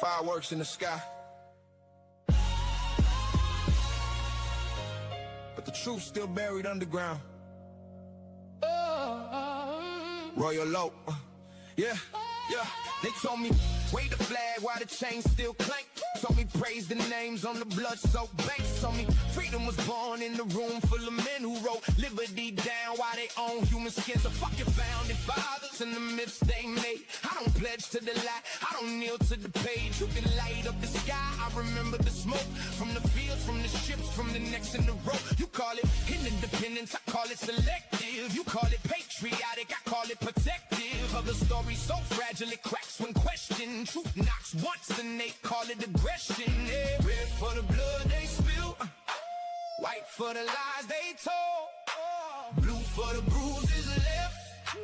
Fireworks in the sky, but the truth still buried underground. Royal Low, yeah. They told me, wave the flag while the chain still clank. Told me praise the names on the blood-soaked banks. Told me freedom was born in the room full of men who wrote liberty down while they own human skins. So fuck your founding fathers and the myths they made. I don't pledge to the lie, I don't kneel to the page. You can light up the sky, I remember the smoke from the fields, from the ships, from the necks in the rope. You call it independence, I call it selective. You call it patriotic, I call it protective. Other stories so fragile it cracks when questioned. Truth knocks once and they call it aggression. Yeah. Red for the blood they spill, white for the lies they told, blue for the bruises left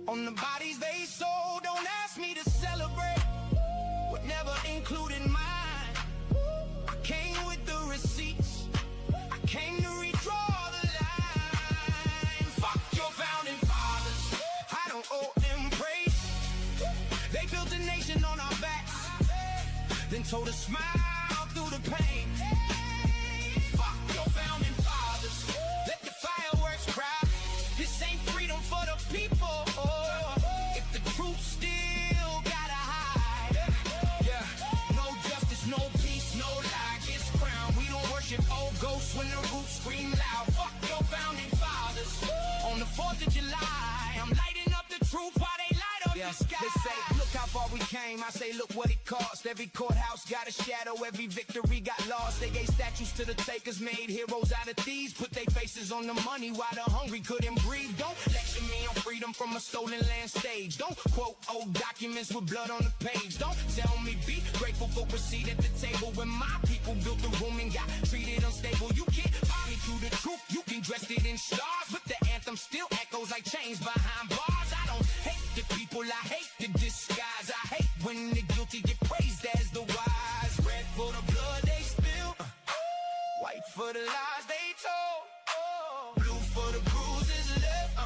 on the bodies they sold. Don't ask me to celebrate what never included mine. I came with the receipts, I came to redraw the line. Fuck your founding fathers, I don't owe them praise. They built a nation on our backs, then told us smile through the pain. Fuck your founding fathers, let the fireworks cry. This ain't freedom for the people. If the truth still gotta hide, yeah. No justice, no peace, no lie gets crowned. We don't worship old ghosts when the roots scream loud. Fuck your founding fathers. On the 4th of July, I'm lighting up the truth while they light up the sky. They say, look how far we came. I say, look what it cost. Every courthouse got a shadow, every victory got lost. They gave statues to the takers, made heroes out of thieves. Put their faces on the money while the hungry couldn't breathe. Don't lecture me on freedom from a stolen land stage. Don't quote old documents with blood on the page. Don't tell me be grateful for a seat at the table when my people built the room and got treated unstable. You can't buy me through the truth, you can dress it in stars, but the anthem still echoes like chains behind bars. I don't hate the people, I hate the disguise. I hate when the guilty get praised as the wise. Red for the blood they spill, white for the lies they told, blue for the bruises left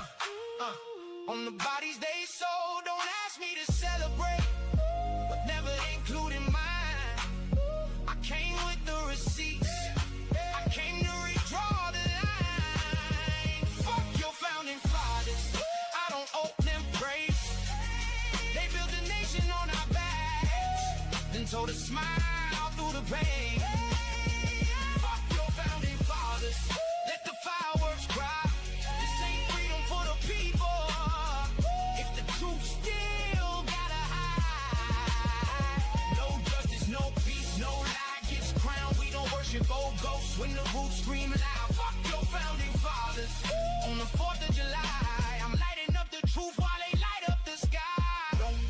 on the bodies they sold. Don't ask me to celebrate what never included mine. I came with the receipts, I came to redraw the line. Fuck your founding fathers, I don't owe them praise. They built a nation on our backs, then told us smile through the pain. Fuck your founding fathers, let the fireworks cry. This ain't freedom for the people. If the truth still gotta hide, no justice, no peace, no lie gets crowned. We don't worship old ghosts when the roots scream loud. Fuck your founding fathers. On the 4th of July, I'm lighting up the truth while they light up the sky.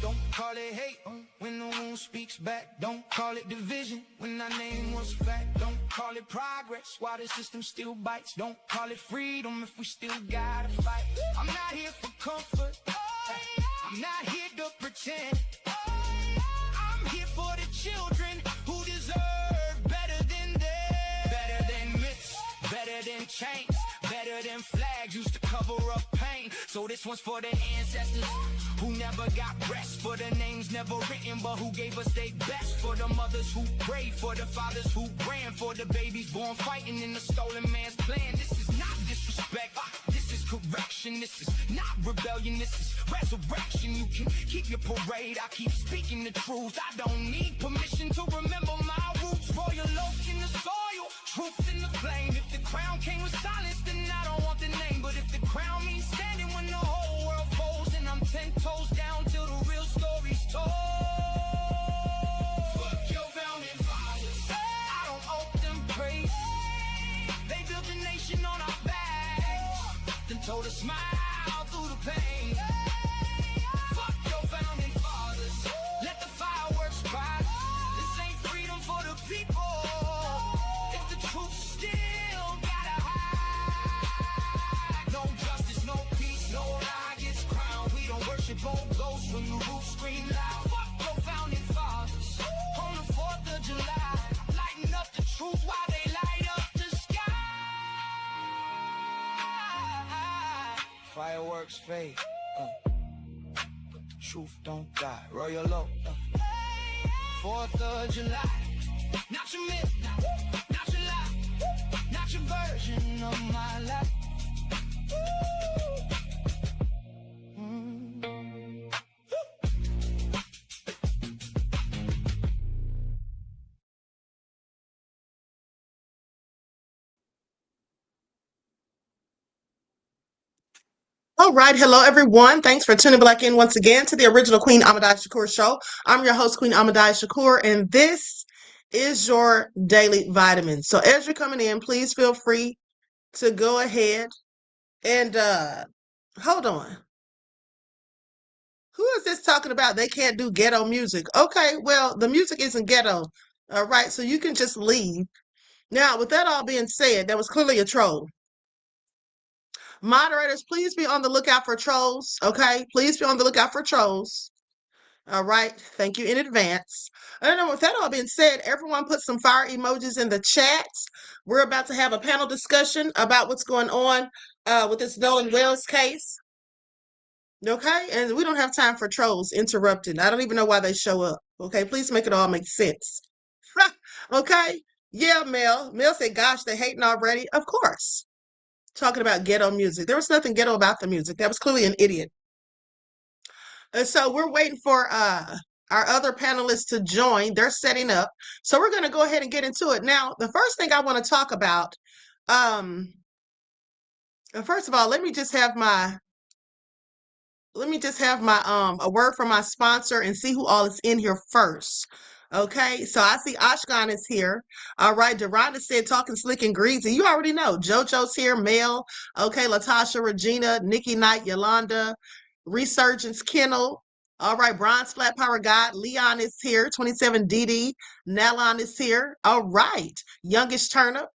Don't call it hate when the wound speaks back. Don't call it division when our name was fact. Don't call it progress while the system still bites. Don't call it freedom if we still gotta fight. I'm not here for comfort, I'm not here to pretend. I'm here for the children who deserve better than this. Better than myths, better than chains, better than flags used to cover up pain. So this one's for the ancestors who never got rest, for the names never written but who gave us their best, for the mothers who prayed, for the fathers who ran, for the babies born fighting in the stolen man's plan. This is not disrespect, this is correction. This is not rebellion, this is resurrection. You can keep your parade, I keep speaking the truth. I don't need permission to remember my roots. Royal oak in the soil, truth in the flame. If the crown came with silence, then I don't want the name. But if the crown means standing when the whole world falls, then I'm 10 toes down till the real story's told. Fuck your founding fathers, I don't owe them praise. They built a nation on our backs, then told us smile through the pain. Fuck your founding fathers, let the fireworks cry. This ain't freedom for the people. If the truth still gotta hide, no justice, no peace, no lie gets crowned. We don't worship old ghosts when the roots scream loud. Fuck your founding fathers. On the 4th of July, lighting up the truth while they light up the sky. Fireworks fade, but the truth don't die. Royal Low. 4th of July. Not your midnight, not your life, not your version of my life. All right. Hello, everyone. Thanks for tuning back in once again to the original Queen AhmadiyyaShakur show. I'm your host, Queen AhmadiyyaShakur, and this is your daily vitamin. So as you're coming in, please feel free to go ahead and hold on. Who is this talking about? They can't do ghetto music. Okay, well, the music isn't ghetto. All right, so you can just leave. Now, with that all being said, that was clearly a troll. Moderators, please be on the lookout for trolls. Okay, please be on the lookout for trolls. All right. Thank you in advance. I don't know. With that all being said, everyone put some fire emojis in the chat. We're about to have a panel discussion about what's going on with this Nolan Wells case. Okay. And we don't have time for trolls interrupting. I don't even know why they show up. Okay. Please make it all make sense. Okay. Yeah, Mel. Mel said, gosh, they hating already. Of course. Talking about ghetto music. There was nothing ghetto about the music. That was clearly an idiot. And so we're waiting for our other panelists to join. They're setting up. So we're going to go ahead and get into it. Now, the first thing I want to talk about, um, first of all, let me just have my a word from my sponsor and see who all is in here first. Okay, so I see Ashkan is here. All right, Deronda said talking slick and greasy. You already know. JoJo's here, Mel. Okay, Latasha, Regina, Nikki Knight, Yolanda, Resurgence, Kennel. All right, Bronze Flat Power God, Leon is here. 27 DD, Nalon is here. All right, Youngest Turnip.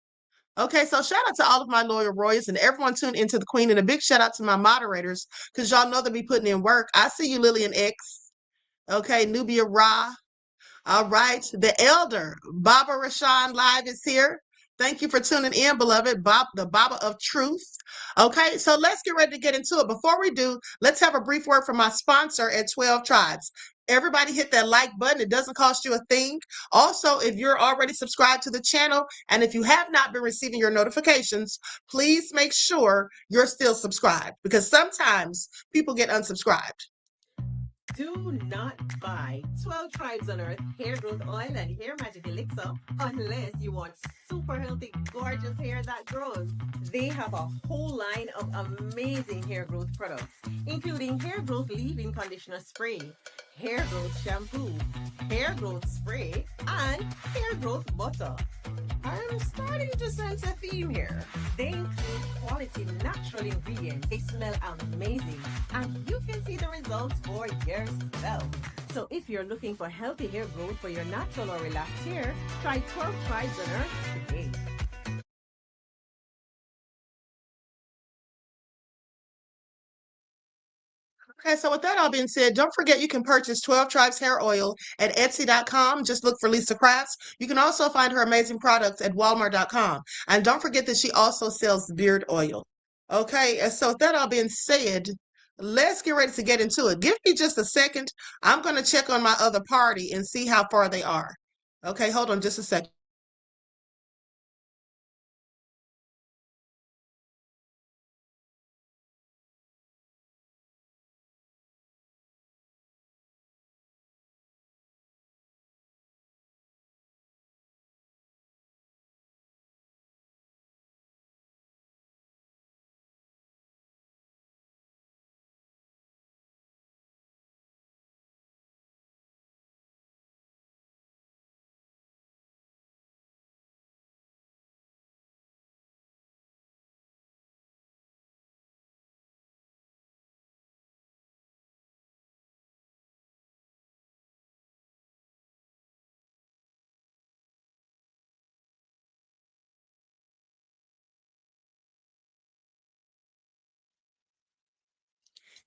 Okay, so shout out to all of my loyal royals and everyone tuned into the Queen, and a big shout out to my moderators because y'all know they be putting in work. I see you, Lillian X. Okay, Nubia Ra. All right, the elder Baba Rashawn Live is here. Thank you for tuning in, beloved. Bob, the Baba of Truth. Okay, so let's get ready to get into it. Before we do, let's have a brief word from my sponsor at 12 Tribes. Everybody hit that like button. It doesn't cost you a thing. Also, if you're already subscribed to the channel and if you have not been receiving your notifications, please make sure you're still subscribed because sometimes people get unsubscribed. Do not buy 12 Tribes on Earth hair growth oil and hair magic elixir unless you want super healthy, gorgeous hair that grows. They have a whole line of amazing hair growth products, including hair growth leave-in conditioner spray, hair growth shampoo, hair growth spray, and hair growth butter. I'm starting to sense a theme here. They include quality natural ingredients. They smell amazing, and you can see the results for yourself. So if you're looking for healthy hair growth for your natural or relaxed hair, try 12 Tribes on Earth today. Okay, so with that all being said, don't forget you can purchase 12 Tribes hair oil at Etsy.com. Just look for Lisa Crafts. You can also find her amazing products at Walmart.com. And don't forget that she also sells beard oil. Okay, and so with that all being said, let's get ready to get into it. Give me just a second. I'm going to check on my other party and see how far they are. Okay, hold on just a second.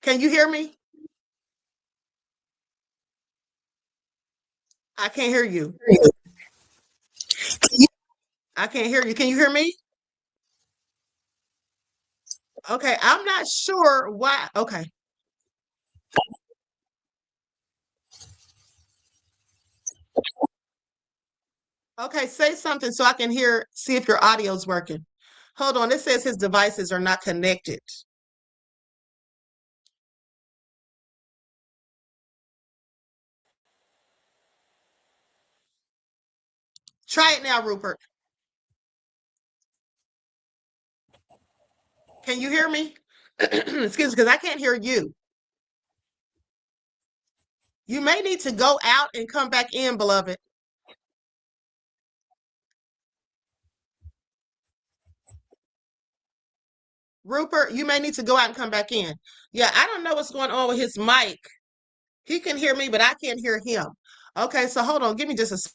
Can you hear me? I can't hear you. I can't hear you. Can you hear me? Okay, I'm not sure why. Okay. Okay, say something so I can see if your audio's working. Hold on, it says his devices are not connected. Try it now, Rupert. Can you hear me? Excuse me, because I can't hear you. You may need to go out and come back in, beloved. Rupert, you may need to go out and come back in. Yeah, I don't know what's going on with his mic. He can hear me, but I can't hear him. Okay, so hold on. Give me just a.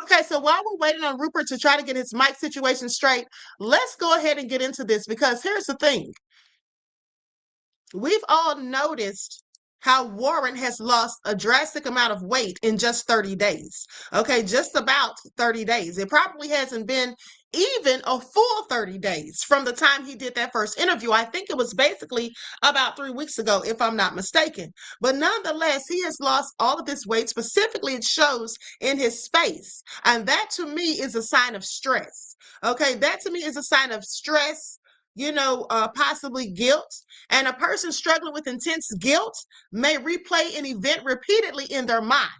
Okay, so while we're waiting on Rupert to try to get his mic situation straight, let's go ahead and get into this because here's the thing. We've all noticed how Warren has lost a drastic amount of weight in just 30 days. Okay, just about 30 days. It probably hasn't been even a full 30 days from the time he did that first interview. I think it was basically about 3 weeks ago, if I'm not mistaken. But nonetheless, he has lost all of this weight. Specifically, it shows in his face. And that to me is a sign of stress. Okay, that to me is a sign of stress, possibly guilt. And a person struggling with intense guilt may replay an event repeatedly in their mind.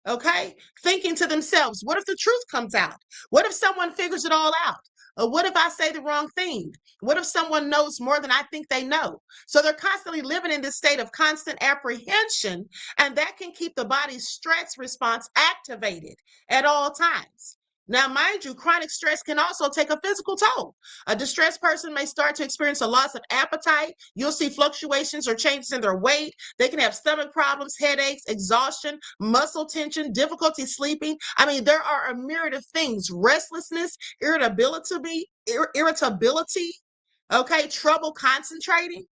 Okay, thinking to themselves, what if the truth comes out? What if someone figures it all out? Or what if I say the wrong thing? What if someone knows more than I think they know? So they're constantly living in this state of constant apprehension, and that can keep the body's stress response activated at all times. Now, mind you, chronic stress can also take a physical toll. A distressed person may start to experience a loss of appetite. You'll see fluctuations or changes in their weight. They can have stomach problems, headaches, exhaustion, muscle tension, difficulty sleeping. I mean, there are a myriad of things: restlessness, irritability, okay, trouble concentrating.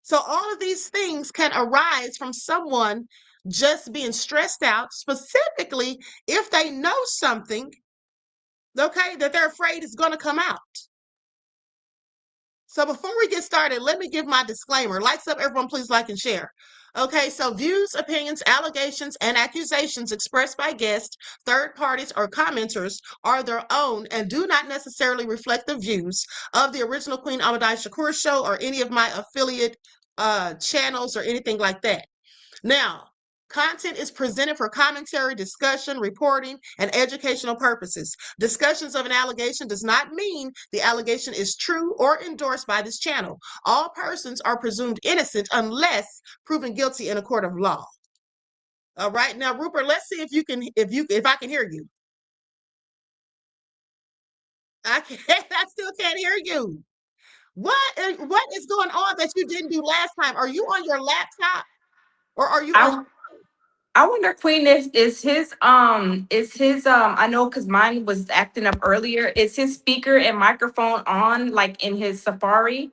So all of these things can arise from someone just being stressed out, specifically if they know something, okay, that they're afraid is going to come out. So before we get started, let me give my disclaimer. Likes up, everyone, please like and share. Okay, so views, opinions, allegations, and accusations expressed by guests, third parties, or commenters are their own and do not necessarily reflect the views of the original QueenAShakur show or any of my affiliate channels or anything like that. Now, content is presented for commentary, discussion, reporting, and educational purposes. Discussions of an allegation does not mean the allegation is true or endorsed by this channel. All persons are presumed innocent unless proven guilty in a court of law. All right, now Rupert, let's see if I can hear you. I still can't hear you. What is going on that you didn't do last time? Are you on your laptop or are you on? I wonder, Queen, is his I know because mine was acting up earlier. Is his speaker and microphone on like in his Safari?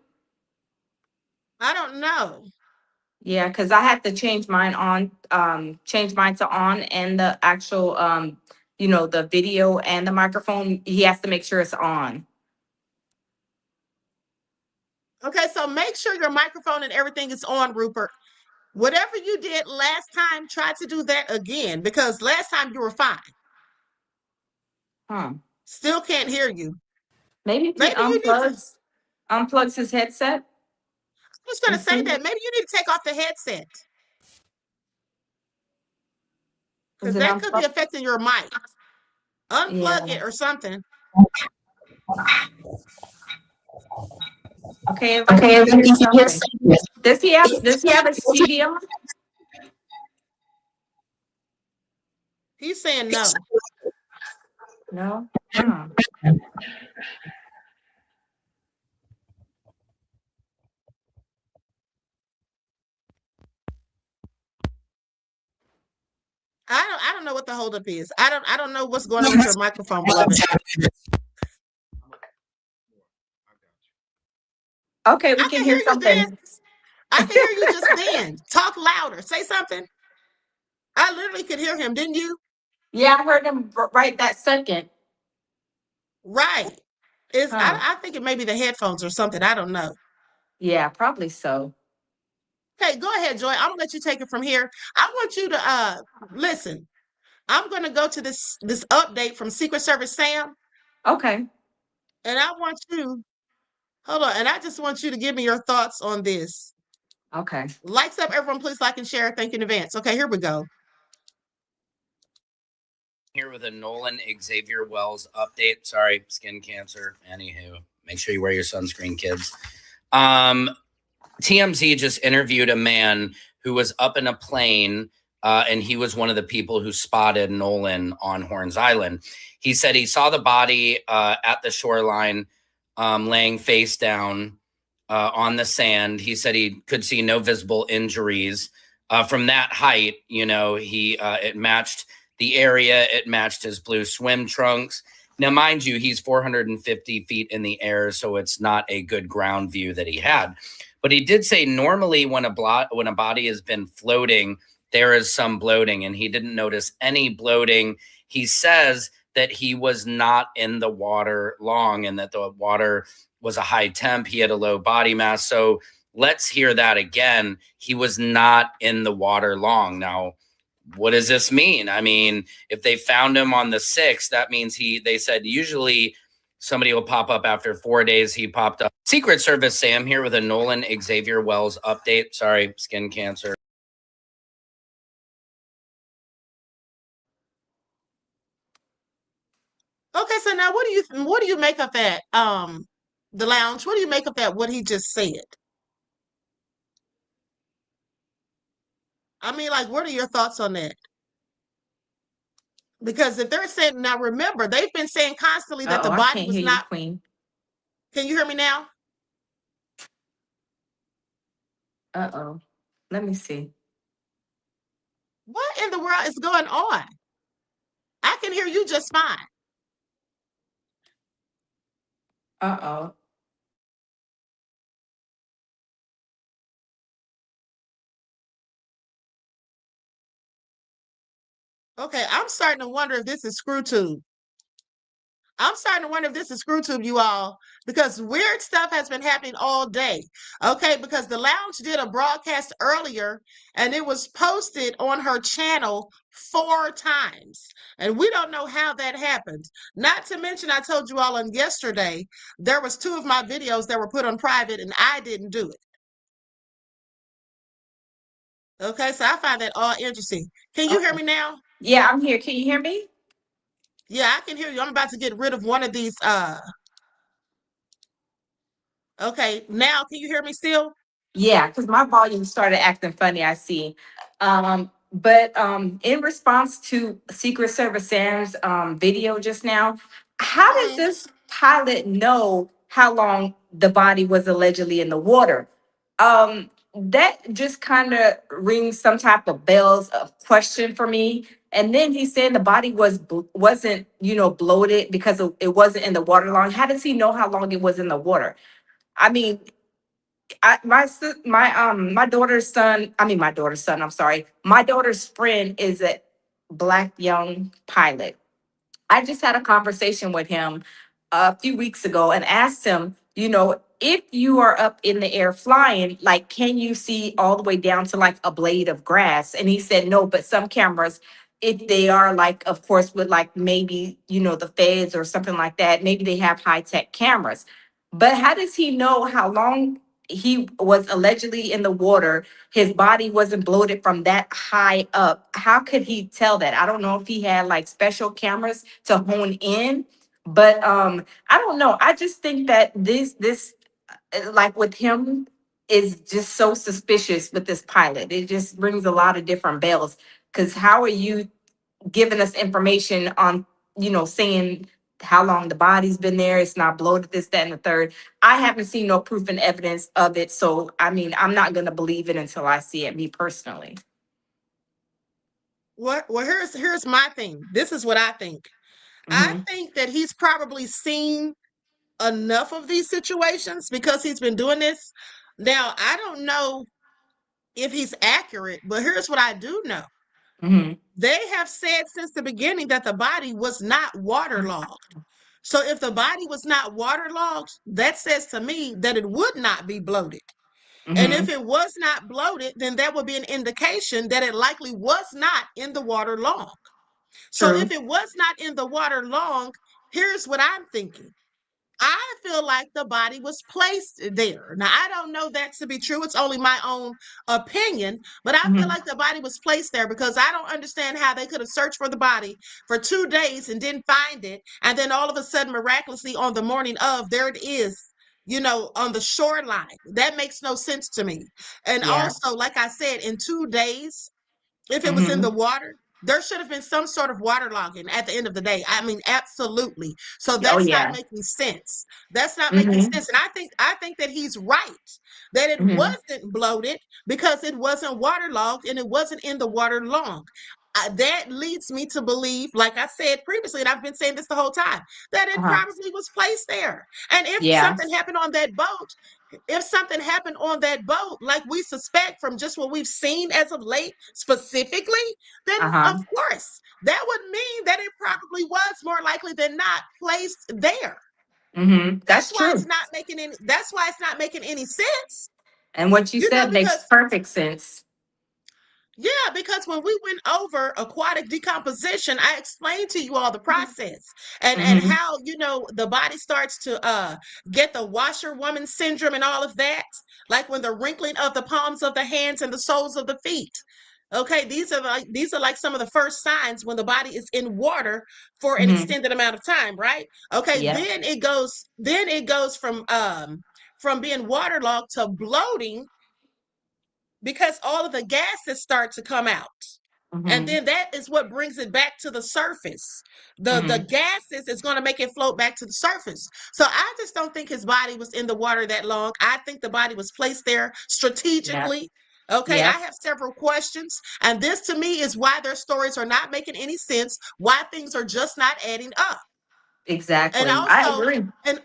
I don't know. Yeah, because I had to change mine to on and the actual the video and the microphone. He has to make sure it's on. Okay, so make sure your microphone and everything is on, Rupert. Whatever you did last time, try to do that again because last time you were fine. Still can't hear you. Maybe if he Maybe you need to. unplugs his headset. I was going to say that. Maybe you need to take off the headset because that could be affecting your mic. Unplug it or something. Okay, if I can hear something. Does he have a CD on? He's saying no. No. I don't know what the holdup is. I don't know what's going on with your microphone, beloved. Okay, we can hear something. I can hear you just then. Talk louder. Say something. I literally could hear him, didn't you? Yeah, I heard him right that second. Right. It's Huh. I think it may be the headphones or something. I don't know. Yeah, probably so. Okay, go ahead, Joy. I'm gonna let you take it from here. I want you to listen. I'm gonna go to this update from Secret Service Sam, Okay. and I want you hold on, and I just want you to give me your thoughts on this. Okay. Lights up, everyone, please like and share. Thank you in advance. Okay, here we go. Here with a Nolan Xavier Wells update. Sorry, skin cancer. Anywho, make sure you wear your sunscreen, kids. TMZ just interviewed a man who was up in a plane, and he was one of the people who spotted Nolan on Horns Island. He said he saw the body at the shoreline, laying face down on the sand. He said he could see no visible injuries from that height. You know, it matched the area. It matched his blue swim trunks. Now, mind you, he's 450 feet in the air, so it's not a good ground view that he had. But he did say normally when a body has been floating, there is some bloating, and he didn't notice any bloating. He says that he was not in the water long and that the water was a high temp. He had a low body mass. So let's hear that again. He was not in the water long. Now, what does this mean? I mean, if they found him on the 6th, that means they said usually somebody will pop up after 4 days. He popped up. Secret Service Sam here with a Nolan Xavier Wells update. Sorry, skin cancer. Okay, so now what do you make of that? The lounge. What do you make of that? What he just said? I mean, like, what are your thoughts on that? Because if they're saying now, remember, they've been saying constantly that the Uh-oh, I body can't was hear you, not. Queen. Can you hear me now? Uh-oh. Let me see. What in the world is going on? I can hear you just fine. Uh-oh. Okay, I'm starting to wonder if this is screw tube. I'm starting to wonder if this is screw tube, you all, because weird stuff has been happening all day. Okay, because the lounge did a broadcast earlier and it was posted on her channel 4 times. And we don't know how that happened. Not to mention, I told you all on yesterday, there was 2 of my videos that were put on private and I didn't do it. Okay, so I find that all interesting. Can you hear Okay. me now? Yeah, I'm here. Can you hear me? Yeah, I can hear you. I'm about to get rid of one of these. Okay, now can you hear me still? Yeah, because my volume started acting funny, I see. But in response to Secret Service Sam's video just now, how does Mhm. this pilot know how long the body was allegedly in the water? That just kind of rings some type of bells of question for me. And then he said the body wasn't bloated because it wasn't in the water long. How does he know how long it was in the water? I mean, my daughter's son. I mean, my daughter's son. I'm sorry. My daughter's friend is a black young pilot. I just had a conversation with him a few weeks ago and asked him, if you are up in the air flying, like, can you see all the way down to like a blade of grass? And he said, no, but some cameras, if they are like, of course, with like maybe, the feds or something like that, maybe they have high tech cameras. But how does he know how long he was allegedly in the water? His body wasn't bloated from that high up. How could he tell that? I don't know if he had like special cameras to hone in, but I don't know. I just think that this like with him is just so suspicious with this pilot. It just rings a lot of different bells. Because how are you giving us information on, saying how long the body's been there? It's not bloated, this, that, and the third. I haven't seen no proof and evidence of it. So, I mean, I'm not going to believe it until I see it, me personally. Well, here's my thing. This is what I think. I Hmm. think that he's probably seen enough of these situations because he's been doing this. Now, I don't know. if he's accurate. But here's what I do know. Mm-hmm. They have said since the beginning that the body was not waterlogged. So if the body was not waterlogged, that says to me that it would not be bloated. And Mm-hmm. if it was not bloated, then that would be an indication that it likely was not in the water long. So True. if it was not in the water long, here's what I'm thinking. I feel like the body was placed there. Now, I don't know that to be true. It's only my own opinion, but I feel Mm-hmm. like the body was placed there because I don't understand how they could have searched for the body for 2 days and didn't find it. And then all of a sudden, miraculously, on the morning of, there it is, on the shoreline. That makes no sense to me. And Yeah. also, like I said, in 2 days, if it was in the Mm-hmm. water, there should have been some sort of waterlogging at the end of the day. I mean, absolutely. So Oh that's not yeah. making sense. That's not making Mm-hmm. sense. And I think that he's right that it Mm-hmm. wasn't bloated because it wasn't waterlogged and it wasn't in the water long. That leads me to believe, like I said previously, and I've been saying this the whole time, that it Uh-huh. probably was placed there. And Yeah. if something happened on that boat, like we suspect from just what we've seen as of late, specifically, then Uh-huh. of course that would mean that it probably was more likely than not placed there. Mm-hmm. That's That's why it's true. not making any. That's why it's not making any sense. And what you said makes Because perfect sense. yeah, because when we went over aquatic decomposition, I explained to you all the process and Mm-hmm. how the body starts to get the washerwoman syndrome and all of that, like when the wrinkling of the palms of the hands and the soles of the feet. Okay, these are like some of the first signs when the body is in water for an Mm-hmm. extended amount of time, right? Okay, Yep. then it goes from being waterlogged to bloating because all of the gases start to come out. And Mm-hmm. then that is what brings it back to the surface. The Mm-hmm. gases is going to make it float back to the surface. So I just don't think his body was in the water that long. I think the body was placed there Yep. strategically. Okay, I Yep. have several questions, and this to me is why their stories are not making any sense, why things are just not adding up. And Exactly. I also, agree. and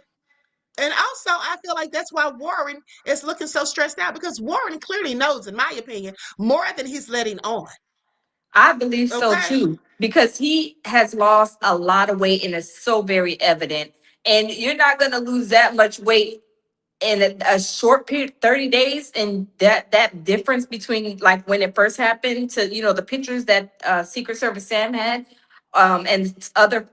and also, I feel like that's why Warren is looking so stressed out because Warren clearly knows, in my opinion, more than he's letting on. I believe so Okay. too, because he has lost a lot of weight and it's so very evident. And you're not going to lose that much weight in a short period, 30 days. And that difference between like when it first happened to, the pictures that Secret Service Sam had, and other,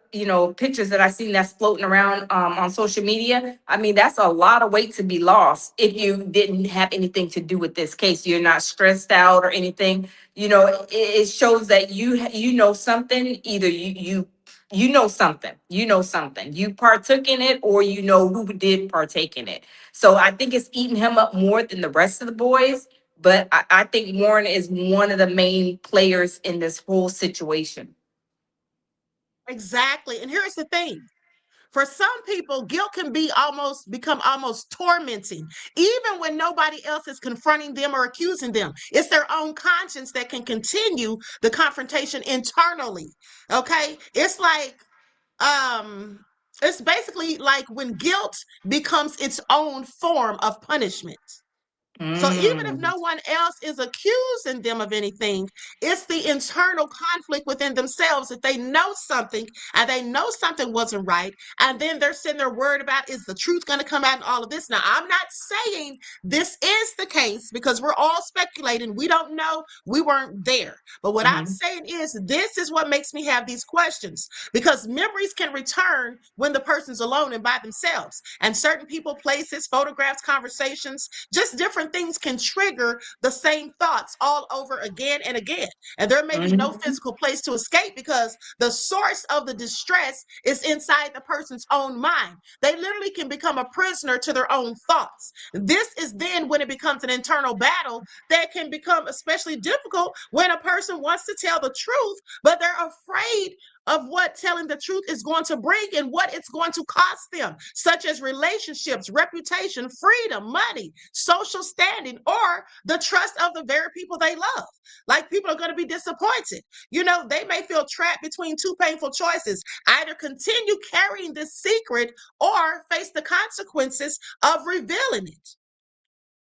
pictures that I seen that's floating around on social media. I mean, that's a lot of weight to be lost if you didn't have anything to do with this case. You're not stressed out or anything. It shows that you know something. Either you know something, you partook in it, or you know who did partake in it. So I think it's eating him up more than the rest of the boys. But I think Warren is one of the main players in this whole situation. Exactly. And here's the thing. For some people, guilt can become almost tormenting, even when nobody else is confronting them or accusing them. It's their own conscience that can continue the confrontation internally. Okay? It's basically like when guilt becomes its own form of punishment. So even if Mm, no one else is accusing them of anything, it's the internal conflict within themselves that they know something and they know something wasn't right. And then they're sitting there worried about, is the truth going to come out in all of this? Now, I'm not saying this is the case because we're all speculating. We don't know. We weren't there. But what I'm mhm, saying is this is what makes me have these questions because memories can return when the person's alone and by themselves. And certain people, places, photographs, conversations, just different things can trigger the same thoughts all over again and again. And there may be no mhm, physical place to escape because the source of the distress is inside the person's own mind. They literally can become a prisoner to their own thoughts. This is then when it becomes an internal battle that can become especially difficult when a person wants to tell the truth, but they're afraid of what telling the truth is going to bring and what it's going to cost them, such as relationships, reputation, freedom, money, social standing, or the trust of the very people they love. Like people are going to be disappointed. They may feel trapped between two painful choices: either continue carrying this secret or face the consequences of revealing it.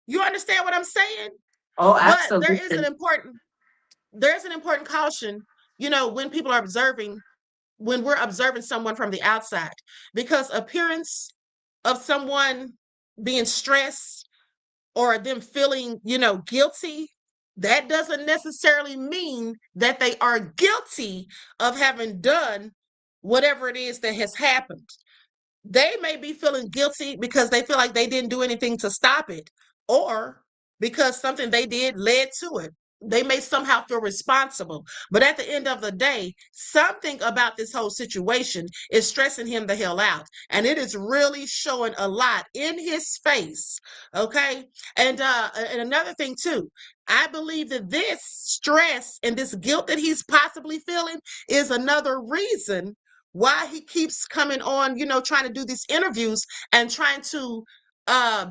You understand what I'm saying? Oh, But there's absolutely. an important caution, when people are observing, when we're observing someone from the outside, because appearance of someone being stressed or them feeling, guilty, that doesn't necessarily mean that they are guilty of having done whatever it is that has happened. They may be feeling guilty because they feel like they didn't do anything to stop it, or because something they did led to it. They may somehow feel responsible. But at the end of the day, something about this whole situation is stressing him the hell out. And it is really showing a lot in his face. Okay. And another thing too, I believe that this stress and this guilt that he's possibly feeling is another reason why he keeps coming on, trying to do these interviews and trying to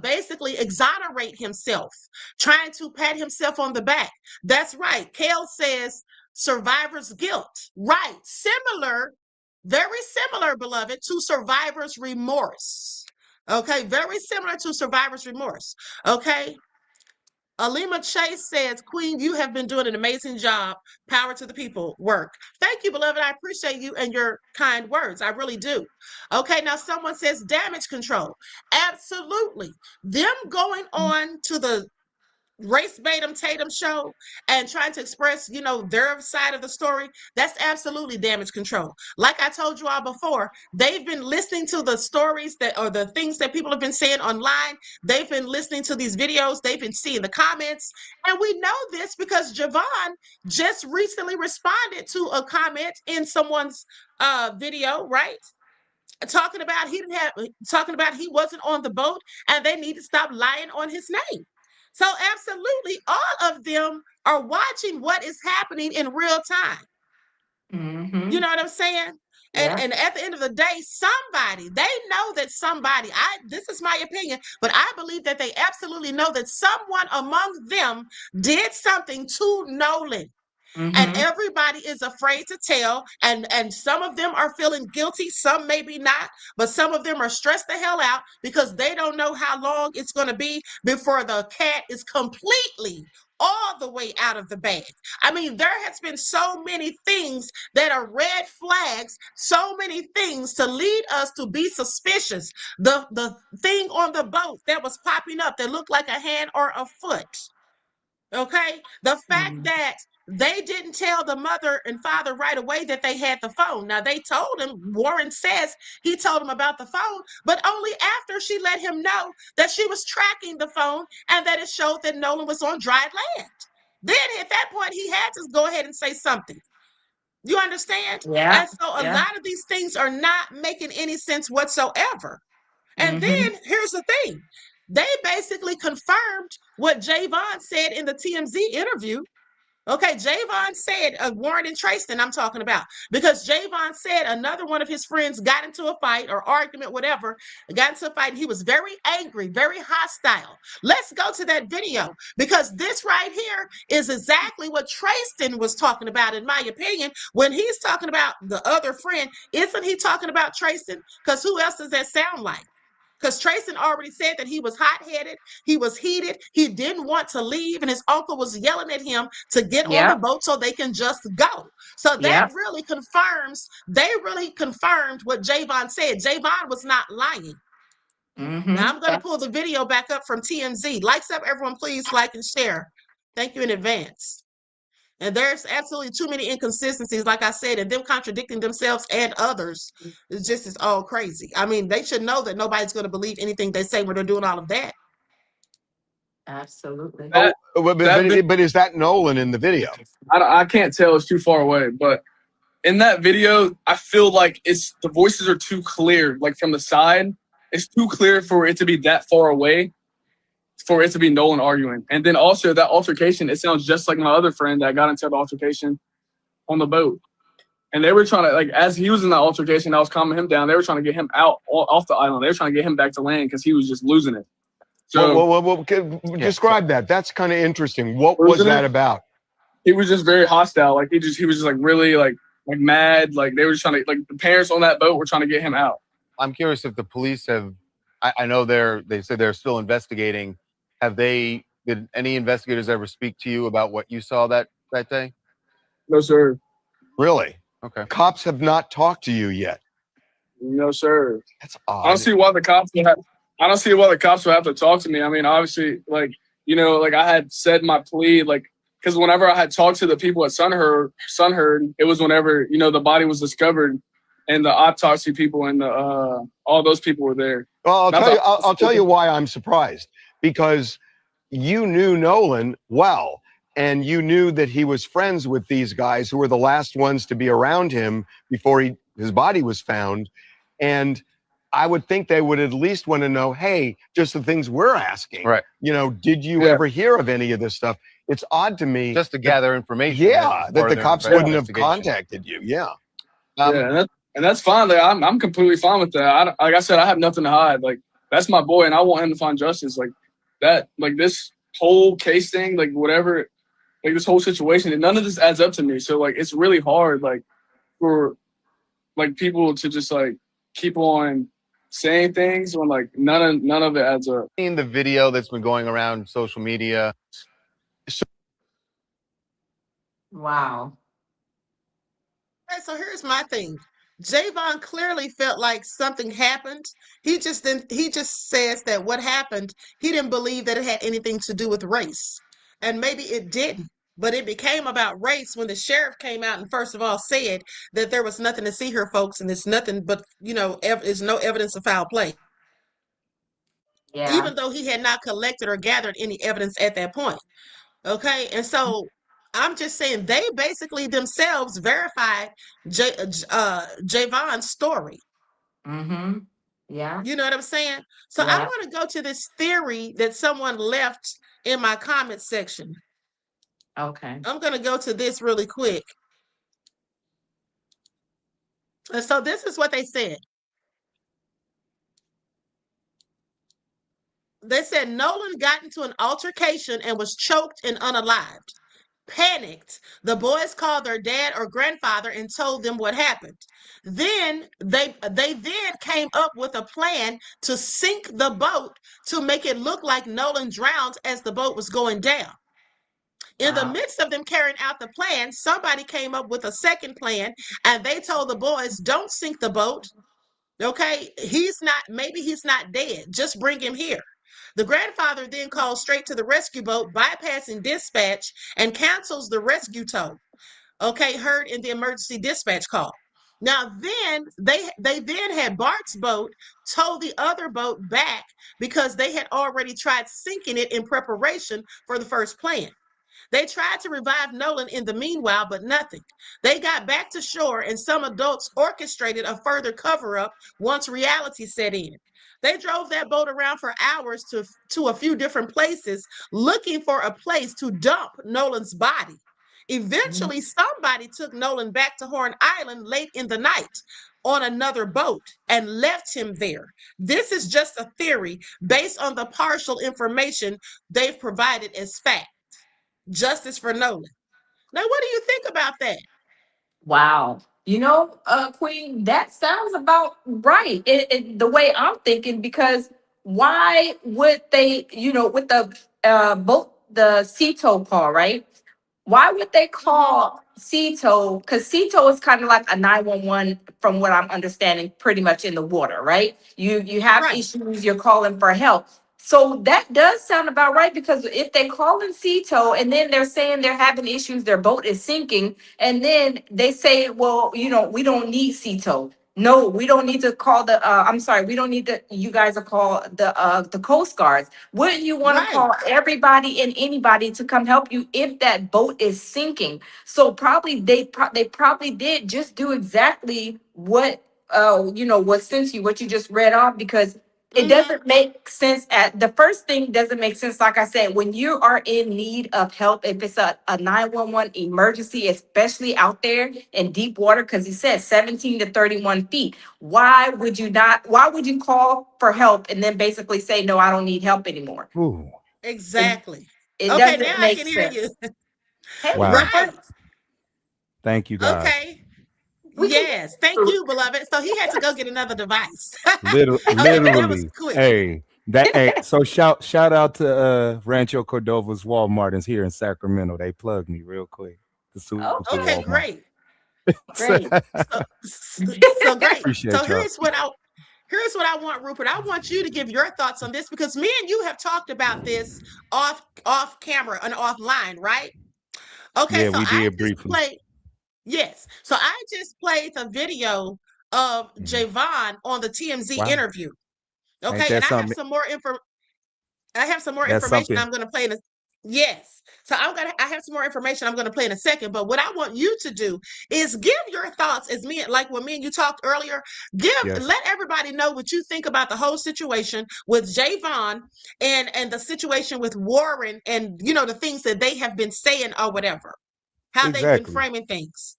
basically exonerate himself, trying to pat himself on the back. That's right. Kale says survivor's guilt. Right. Similar, very similar, beloved, to survivor's remorse. Okay. Very similar to survivor's remorse. Okay. Alima Chase says, Queen, you have been doing an amazing job. Power to the people. Work. Thank you, beloved. I appreciate you and your kind words. I really do. Okay, now someone says damage control. Absolutely. Them going on to the race Batum Tatum show and trying to express, their side of the story, that's absolutely damage control. Like I told you all before, they've been listening to the stories that or the things that people have been saying online. They've been listening to these videos. They've been seeing the comments. And we know this because Jayvon just recently responded to a comment in someone's video, right? Talking about he wasn't on the boat and they need to stop lying on his name. So absolutely, all of them are watching what is happening in real time. Mm-hmm. You know what I'm saying? Yeah. And at the end of the day, they know that somebody, this is my opinion, but I believe that they absolutely know that someone among them did something to Nolan. And Mm-hmm. everybody is afraid to tell, and some of them are feeling guilty, some maybe not, but some of them are stressed the hell out because they don't know how long it's going to be before the cat is completely all the way out of the bag. I mean, there has been so many things that are red flags, so many things to lead us to be suspicious. The thing on the boat that was popping up that looked like a hand or a foot. Okay. The fact Mm-hmm. that they didn't tell the mother and father right away that they had the phone. Now they told him, Warren says he told him about the phone, but only after she let him know that she was tracking the phone and that it showed that Nolan was on dry land. Then at that point, he had to go ahead and say something. You understand? Yeah. And so a Yeah. lot of these things are not making any sense whatsoever. And Mm-hmm. then here's the thing. They basically confirmed what Jayvon said in the TMZ interview. Okay, Jayvon said, Warren and Trayston, I'm talking about, because Jayvon said another one of his friends got into a fight or argument, whatever, got into a fight, and he was very angry, very hostile. Let's go to that video because this right here is exactly what Trayston was talking about, in my opinion, when he's talking about the other friend. Isn't he talking about Trayston? Because who else does that sound like? Because Trayson already said that he was hot-headed, he was heated, he didn't want to leave, and his uncle was yelling at him to get on the Yep. boat so they can just go. So that Yep. really confirmed what Jayvon said. Jayvon was not lying. Now Mm-hmm. I'm going to pull the video back up from TMZ. Likes up, everyone, please like and share. Thank you in advance. And there's absolutely too many inconsistencies, like I said, and them contradicting themselves and others. It's all crazy. I mean, they should know that nobody's going to believe anything they say when they're doing all of that. Absolutely. But is that Nolan in the video? I can't tell. It's too far away. But in that video, I feel like the voices are too clear. Like from the side, it's too clear for it to be that far away, for it to be Nolan arguing. And then also that altercation, it sounds just like my other friend that got into the altercation on the boat. And they were trying to, like, as he was in that altercation, I was calming him down. They were trying to get him out off the island. They were trying to get him back to land because he was just losing it. So describe that. That's kind of interesting. What was that about? He was just very hostile. Like he was just like really like mad. Like they were just trying to, like, the parents on that boat were trying to get him out. I'm curious if the police have. I know they said they're still investigating. Have they Did any investigators ever speak to you about what you saw that day? No, sir. Really? Okay. Cops have not talked to you yet. No, sir. That's I don't odd. see why the cops would have. I don't see why the cops would have to talk to me. I mean, obviously, like, you know, like I had said my plea, like, because whenever I had talked to the people at Sunherd, it was whenever, you know, the body was discovered, and the autopsy people and the all those people were there. Well, I'll tell you why I'm surprised, because you knew Nolan well, and you knew that he was friends with these guys who were the last ones to be around him before his body was found. And I would think they would at least want to know, hey, just the things we're asking. Right. You know, did you ever hear of any of this stuff? It's odd to me. Just to gather information. Yeah, that the cops wouldn't have contacted you. Yeah. And that's fine. Like, I'm completely fine with that. Like I said, I have nothing to hide. Like, that's my boy, and I want him to find justice. Like that. Like this whole case thing. Like whatever. Like this whole situation, and none of this adds up to me. So like, it's really hard. Like for like people to just like keep on saying things when like none of it adds up. Seen the video that's been going around social media. Wow. Okay, so here's my thing. Jayvon clearly felt like something happened. He just says that what happened, he didn't believe that it had anything to do with race. And maybe it didn't. But it became about race when the sheriff came out and first of all said that there was nothing to see here, folks, and it's nothing but, you know, there's no evidence of foul play. Yeah. Even though he had not collected or gathered any evidence at that point. Okay, and so I'm just saying they basically themselves verified Jayvon's story. Mm-hmm. Yeah. You know what I'm saying? So I want to go to this theory that someone left in my comment section. Okay. I'm going to go to this really quick. And so this is what they said. They said Nolan got into an altercation and was choked and unalived. Panicked, the boys called their dad or grandfather and told them what happened. Then they then came up with a plan to sink the boat to make it look like Nolan drowned as the boat was going down. In the midst of them carrying out the plan, somebody came up with a second plan, and they told the boys, don't sink the boat. Okay, maybe he's not dead. Just bring him here. The grandfather then calls straight to the rescue boat, bypassing dispatch, and cancels the rescue tow. Okay, heard in the emergency dispatch call. Now then, they then had Bart's boat tow the other boat back because they had already tried sinking it in preparation for the first plan. They tried to revive Nolan in the meanwhile, but nothing. They got back to shore, and some adults orchestrated a further cover-up once reality set in. They drove that boat around for hours to a few different places, looking for a place to dump Nolan's body. Eventually, somebody took Nolan back to Horn Island late in the night on another boat and left him there. This is just a theory based on the partial information they've provided as fact. Justice for Nolan. Now, what do you think about that? Wow. You know, Queen, that sounds about right. The way I'm thinking, because why would they, you know, with the boat, the CETO call, right? Why would they call CETO? Because CETO is kind of like a 911, from what I'm understanding, pretty much in the water, right? You have issues, you're calling for help. So that does sound about right, because if they call in CETO and then they're saying they're having issues, their boat is sinking, and then they say, well, you know, we don't need CETO. No, we don't need to call the, I'm sorry, we don't need to, you guys are call the Coast Guards. Wouldn't you want to call everybody and anybody to come help you if that boat is sinking? So probably they probably did just do exactly what, you know, what you just read off, because it doesn't make sense. The first thing doesn't make sense. Like I said, when you are in need of help, if it's a 911 emergency, especially out there in deep water, because he said 17 to 31 feet, why would you call for help and then basically say, no, I don't need help anymore? Ooh. Exactly. It okay, doesn't now make I can hear sense. you. Hey, Wow. Right. Thank you, guys. Okay. Yes, thank you, beloved. So he had to go get another device. Literally. that was quick. Hey, So shout out to Rancho Cordova's Walmart is here in Sacramento. They plugged me real quick. The super Okay, Walmart. great. Great. So great. Appreciate So y'all. here's what I want, Rupert. I want you to give your thoughts on this because me and you have talked about this off camera and offline, right? Okay, Yeah, so we I did just briefly. played. Yes, so I just played the video of Mhm. Jayvon on the TMZ Wow. interview. Ain't Okay, that and I have something? some more info. I have some more That's information something. I'm going to play in a yes. So I have some more information I'm going to play in a second. But what I want you to do is give your thoughts as me, like when me and you talked earlier. Yes. Let everybody know what you think about the whole situation with Jayvon and the situation with Warren and the things that they have been saying or whatever. How they've been Exactly. framing things.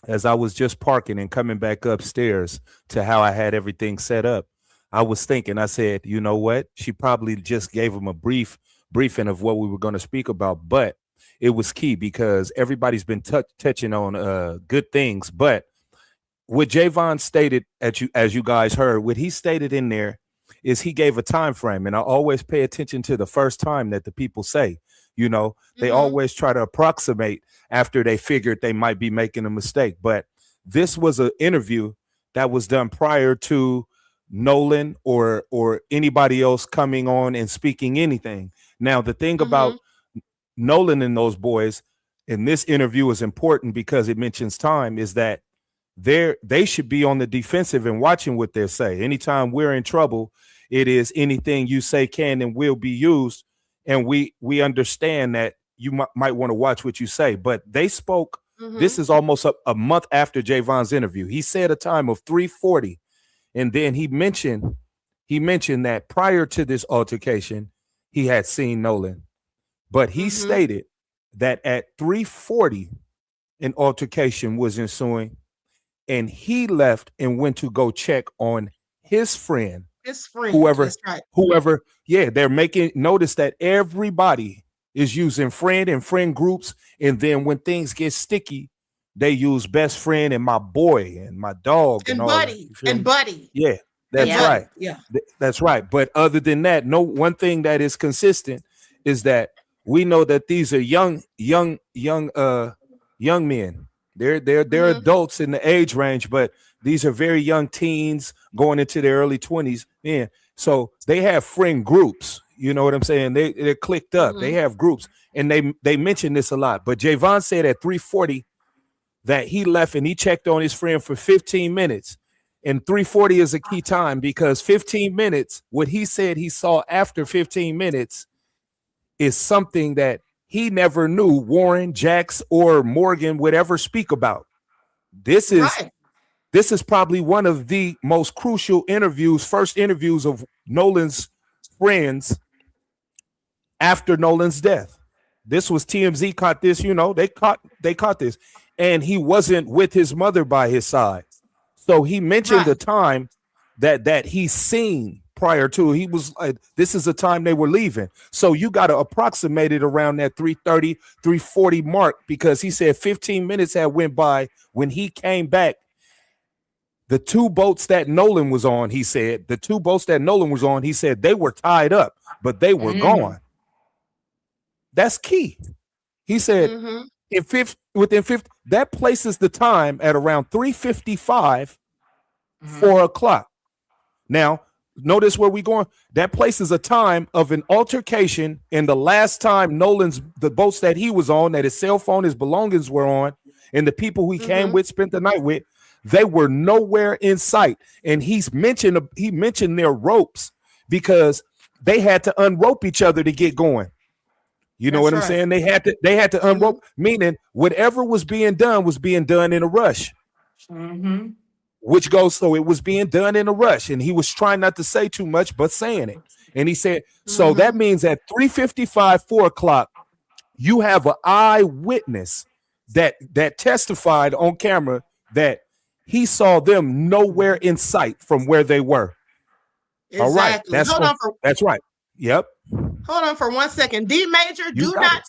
As I was just parking and coming back upstairs to how I had everything set up, I was thinking, I said, you know what? She probably just gave him a briefing of what we were going to speak about, but it was key because everybody's been touching on good things. But what Jayvon stated, as you guys heard, what he stated in there is he gave a time frame, and I always pay attention to the first time that the people say. They always try to approximate after they figured they might be making a mistake. But this was an interview that was done prior to Nolan or anybody else coming on and speaking anything. Now, the thing about Nolan and those boys in this interview is important because it mentions time, is that they should be on the defensive and watching what they say. Anytime we're in trouble, it is anything you say can and will be used. And we understand that you might want to watch what you say. But they spoke. This is almost a month after Jayvon's interview. He said a time of 3:40. And then he mentioned that prior to this altercation, he had seen Nolan. But he stated that at 3:40, an altercation was ensuing. And he left and went to go check on his friend. His friend. Whoever, That's right. whoever, yeah, they're making notice that everybody is using friend and friend groups. And then when things get sticky, they use best friend and my boy and my dog and all buddy. that. And buddy. Yeah, that's Yeah. right. Yeah. That's right. But other than that, one thing that is consistent is that we know that these are young men. They're adults in the age range, but these are very young teens going into their early 20s. Yeah. So they have friend groups. You know what I'm saying? They're clicked up. They have groups, and they mention this a lot. But Jayvon said at 3:40 that he left and he checked on his friend for 15 minutes. And 3:40 is a key time because 15 minutes, what he said he saw after 15 minutes is something that he never knew Warren, Jax, or Morgan would ever speak about. This is probably one of the most crucial first interviews of Nolan's friends after Nolan's death. This was TMZ caught this, they caught this. And he wasn't with his mother by his side. So he mentioned the time that he's seen prior to. He was like, this is the time they were leaving. So you got to approximate it around that 3:30, 3:40 mark, because he said 15 minutes had went by when he came back. The two boats that Nolan was on, he said, they were tied up, but they were gone. That's key. He said within 50, that places the time at around 3:55, 4 o'clock. Now, notice where we're going. That places a time of an altercation in the last time the boats that he was on, that his cell phone, his belongings were on, and the people who he came with, spent the night with, they were nowhere in sight. And he mentioned their ropes because they had to unrope each other to get going. You know what I'm saying? They had to unrope, meaning whatever was being done in a rush. Which goes, so it was being done in a rush, and he was trying not to say too much, but saying it. And he said, so that means at 3:55, 4 o'clock, you have an eyewitness that testified on camera that he saw them nowhere in sight from where they were. Exactly. All right. That's right. Yep. Hold on for 1 second. D Major, do not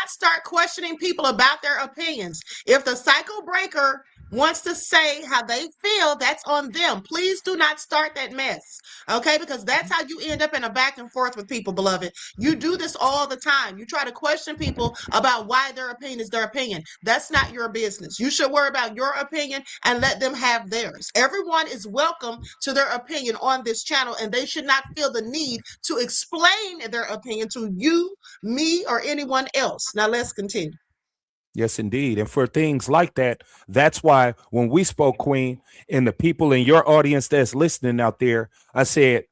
start questioning people about their opinions. If the cycle breaker wants to say how they feel, that's on them. Please do not start that mess, okay? Because that's how you end up in a back and forth with people, beloved. You do this all the time. You try to question people about why their opinion is their opinion. That's not your business. You should worry about your opinion and let them have theirs. Everyone is welcome to their opinion on this channel, and they should not feel the need to explain their opinion to you, me, or anyone else. Now let's continue. Yes, indeed. And for things like that, that's why when we spoke, Queen, and the people in your audience that's listening out there, I said,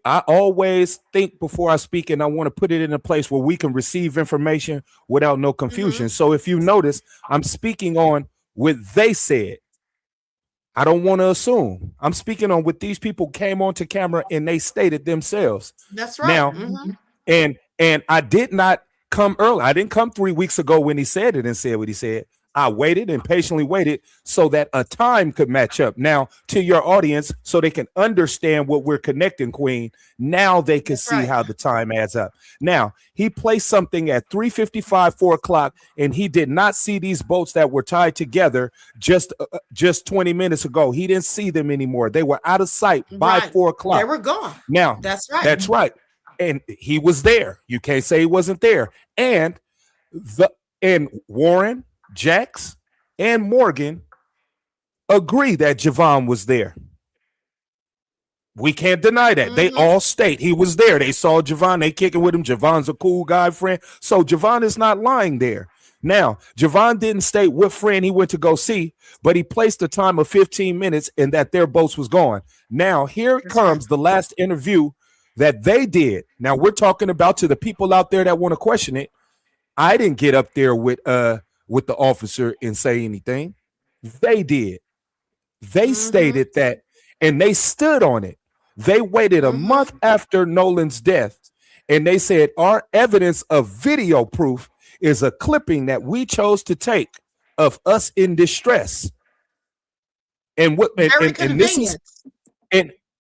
I always think before I speak, and I want to put it in a place where we can receive information without no confusion. So if you notice, I'm speaking on what they said. I don't want to assume. I'm speaking on what these people came onto camera and they stated themselves. That's right. Now, and I did not come early. I didn't come 3 weeks ago when he said it and said what he said. I waited and patiently waited so that a time could match up now to your audience so they can understand what we're connecting, Queen. Now they can see how the time adds up. Now, he placed something at 3:55, 4 o'clock, and he did not see these boats that were tied together just 20 minutes ago. He didn't see them anymore. They were out of sight by 4 o'clock. They were gone. Now, that's right. That's right. And he was there. You can't say he wasn't there. And Warren, Jax, and Morgan agree that Jayvon was there. We can't deny that. They all state he was there. They saw Jayvon. They kicking with him. Javon's a cool guy, friend. So Jayvon is not lying there. Now, Jayvon didn't state what friend he went to go see, but he placed a time of 15 minutes and that their boats was gone. Now, here comes the last interview that they did. Now, we're talking about to the people out there that want to question it. I didn't get up there with the officer and say anything. They did. They stated that, and they stood on it. They waited a month after Nolan's death, and they said our evidence of video proof is a clipping that we chose to take of us in distress. And what and this is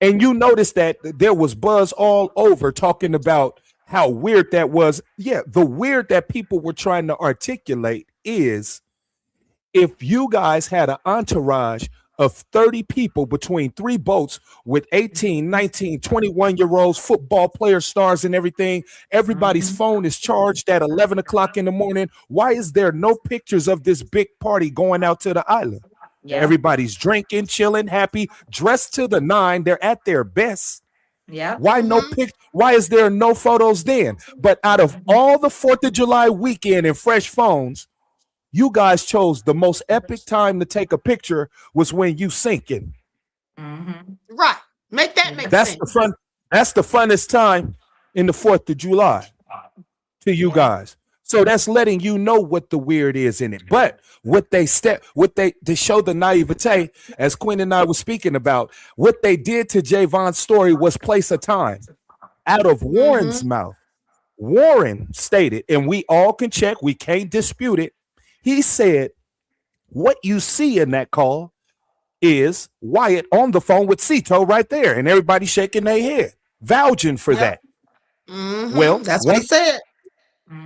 and you notice that there was buzz all over talking about how weird that was. Yeah, the weird that people were trying to articulate is if you guys had an entourage of 30 people between 3 boats with 18, 19, 21-year-olds, football player stars and everything, everybody's phone is charged at 11 o'clock in the morning. Why is there no pictures of this big party going out to the island? Yeah. Everybody's drinking, chilling, happy, dressed to the nine. They're at their best. Yeah. Why no pic? Why is there no photos then? But out of all the 4th of July weekend and fresh phones, you guys chose the most epic time to take a picture was when you sinking. Right. Make that make that's sense. The fun. That's the funnest time in the 4th of July to you guys. So that's letting you know what the weird is in it. But to show the naivete, as Queen and I were speaking about, what they did to Jayvon's story was place a time. Out of Warren's mouth, Warren stated, and we all can check, we can't dispute it. He said, what you see in that call is Wyatt on the phone with Cito right there, and everybody shaking their head, vouching for that. Well, that's what he said.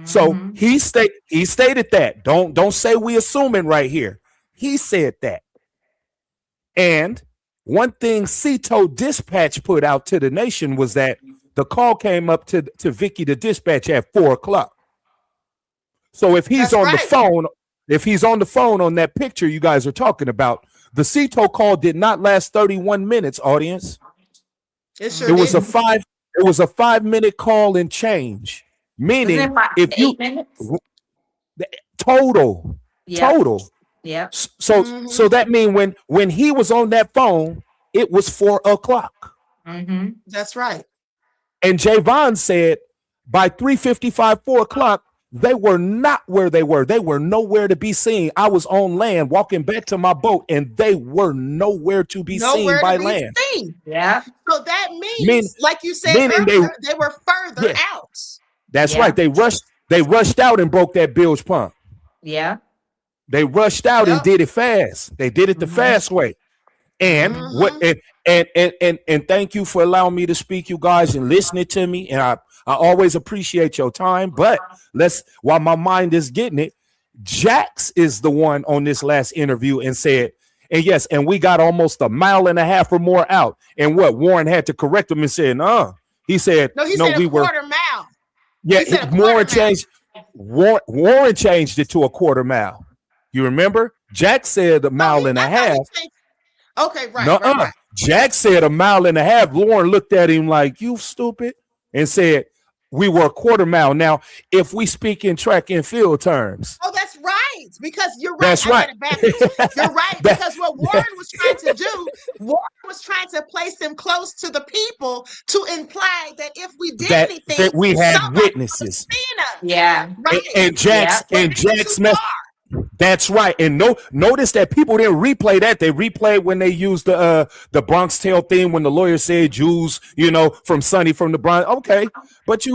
So he stated that. Don't say we assuming right here. He said that. And one thing Cito Dispatch put out to the nation was that the call came up to Vicky the dispatch at 4 o'clock. So if he's the phone, if he's on the phone on that picture you guys are talking about, the Cito call did not last 31 minutes, audience. It was a 5-minute call and change. Meaning, if you 8 minutes? total. Yeah. So that means when he was on that phone, it was 4 o'clock. That's right. And Jayvon said by 3:55, 4 o'clock, they were not where they were. They were nowhere to be seen. I was on land walking back to my boat, and they were nowhere to be seen by land. Yeah. So that means, like you said earlier, they were further out. That's right. They rushed out and broke that bilge pump. Yeah. They rushed out and did it fast. They did it the fast way. And and thank you for allowing me to speak, you guys, and listening to me. And I always appreciate your time. But while my mind is getting it, Jax is the one on this last interview and said And yes, and we got almost a mile and a half or more out. And what Warren had to correct him and said, he said, No, he no, said we a were. quarter mile. Yeah, He said a quarter Warren mile. changed. Warren changed it to a quarter mile. You remember? Jack said a mile and a half. Okay, right. Jack said a mile and a half. Lauren looked at him like, you stupid, and said, we were a quarter mile. Now, if we speak in track and field terms. Oh, that's right. Because you're right. That's right. You're right. Because what Warren was trying to do, Warren was trying to place him close to the people to imply that if we did anything, that we had witnesses. Yeah. Right. And Jack's mess. That's right. And notice that people didn't replay that. They replayed when they used the Bronx Tale theme when the lawyer said Jews, from Sonny from the Bronx. Okay. But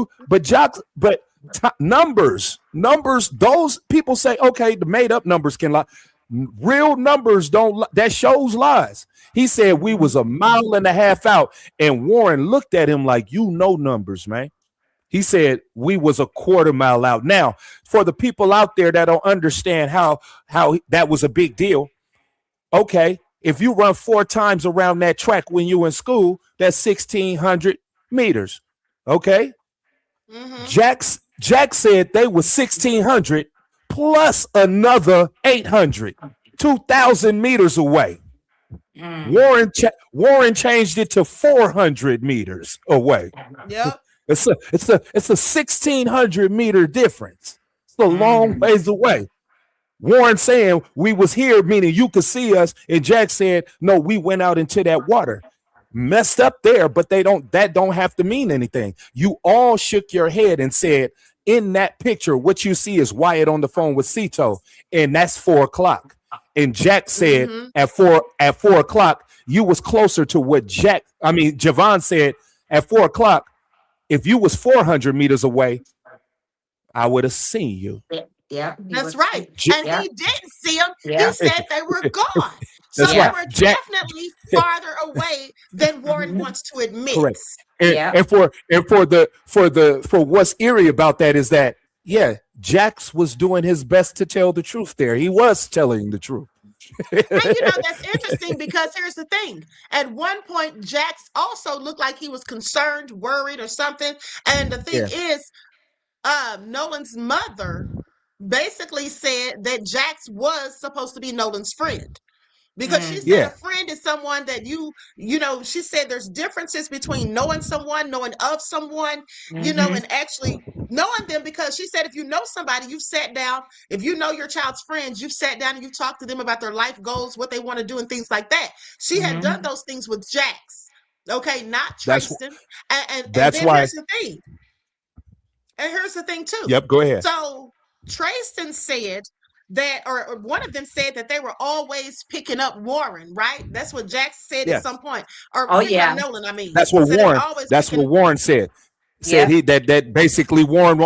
numbers, those people say, okay, the made up numbers can lie. Real numbers don't lie. That shows lies. He said we was a mile and a half out, and Warren looked at him like, numbers, man. He said we was a quarter mile out. Now, for the people out there that don't understand how that was a big deal, okay, if you run 4 times around that track when you in school, that's 1,600 meters, okay? Mm-hmm. Jack said they were 1,600 plus another 800, 2,000 meters away. Warren changed it to 400 meters away. Yep. It's a 1,600 meter difference. It's a long ways away. Warren saying we was here, meaning you could see us, and Jack said, no, we went out into that water. Messed up there, but that don't have to mean anything. You all shook your head and said, in that picture, what you see is Wyatt on the phone with Cito, and that's 4:00. And Jack said at 4 o'clock, you was closer to what Jayvon said at 4:00. If you was 400 meters away, I would have seen you. Yeah, that's right. And he didn't see them. Yeah. He said they were gone. So that's they right. were definitely farther away than Warren wants to admit. Correct. And for what's eerie about that is that, Jax was doing his best to tell the truth there. He was telling the truth. And that's interesting because here's the thing. At one point, Jax also looked like he was concerned, worried, or something. And the thing is, Nolan's mother basically said that Jax was supposed to be Nolan's friend. Because she said a friend is someone that she said there's differences between knowing someone, knowing of someone, and actually knowing them, because she said if you know somebody, you've sat down, if you know your child's friends, you've sat down and you've talked to them about their life goals, what they want to do and things like that. She had done those things with Jax, okay, not Tristan. And that's why. Here's the thing. And here's the thing too. Yep, go ahead. So Tristan said that, or one of them said that they were always picking up Warren, right? That's what Jack said at some point. Or Nolan, I mean. That's what Warren said. Said that basically Warren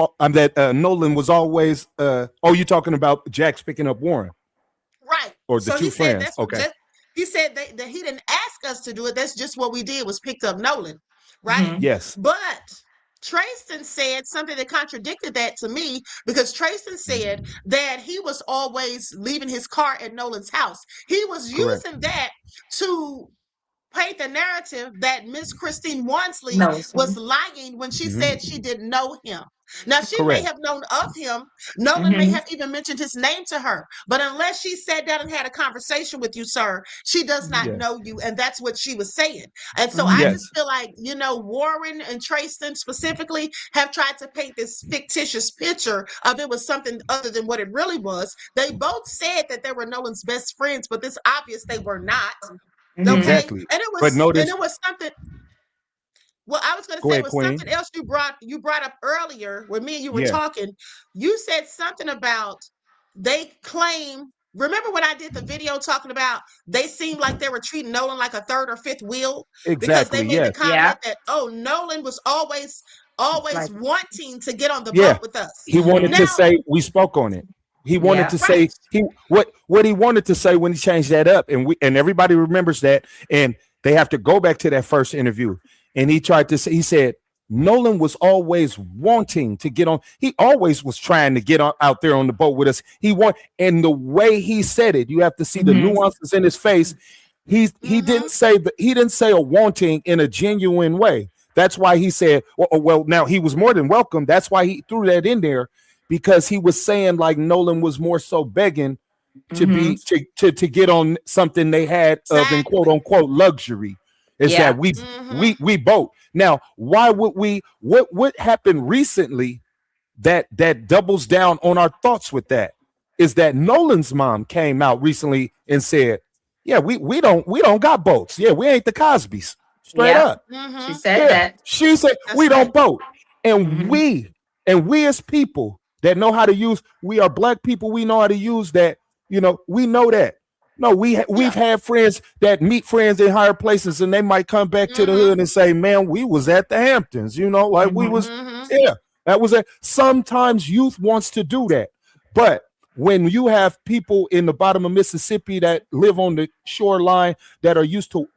Nolan was always you're talking about Jack's picking up Warren. Right. Or the two friends. Okay. He said that he didn't ask us to do it. That's just what we did, was picked up Nolan. Right? Mm-hmm. Yes. But Tristan said something that contradicted that to me, because Tristan said that he was always leaving his car at Nolan's house. He was using that to paint the narrative that Miss Christine Wansley was lying when she said she didn't know him. Now, she may have known of him. Nolan may have even mentioned his name to her. But unless she sat down and had a conversation with you, sir, she does not know you. And that's what she was saying. And so I just feel like, Warren and Tristan specifically have tried to paint this fictitious picture of it was something other than what it really was. They both said that they were Nolan's best friends, but it's obvious they were not. Okay? Exactly. And it was something. Well, I was going to say, was something else you brought up earlier when me and you were talking. You said something about they claim. Remember when I did the video talking about they seemed like they were treating Nolan like a third or fifth wheel? Exactly. Because they made the comment that Nolan was always wanting to get on the boat with us. He wanted to say we spoke on it. He wanted to say what he wanted to say when he changed that up, and everybody remembers that, and they have to go back to that first interview. And he tried to say, he said, Nolan was always wanting to get on. He always was trying to get on out there on the boat with us. And the way he said it, you have to see the nuances in his face. He didn't say a wanting in a genuine way. That's why he said, well, now he was more than welcome. That's why he threw that in there, because he was saying like Nolan was more so begging to be to get on something they had of in quote unquote luxury. Is that we boat. Now, why would we? What happened recently that doubles down on our thoughts with that is that Nolan's mom came out recently and said, "Yeah, we don't got boats. Yeah, we ain't the Cosbys. Straight up." She said that. She said we don't boat, and we as people that know how to use, we are black people. We know how to use that. You know, we know that. No, we've had friends that meet friends in higher places, and they might come back to the hood and say, "Man, we was at the Hamptons." You know, like we was. Yeah, that was it. Sometimes youth wants to do that, but when you have people in the bottom of Mississippi that live on the shoreline that are used to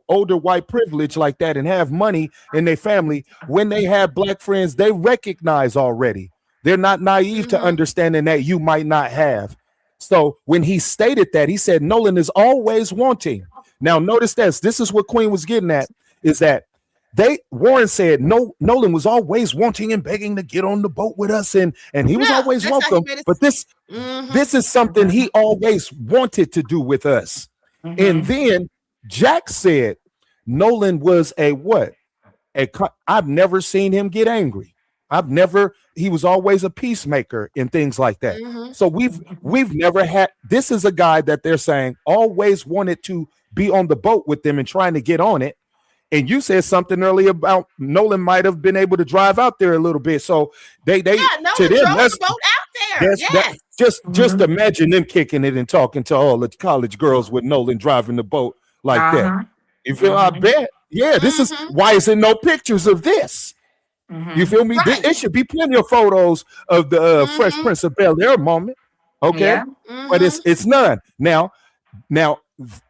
older white privilege like that and have money in their family, when they have black friends, they recognize already. They're not naive to understanding that you might not have. So when he stated that, he said Nolan is always wanting. Now notice this. This is what Queen was getting at, is that Warren said Nolan was always wanting and begging to get on the boat with us, and he was always welcome. But this is something he always wanted to do with us. And then Jack said Nolan was I've never seen him get angry. He was always a peacemaker and things like that. So we've never had, this is a guy that they're saying always wanted to be on the boat with them and trying to get on it. And you said something earlier about Nolan might have been able to drive out there a little bit. So Nolan drove the boat out there. Yes. Just imagine them kicking it and talking to all the college girls with Nolan driving the boat like that. You feel? I bet. Yeah, this is why is there no pictures of this? You feel me? Right. There should be plenty of photos of the Fresh Prince of Bel-Air moment. Okay, but it's none. Now,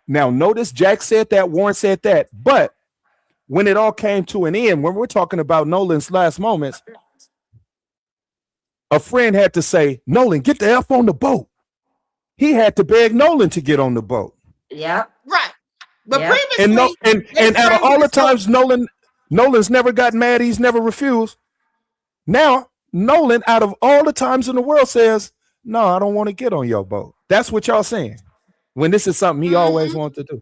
notice Jack said that, Warren said that, but when it all came to an end, when we're talking about Nolan's last moments, a friend had to say, "Nolan, get the F on the boat." He had to beg Nolan to get on the boat. Yeah. Right. But previously, and out of all the times Nolan's never got mad, he's never refused. Now, Nolan, out of all the times in the world, says, "No, I don't want to get on your boat." That's what y'all saying. When this is something he always wanted to do.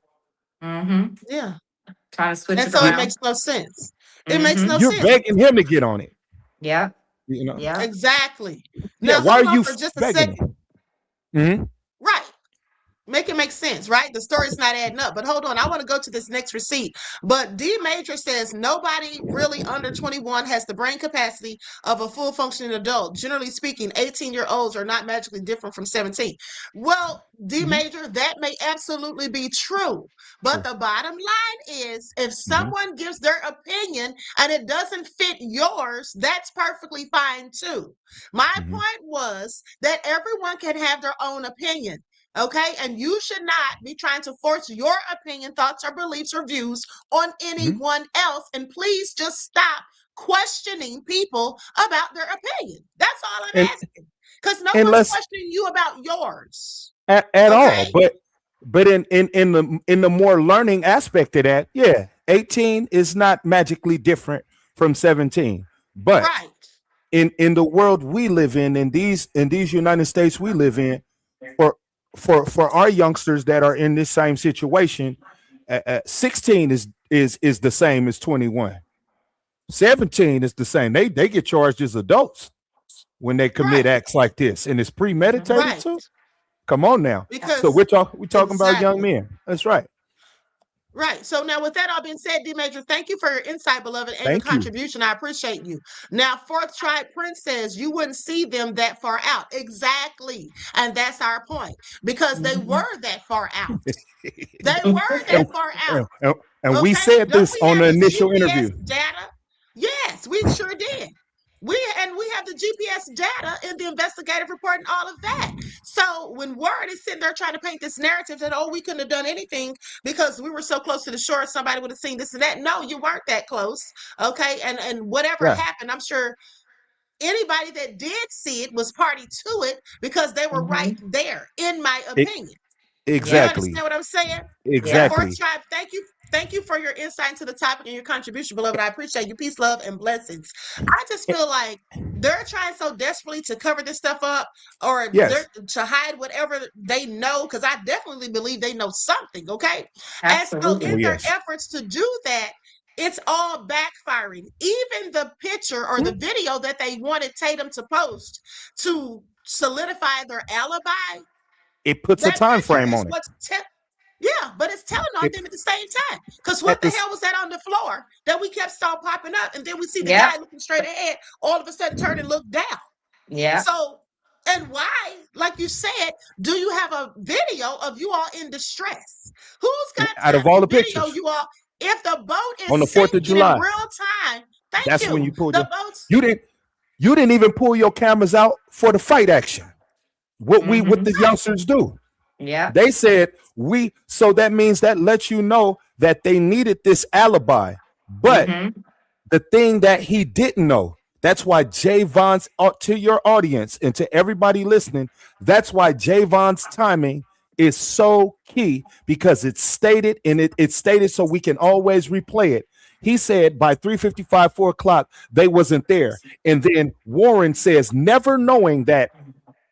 Yeah. Trying to switch and it so around. it makes no sense. It makes no You're sense. begging him to get on it. Yeah. You know? Yeah. Exactly. Yeah, Now, why hold are on you for just a begging second. him? Right. Make it make sense, right? The story's not adding up. But hold on, I want to go to this next receipt. But D Major says nobody really under 21 has the brain capacity of a full functioning adult. Generally speaking, 18-year-olds are not magically different from 17. Well, D Major, that may absolutely be true. But the bottom line is, if someone gives their opinion and it doesn't fit yours, that's perfectly fine too. My point was that everyone can have their own opinion. Okay, and you should not be trying to force your opinion, thoughts, or beliefs or views on anyone else. And please just stop questioning people about their opinion. That's all I'm asking. Because no one's questioning you about yours at all. But in the more learning aspect of that, 18 is not magically different from 17. But in the world we live in these United States we live in, for our youngsters that are in this same situation, 16 is the same as 21. 17 is the same. They get charged as adults when they commit acts like this, and it's premeditated too. Come on now. So we're talking about young men. That's right. Right. So now with that all being said, D Major, thank you for your insight, beloved, and your contribution. I appreciate you. Now, Fourth Tribe Prince says you wouldn't see them that far out. Exactly. And that's our point. Because they were that far out. They were that far out. And we said this on the initial interview. Data? Yes, we sure did. We have the GPS data and the investigative report and all of that. So when word is sitting there trying to paint this narrative that, oh, we couldn't have done anything because we were so close to the shore, somebody would have seen this and that. No, you weren't that close. Okay. And whatever Yeah. happened, I'm sure anybody that did see it was party to it because they were right there, in my opinion. You Exactly. understand what I'm saying? Yeah. Fourth Exactly. tribe, thank you for your insight into the topic and your contribution, beloved. I appreciate you. Peace, love, and blessings. I just feel like they're trying so desperately to cover this stuff up or Yes. to hide whatever they know, because I definitely believe they know something, okay? Absolutely. And so in Oh, their yes. efforts to do that, it's all backfiring. Even the picture or the video that they wanted Tatum to post to solidify their alibi, It puts a that time picture frame is on it. what's yeah, but it's telling on It them at the same time. Because what at the this hell was that on the floor that we kept saw popping up? And then we see the Yeah. guy looking straight ahead, all of a sudden turn and look down. Yeah. So, and why, like you said, do you have a video of you all in distress? Who's got out time of all to the video pictures you all if the boat on is the 4th of sinking in July. real time? Thank That's when you. you pulled The your boat's you didn't even pull your cameras out for the fight action. What the youngsters do. Yeah. They said so that means that lets you know that they needed this alibi. But the thing that he didn't know, that's why Jayvon's, to your audience and to everybody listening, that's why Jayvon's timing is so key, because it's stated and it's stated so we can always replay it. He said by 3:55, 4 o'clock, they wasn't there. And then Warren says, never knowing that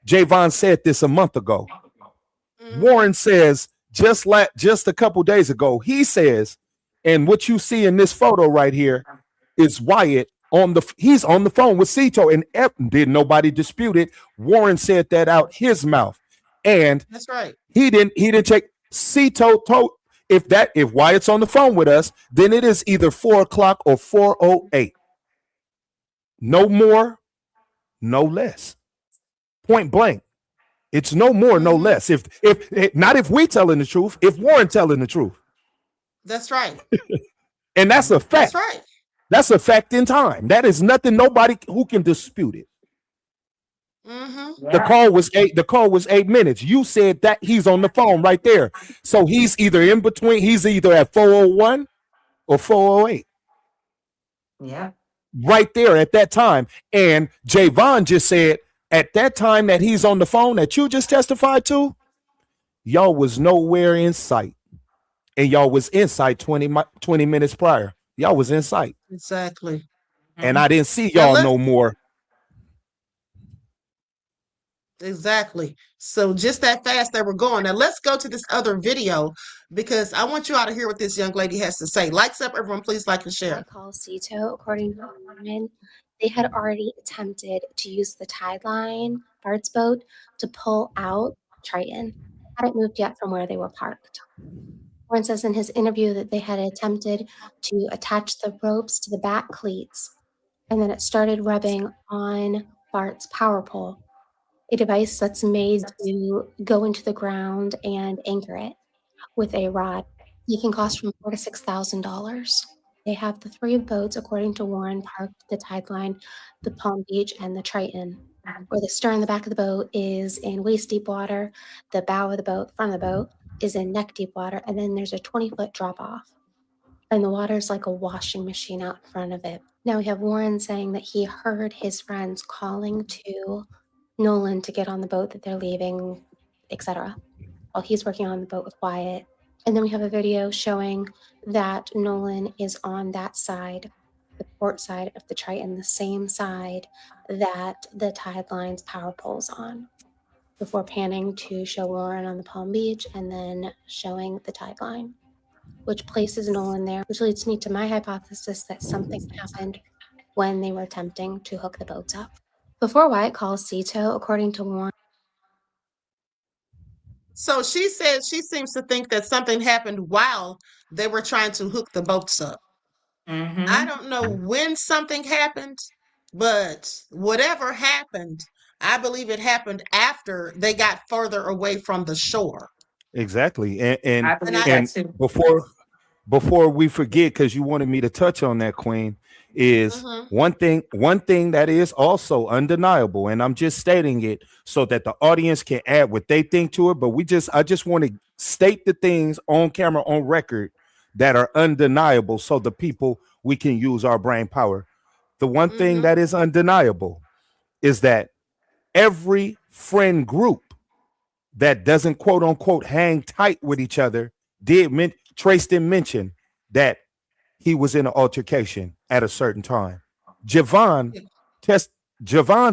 Jayvon said this a month ago. Warren says just a couple days ago, he says, and what you see in this photo right here is Wyatt he's on the phone with Cito, and did nobody dispute it. Warren said that out his mouth, and that's right. He didn't check. Cito told if Wyatt's on the phone with us, then it is either 4 o'clock or 4:08. No more, no less. Point blank. It's no more, no less. If not, if we telling the truth, if Warren telling the truth. That's right. And that's a fact. That's right. That's a fact in time. That is nothing, nobody who can dispute it. Mm-hmm. The call was 8 minutes. You said that he's on the phone right there. So he's either in between, he's either at 4:01 or 4:08. Yeah. Right there at that time. And Jayvon just said at that time that he's on the phone that you just testified to, y'all was nowhere in sight. And y'all was in sight 20 minutes prior. Y'all was in sight. Exactly. And I didn't see y'all no more. Exactly. So just that fast they were going. Now let's go to this other video because I want you all to hear what this young lady has to say. Likes up, everyone. Please like and share. Call Cito, according to Norman, they had already attempted to use the tide line, Bart's boat, to pull out Triton. Hadn't moved yet from where they were parked. Warren says in his interview that they had attempted to attach the ropes to the back cleats, and then it started rubbing on Bart's power pole, a device that's made to go into the ground and anchor it with a rod. It can cost from $4,000 to $6,000. They have the three boats, according to Warren, parked the tide line, the Palm Beach, and the Triton. Where the stern, the back of the boat, is in waist deep water. The bow of the boat, the front of the boat, is in neck deep water, and then there's a 20-foot drop off. And the water's like a washing machine out in front of it. Now we have Warren saying that he heard his friends calling to Nolan to get on the boat that they're leaving, etc., while he's working on the boat with Wyatt. And then we have a video showing that Nolan is on that side, the port side of the Triton, the same side that the tide line's power pole's on, before panning to show Warren on the Palm Beach and then showing the tide line, which places Nolan there, which leads me to my hypothesis that something happened when they were attempting to hook the boats up. Before Wyatt calls Cito, according to Warren. So she says she seems to think that something happened while they were trying to hook the boats up. I don't know when something happened, but whatever happened, I believe it happened after they got further away from the shore. Exactly. I believe that too. Before we forget, because you wanted me to touch on that, Queen, is one thing that is also undeniable, and I'm just stating it so that the audience can add what they think to it. But I just want to state the things on camera, on record, that are undeniable, so the people, we can use our brain power. The one thing that is undeniable is that every friend group that doesn't quote unquote hang tight with each other Trayston mention that he was in an altercation at a certain time. Jayvon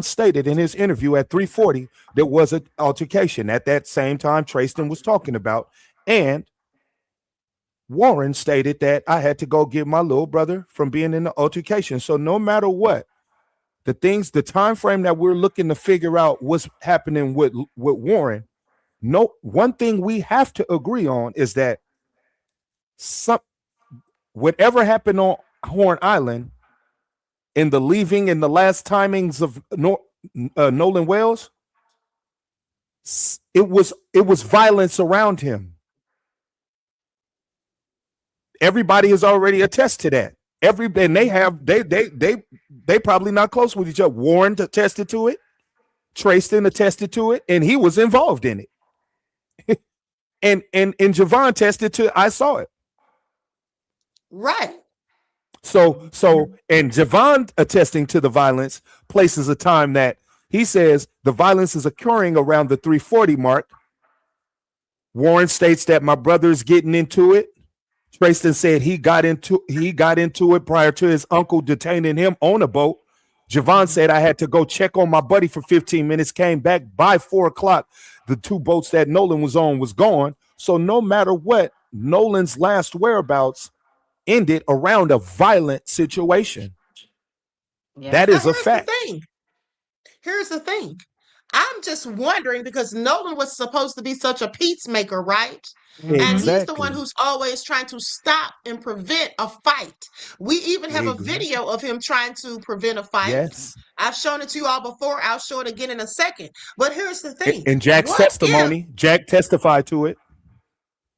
stated in his interview at 3:40 there was an altercation at that same time Trayston was talking about, and Warren stated that I had to go get my little brother from being in the altercation. So no matter what, the time frame that we're looking to figure out what's happening with Warren, one thing we have to agree on is that whatever happened on Horn Island in the leaving and the last timings of Nolan Wells, it was violence around him. Everybody has already attested to that. And they probably not close with each other. Warren attested to it, Trayston attested to it, and he was involved in it. and Jayvon attested to, I saw it. Right. So and Jayvon attesting to the violence places a time that he says the violence is occurring around the 3:40 mark. Warren states that my brother is getting into it. Trayston said he got into it prior to his uncle detaining him on a boat. Jayvon said I had to go check on my buddy for 15 minutes, came back by 4 o'clock. The 2 boats that Nolan was on was gone. So no matter what, Nolan's last whereabouts ended around a violent situation. Yeah. That is a fact. Here's the thing. I'm just wondering, because Nolan was supposed to be such a peacemaker, right? Exactly. And he's the one who's always trying to stop and prevent a fight. We even have a video of him trying to prevent a fight. Yes. I've shown it to you all before. I'll show it again in a second. But here's the thing. In Jack's testimony, Jack testified to it.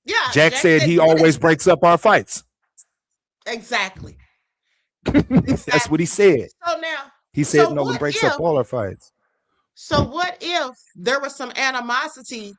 Yeah. Jack said he always breaks up our fights. Exactly. That's what he said. So now he said Nolan breaks up all our fights. So what if there was some animosity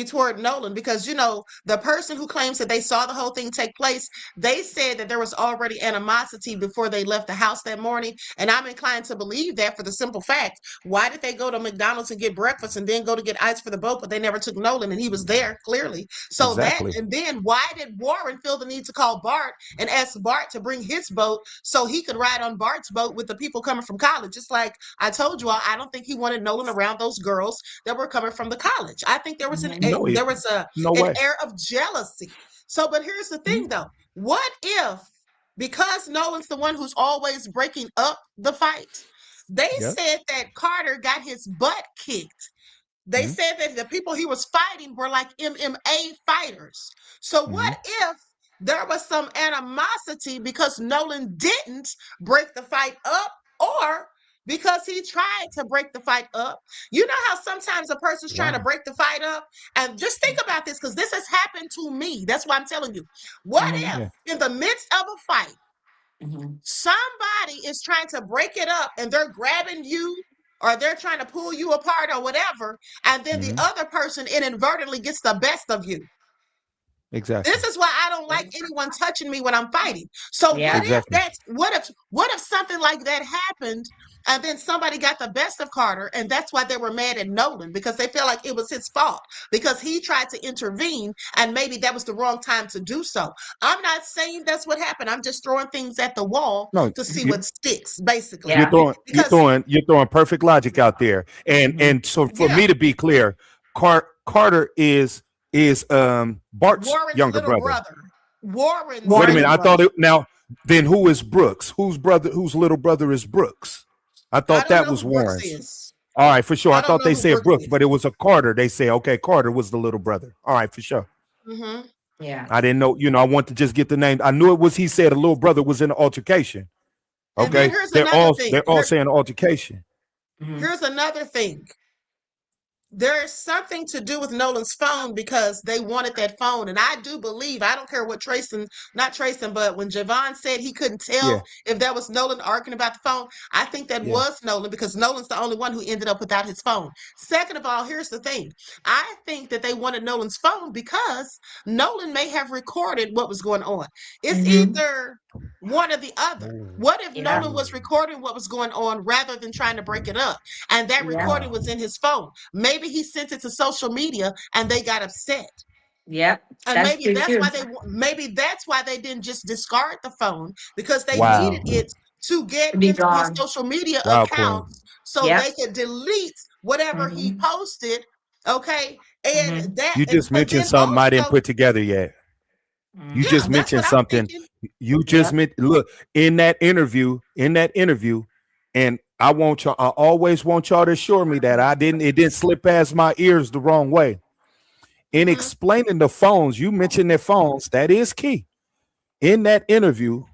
toward Nolan? Because, the person who claims that they saw the whole thing take place, they said that there was already animosity before they left the house that morning. And I'm inclined to believe that for the simple fact, why did they go to McDonald's and get breakfast and then go to get ice for the boat, but they never took Nolan, and he was there clearly. So and then why did Warren feel the need to call Bart and ask Bart to bring his boat so he could ride on Bart's boat with the people coming from college? Just like I told you all, I don't think he wanted Nolan around those girls that were coming from the college. I think there was an air of jealousy. So, but here's the thing though. What if, because Nolan's the one who's always breaking up the fight, they said that Carter got his butt kicked. They said that the people he was fighting were like MMA fighters. So what if there was some animosity because Nolan didn't break the fight up, or because he tried to break the fight up? You know how sometimes a person's trying to break the fight up? And just think about this, because this has happened to me. That's why I'm telling you. What if in the midst of a fight, somebody is trying to break it up and they're grabbing you, or they're trying to pull you apart or whatever, and then the other person inadvertently gets the best of you? Exactly. This is why I don't like anyone touching me when I'm fighting. So what if something like that happened, and then somebody got the best of Carter, and that's why they were mad at Nolan, because they felt like it was his fault because he tried to intervene, and maybe that was the wrong time to do so. I'm not saying that's what happened. I'm just throwing things at the wall to see what sticks, basically. You're throwing perfect logic out there. And so for me to be clear, Carter is Bart's Warren's younger little brother. Warren's Wait a minute. I thought brother. now then who is Brooks? Whose little brother is Brooks? I thought that was Warren's. All right, for sure. I thought they said Brooks, but it was a Carter. They say, okay, Carter was the little brother. All right, for sure. Yeah. I didn't know, I want to just get the name. I knew it was, he said a little brother was in an altercation. Okay. They're all saying altercation. Here's another thing. there is something to do with Nolan's phone because they wanted that phone. And I do believe, I don't care what not Trayson, but when Jayvon said he couldn't Yeah, tell if that was Nolan arguing about the phone, I think that yeah. was Nolan because Nolan's the only one who ended up without his phone. Second of all, here's the thing. I think that they wanted Nolan's phone because Nolan may have recorded what was going on. It's either one or the other. What if Yeah. Nolan was recording what was going on rather than trying to break it up? And that Yeah. recording was in his phone. Maybe he sent it to social media and they got upset. Yep. And That's maybe true that's too. why they didn't just discard the phone because they Wow. needed it to get Be into his gone. social media Wow, Queen. accounts so Yep. they could delete whatever he posted. Okay. And You just but mentioned then something I didn't also, put together yet. You yeah, just that's mentioned what I'm something. thinking. You just look in that interview, and I always want y'all to assure me that it didn't slip past my ears the wrong way. In explaining the phones, you mentioned their phones, that is key. In that interview,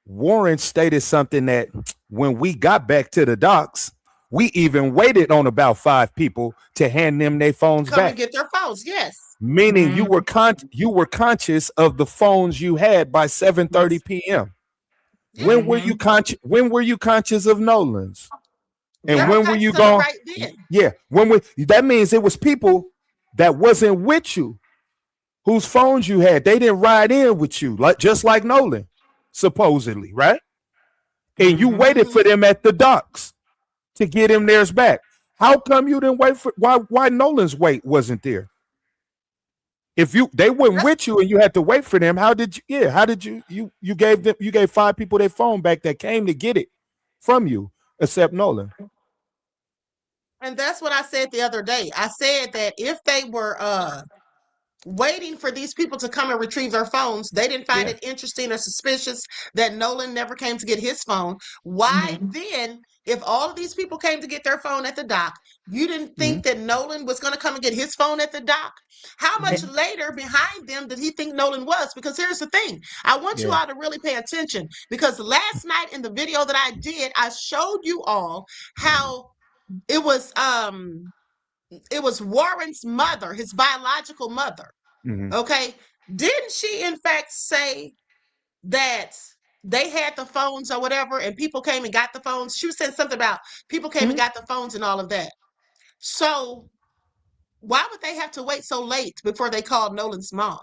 Warren stated something that when we got back to the docks, we even waited on about 5 people to hand them their phones Come back. and get their phones, yes. Meaning you were conscious of the phones you had by 7:30 p.m. When were you conscious of Nolan's? And They were when were conscious you of it going? right then. Yeah, that means it was people that wasn't with you, whose phones you had. They didn't ride in with you, just like Nolan, supposedly, right? And you waited for them at the docks to get him theirs back. How come you didn't wait for why Nolan's wait wasn't there? If they weren't with you and you had to wait for them, how did you gave 5 people their phone back that came to get it from you, except Nolan? And that's what I said the other day. I said that if they were waiting for these people to come and retrieve their phones, they didn't find it interesting or suspicious that Nolan never came to get his phone. Why then, if all of these people came to get their phone at the dock, you didn't think that Nolan was going to come and get his phone at the dock? How much later behind them did he think Nolan was? Because here's the thing. I want you all to really pay attention because last night in the video that I did, I showed you all how it was Warren's mother, his biological mother. Okay. Didn't she in fact say that they had the phones or whatever and people came and got the phones? She said something about people came and got the phones and all of that. So why would they have to wait so late before they called Nolan's mom?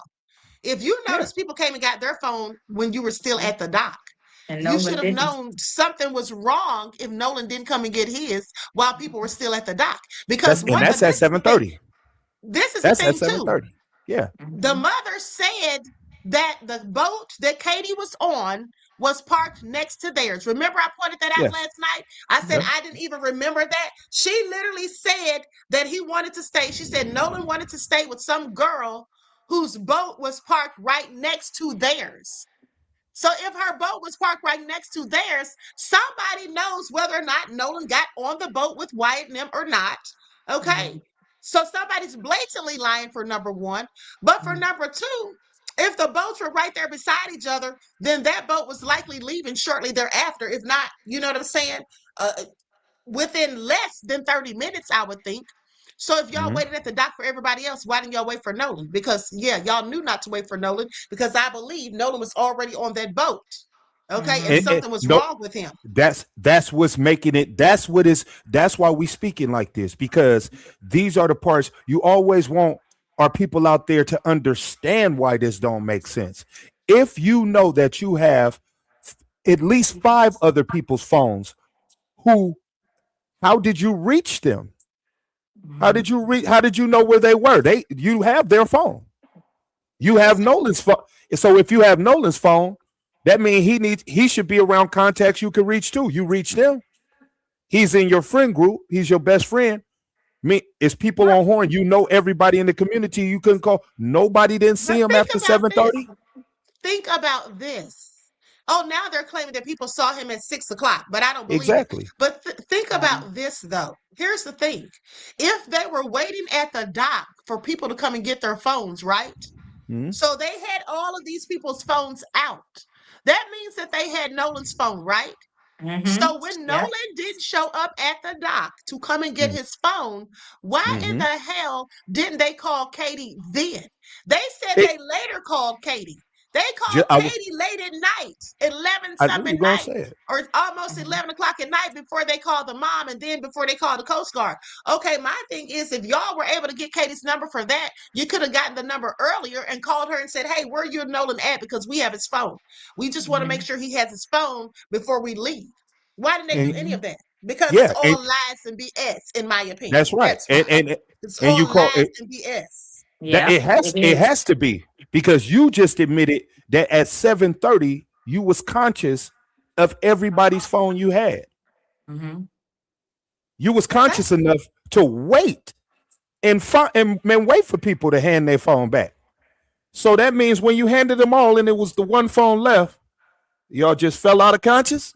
If you notice people came and got their phone when you were still at the dock, And you Nolan should have didn't. known something was wrong if Nolan didn't come and get his while people were still at the dock. Because That's at 7:30. This is That's the at thing too. 7:30. Yeah. The mother said that the boat that Katie was on was parked next to theirs. Remember, I pointed that out Yes. last night? I said Yep. I didn't even remember that. She literally said that he wanted to stay. She said Nolan wanted to stay with some girl whose boat was parked right next to theirs. So if her boat was parked right next to theirs, somebody knows whether or not Nolan got on the boat with Wyatt and them or not. Okay. So somebody's blatantly lying for number one. But for number two, if the boats were right there beside each other, then that boat was likely leaving shortly thereafter. If not, you know what I'm saying? Within less than 30 minutes, I would think. So if y'all waited at the dock for everybody else, why didn't y'all wait for Nolan? Because y'all knew not to wait for Nolan because I believe Nolan was already on that boat. Okay, and something was wrong with him. That's what's making it. That's why we speaking like this, because these are the parts you always want our people out there to understand why this don't make sense. If you know that you have at least 5 other people's phones, how did you reach them? How did you know where they were? You have their phone. You have Nolan's phone. So if you have Nolan's phone, that means he should be around contacts you can reach too. You reach them. He's in your friend group. He's your best friend. It's people on Horn. You know everybody in the community. You couldn't call. Nobody didn't see him after 7:30. Think about this. Oh, now they're claiming that people saw him at 6 o'clock, but I don't believe Exactly. it. But think about this, though. Here's the thing. If they were waiting at the dock for people to come and get their phones, right? So they had all of these people's phones out. That means that they had Nolan's phone, right? So when Yeah. Nolan didn't show up at the dock to come and get his phone, why in the hell didn't they call Katie then? They said It, they later called Katie. They ju- called I, w- Katie late at night, 11 I knew some you at gonna night, say it. or almost 11 o'clock at night before they called the mom and then before they called the Coast Guard. Okay, my thing is if y'all were able to get Katie's number for that, you could have gotten the number earlier and called her and said, hey, where you and Nolan at? Because we have his phone. We just want to make sure he has his phone before we leave. Why didn't they do any And of that? Because it's yeah, all lies and BS, in my opinion. that's right. That's why. It's And you all call lies it and BS. that Yeah, it it is. has to be because you just admitted that at 7:30 you was conscious of everybody's phone you had. Mm-hmm. You was conscious enough to wait and wait for people to hand their phone back. So that means when you handed them all and it was the one phone left, y'all just fell out of conscious.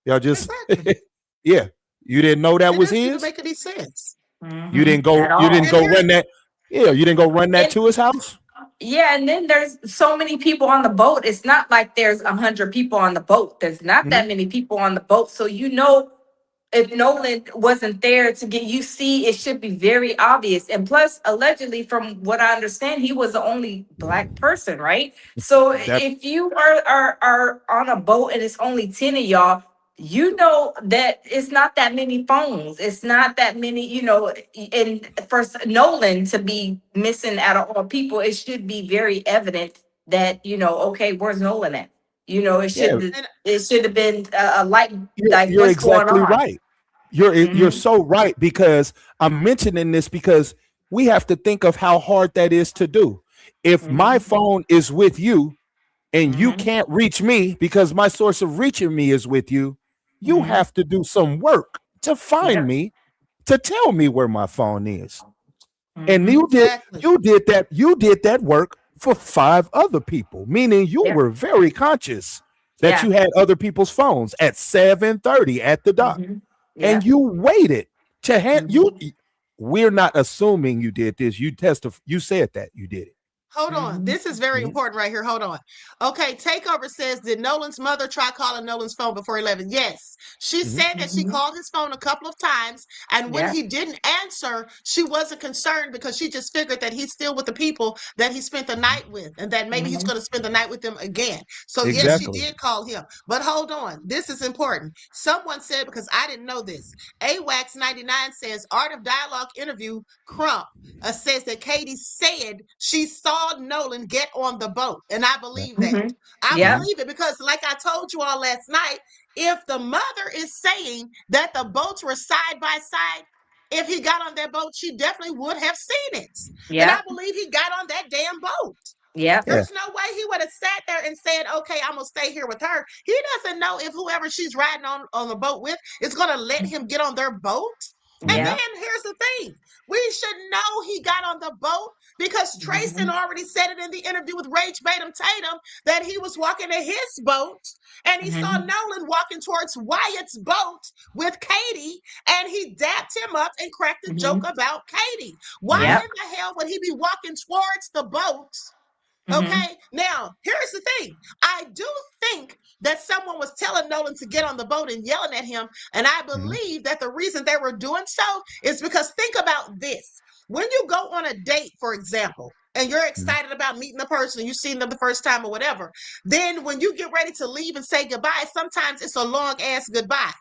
Y'all just Exactly. yeah. You didn't know that It was doesn't even his. make any sense. You didn't go. At You all. didn't go And run that. Yeah, you didn't go run that And to his house. yeah, and then there's so many people on the boat. It's not like there's 100 people on the boat. There's not that many people on the boat. So if Nolan wasn't there to get you see, it should be very obvious. And plus, allegedly, from what I understand, he was the only black person, right? So That if you are on a boat and it's only 10 of y'all, you know that it's not that many phones. It's not that many, and for Nolan to be missing out of all people, it should be very evident that, okay, where's Nolan at? It yeah. should have been a light, like You're what's going exactly on. right. You're so right because I'm mentioning this because we have to think of how hard that is to do. If my phone is with you and you can't reach me because my source of reaching me is with you, you have to do some work to find Yep. me to tell me where my phone is. And exactly. you did that work for 5 other people, meaning you Yeah. were very conscious that Yeah. you had other people's phones at 7:30 at the dock. Yeah. And you waited to hand Mhm. you. We're not assuming you did this. You said that you did it. Hold on. This is very Mhm. important right here. Hold on. Okay, Takeover says, did Nolan's mother try calling Nolan's phone before 11? Yes. She Mhm. said that she called his phone a couple of times, and when Yeah. he didn't answer, she wasn't concerned because she just figured that he's still with the people that he spent the night with, and that maybe he's going to spend the night with them again. So, yes, she Exactly. did call him. But hold on. This is important. Someone said, because I didn't know this, AWAX99 says, Art of Dialogue interview, Crump says that Katie said she saw Nolan get on the boat. And I believe that. I Yeah. believe it because, like I told you all last night, if the mother is saying that the boats were side by side, if he got on that boat, she definitely would have seen it. And Yeah. I believe he got on that damn boat. Yeah. Yeah. There's no way he would have sat there and said, okay, I'm going to stay here with her. He doesn't know if whoever she's riding on the boat with is going to let him get on their boat. And Yeah. then here's the thing. We should know he got on the boat because Trayson already said it in the interview with Rage Batum Tatum that he was walking to his boat and he saw Nolan walking towards Wyatt's boat with Katie and he dapped him up and cracked a joke about Katie. Why Yep. in the hell would he be walking towards the boat? Okay, now here's the thing. I do think that someone was telling Nolan to get on the boat and yelling at him. And I believe that the reason they were doing so is because think about this. When you go on a date, for example, and you're excited about meeting the person, you've seen them the first time or whatever, then when you get ready to leave and say goodbye, sometimes it's a long ass goodbye.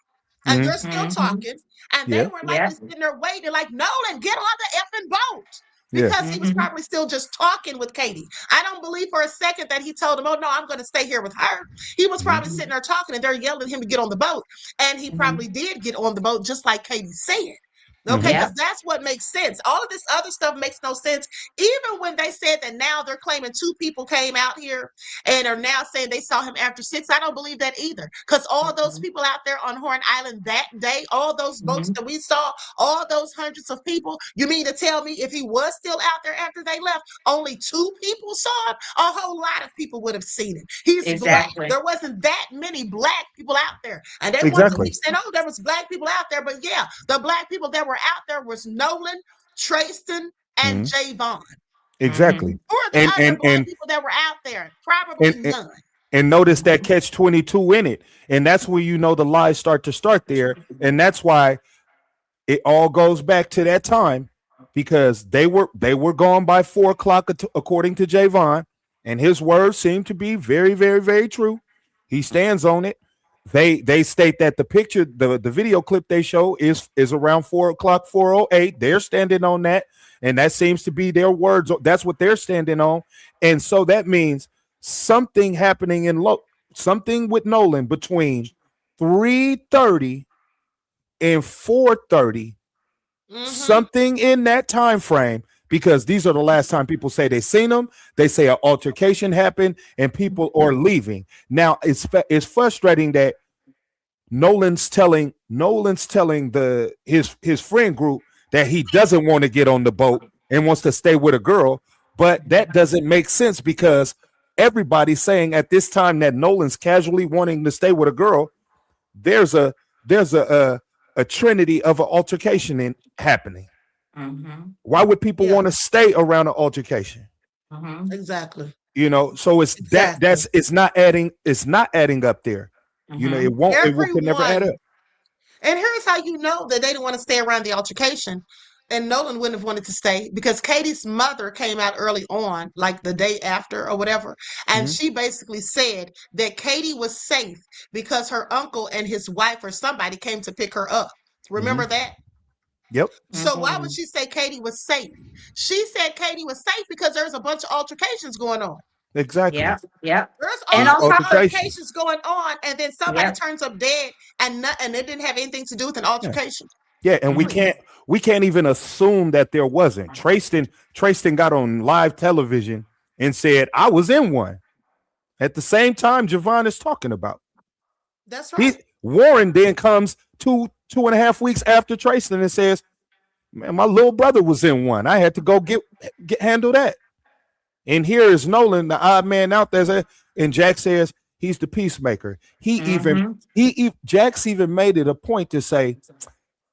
And you're still talking, and they Yeah. were Yeah. likely sitting there waiting, like, Nolan, get on the effing boat. Yeah. Because he was probably still just talking with Katie. I don't believe for a second that he told him, oh, no, I'm going to stay here with her. He was probably sitting there talking and they're yelling at him to get on the boat. And he probably did get on the boat just like Katie said. Okay, because Yep. that's what makes sense. All of this other stuff makes no sense. Even when they said that now they're claiming 2 people came out here and are now saying they saw him after 6, I don't believe that either. Because all those people out there on Horn Island that day, all those boats that we saw, all those hundreds of people, you mean to tell me if he was still out there after they left, only 2 people saw him? A whole lot of people would have seen him. He's black. Exactly. There wasn't that many black people out there. And they want to Exactly. keep saying, oh, there was black people out there. But yeah, the black people that were out there was Nolan, Trayson, and Jayvon. Exactly. Who are the And other and black and people that were out there? Probably and none. and notice that catch 22 in it. And that's where you know the lies start there. And that's why it all goes back to that time, because they were gone by 4 o'clock according to Jayvon, and his words seem to be very, very, very true. He stands on it. They state that the picture, the video clip they show is around 4 o'clock, 4:08. They're standing on that, and that seems to be their words. That's what they're standing on, and so that means something happening something with Nolan between 3:30 and 4:30. Something in that time frame, because these are the last time people say they seen them. They say an altercation happened and people are leaving. Now it's frustrating that Nolan's telling his friend group that he doesn't want to get on the boat and wants to stay with a girl, but that doesn't make sense because everybody's saying at this time that Nolan's casually wanting to stay with a girl. There's a trinity of an altercation happening. Why would people want to stay around an altercation? Exactly. You know, so it's Exactly. it's not adding up there. You know, it could never add up. And here's how you know that they didn't want to stay around the altercation. And Nolan wouldn't have wanted to stay because Katie's mother came out early on, like the day after or whatever. And she basically said that Katie was safe because her uncle and his wife or somebody came to pick her up. Remember that? Yep. So why would she say Katie was safe? She said Katie was safe because there's a bunch of altercations going on. Exactly. Yeah. There's And all on these top of- altercations going on, and then somebody turns up dead, and it didn't have anything to do with an altercation. Yeah, and we can't even assume that there wasn't. Tristan got on live television and said, I was in one. At the same time Jayvon is talking about. That's right. Warren then comes 2.5 weeks after Tristan and says, man, my little brother was in one. I had to go get handle that. And here is Nolan, the odd man out there, and Jack says he's the peacemaker. Jack's even made it a point to say,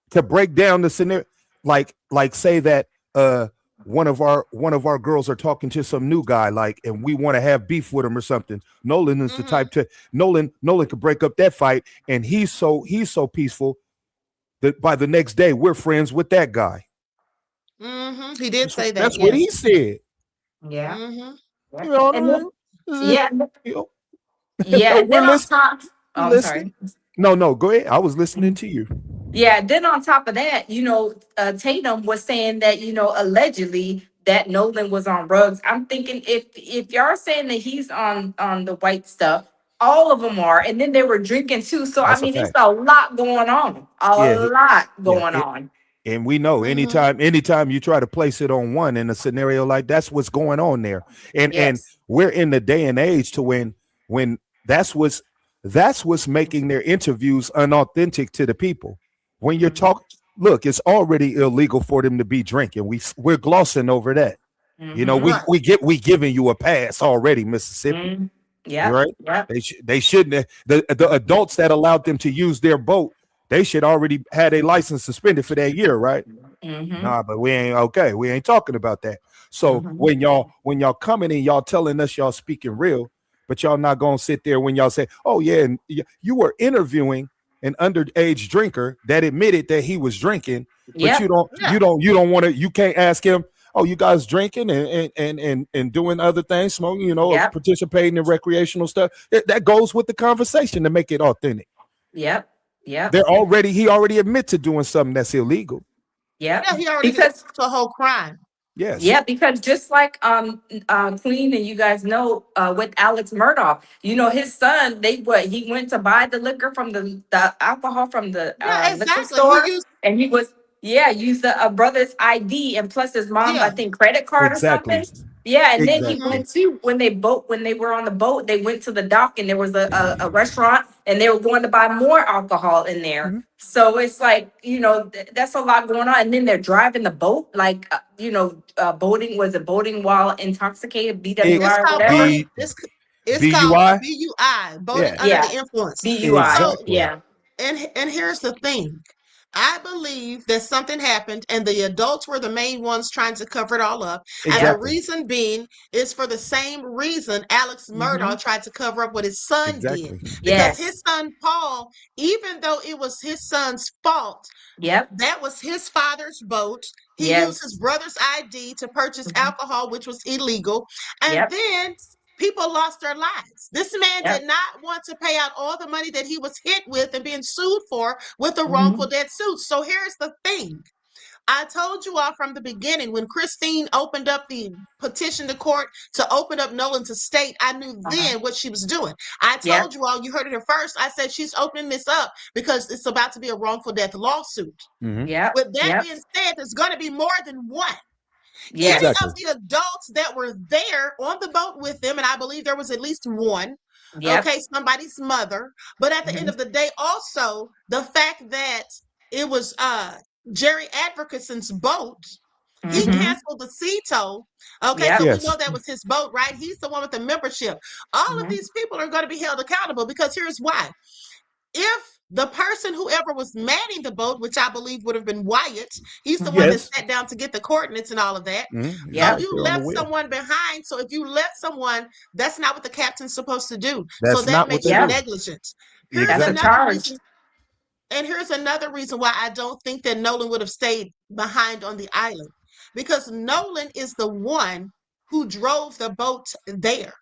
to break down the scenario, like say that one of our girls are talking to some new guy, like, and we want to have beef with him or something. Nolan is the type to Nolan could break up that fight, and he's so peaceful that by the next day we're friends with that guy. He did say that. That's what he said. Yeah. You know, Then on top, sorry. No, go ahead. I was listening to you. Yeah, then on top of that, Tatum was saying that, allegedly that Nolan was on drugs. I'm thinking if y'all are saying that he's on the white stuff, all of them are, and then they were drinking too. So That's it's a lot going on. A lot going on. And we know anytime you try to place it on one in a scenario like that's what's going on there. And we're in the day and age to when that's what's making their interviews unauthentic to the people. When you're talking, look, it's already illegal for them to be drinking. We're glossing over that. You know, we giving you a pass already, Mississippi. Yeah, right. Yep. They shouldn't. The adults that allowed them to use their boat, they should already had a license suspended for that year, right? Nah, but we ain't okay. We ain't talking about that. So when y'all coming and y'all telling us y'all speaking real, but y'all not gonna sit there when y'all say, oh yeah, and you were interviewing an underage drinker that admitted that he was drinking, but you don't want to. You can't ask him, oh, you guys drinking and doing other things, smoking, participating in recreational stuff. That goes with the conversation to make it authentic. Yep. He already admit to doing something that's illegal. Yep. Yeah, he already did a whole crime. Yes. Yeah, because just like Queen and you guys know, with Alex Murdaugh, his son, he went to buy the liquor from the alcohol from the liquor store, and he was used a brother's ID and plus his mom's I think credit card or something. Yeah, and then he went to when they were on the boat, they went to the dock and there was a restaurant and they were going to buy more alcohol in there. So it's like, that's a lot going on. And then they're driving the boat, like boating while intoxicated, BWI or whatever. It's called BUI, boating under the influence. BUI. So, and here's the thing. I believe that something happened and the adults were the main ones trying to cover it all up. And the Exactly. reason being is for the same reason Alex Murdaugh tried to cover up what his son Exactly. did. Because his Yes. son Paul, even though it was his son's fault, Yep. that was his father's boat. He used his Yes. brother's ID to purchase Mhm. alcohol, which was illegal. And Yep. then people lost their lives. This man Yep. did not want to pay out all the money that he was hit with and being sued for with the Mhm. wrongful death suit. So here's the thing. I told you all from the beginning when Christine opened up the petition to court to open up Nolan's estate, I knew then what she was doing. I Yep. told you all, you heard it here first. I said she's opening this up because it's about to be a wrongful death lawsuit. Mhm. Yep. With that Yep. being said, there's going to be more than one. Yes. Any Exactly. of the adults that were there on the boat with them, and I believe there was at least one, Yep. okay, somebody's mother. But at the end Mhm. of the day, also the fact that it was Jerry Advocatson's boat, he Mhm. canceled the sea tow. Okay, Yep. so we Yes. know that was his boat, right? He's the one with the membership. All of Mhm. these people are going to be held accountable because here's why. If the person, whoever was manning the boat, which I believe would have been Wyatt, he's the one that Yes. sat down to get the coordinates and all of that. Mhm. So Yep. Right you there on the left wheel. someone behind. So if you left someone, that's not what the captain's supposed to do. So That's that not what makes they you Yep. do. negligent. Here's That's a Exactly. another charge. reason. And here's another reason why I don't think that Nolan would have stayed behind on the island. Because Nolan is the one who drove the boat there.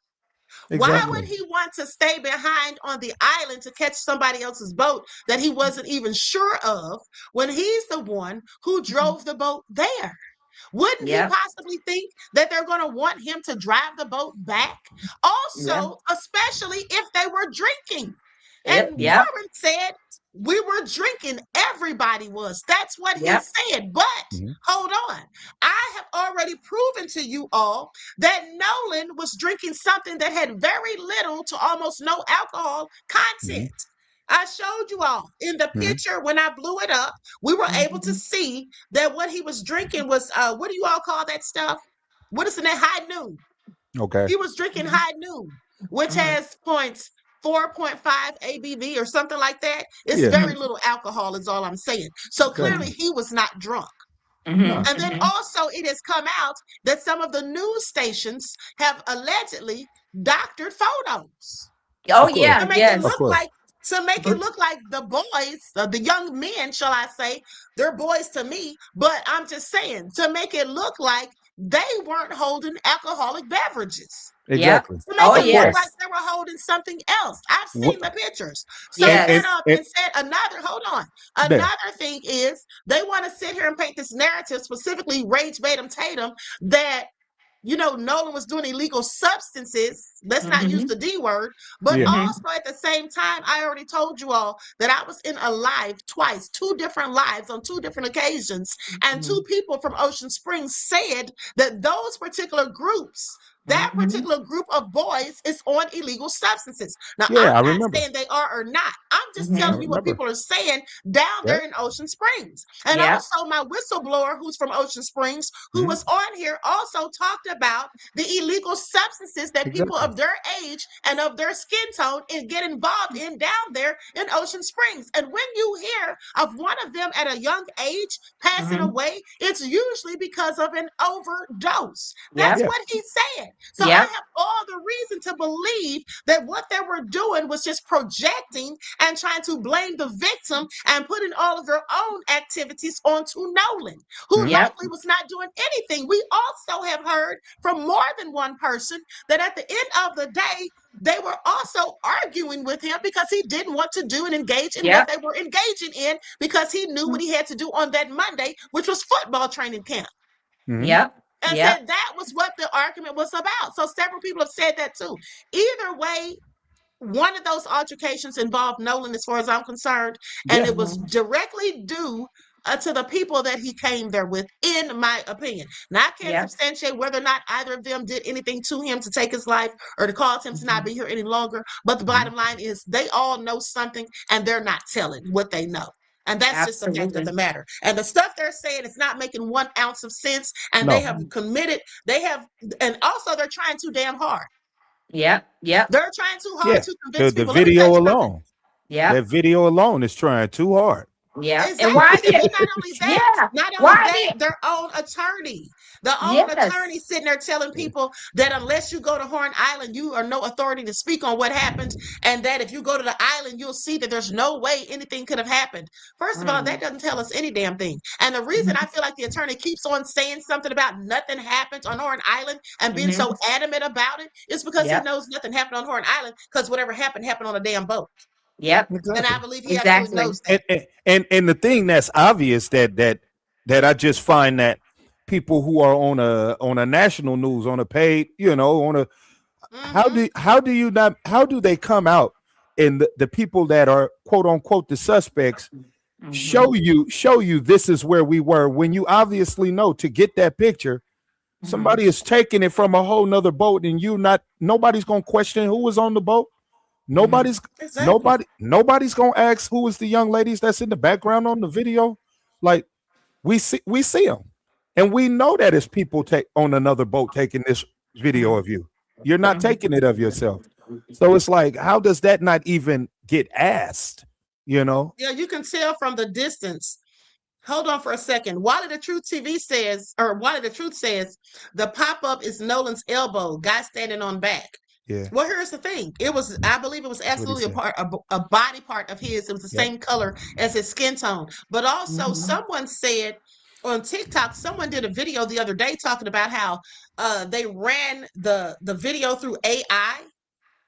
Why would Exactly. he want to stay behind on the island to catch somebody else's boat that he wasn't even sure of when he's the one who drove the boat there? Wouldn't he Yep. possibly think that they're going to want him to drive the boat back? Yep. Also, especially if they were drinking. Yep. And Yep. Warren said, we were drinking. Everybody was. That's what he Yep. said. But Mhm. hold on. I have already proven to you all that Nolan was drinking something that had very little to almost no alcohol content. I showed you all in the Mhm. picture when I blew it up. We were able to Mhm. see that what he was drinking was what do you all call that stuff? What is in that high noon? Okay. He was drinking Mhm. high noon, which Mhm. has points 4.5 ABV or something like that. It's Yeah. very little alcohol, is all I'm saying. So clearly Exactly. he was not drunk. Mhm. And then Mhm. also it has come out that some of the news stations have allegedly doctored photos Oh Of course. yeah. to make it Of Yes. look course. like the boys, the young men, shall I say, they're boys to me, but I'm just saying to make it look like they weren't holding alcoholic beverages. Yep. Exactly. To make Oh it Of look course. like yes. they were holding something else. I've What? seen the pictures. So And get Yes. up and and said another, hold on. there. Another thing is they want to sit here and paint this narrative, specifically Rage Batum Tatum, that Nolan was doing illegal substances. Let's not use Mhm. the D word, but Yeah. Mhm. also at the same time, I already told you all that I was in a live twice, two different lives on two different occasions, and two Mhm. people from Ocean Springs said that those particular groups, that Mhm. particular group of boys is on illegal substances. Now, Yeah, I I'm not remember. saying they are or not. I'm just I Mhm. telling you what remember. people are saying down there Yep. in Ocean Springs. And Yep. also my whistleblower who's from Ocean Springs, who Mhm. was on here, also talked about the illegal substances that people Exactly. of their age and of their skin tone and get involved in down there in Ocean Springs. And when you hear of one of them at a young age passing Mhm. away, it's usually because of an overdose. That's Yep. Yeah. what he said. So I Yep. have all the reason to believe that what they were doing was just projecting and trying to blame the victim and putting all of their own activities onto Nolan, who Mhm. Yep. likely was not doing anything. We also have heard from more than one person that at the end of the day, they were also arguing with him because he didn't want to do and engage in what Yep. they were engaging in because he knew what he had to do on that Monday, which was football training camp. Mhm. Yep. And Yep. said that was what the argument was about. So several people have said that too. Either way, one of those altercations involved Nolan, as far as I'm concerned, and Yeah. it was Mhm. directly due to the people that he came there with, in my opinion. Now, I can't Yep. substantiate whether or not either of them did anything to him to take his life or to cause him to not Mhm. be here any longer. But the Mhm. bottom line is they all know something and they're not telling what they know. And that's just the fact of the Absolutely. matter. And the stuff they're saying is not making 1 ounce of sense. And they No. have committed, and also they're trying too damn hard. Yep. Yep. They're trying too hard Yeah. to The convince the people. Let me tell video you something. alone. Yep. That video alone is trying too hard. Yeah. And Exactly. why And did, not only that, yeah, not only why that, did, their own attorney. The own attorney yes. sitting there telling people that unless you go to Horn Island, you are no authority to speak on what happened, and that if you go to the island, you'll see that there's no way anything could have happened. First of all, that Mm, doesn't tell us any damn thing. And the reason I feel like the attorney keeps on saying something about nothing happened on Horn Island and being mm-hmm. so adamant about it is because he Yep. knows nothing happened on Horn Island, because whatever happened happened on a damn boat. Yep. And I Exactly. believe he absolutely Exactly. knows that. And the thing that's obvious that I just find that people who are on a national news, on a paid, on a Mm-hmm. how do they come out, and the people that are quote unquote the suspects Mm-hmm. show you this is where we were, when you obviously know to get that picture Mm-hmm. somebody is taking it from a whole nother boat, and nobody's gonna question who was on the boat. Nobody's Exactly. nobody's gonna ask who is the young ladies that's in the background on the video. Like, we see them, and we know that it's people take on another boat taking this video of you. You're not taking it of yourself. So it's like, how does that not even get asked? Yeah, you can tell from the distance. Hold on for a second. Wally the Truth TV says, or Wally the Truth says, the pop-up is Nolan's elbow, guy standing on back. Yeah, Well, here's the thing. I believe it was that's what he absolutely said. a body part of his. It was the Yep. same color as his skin tone. But also, Mm-hmm. someone said on TikTok, someone did a video the other day talking about how they ran the video through AI.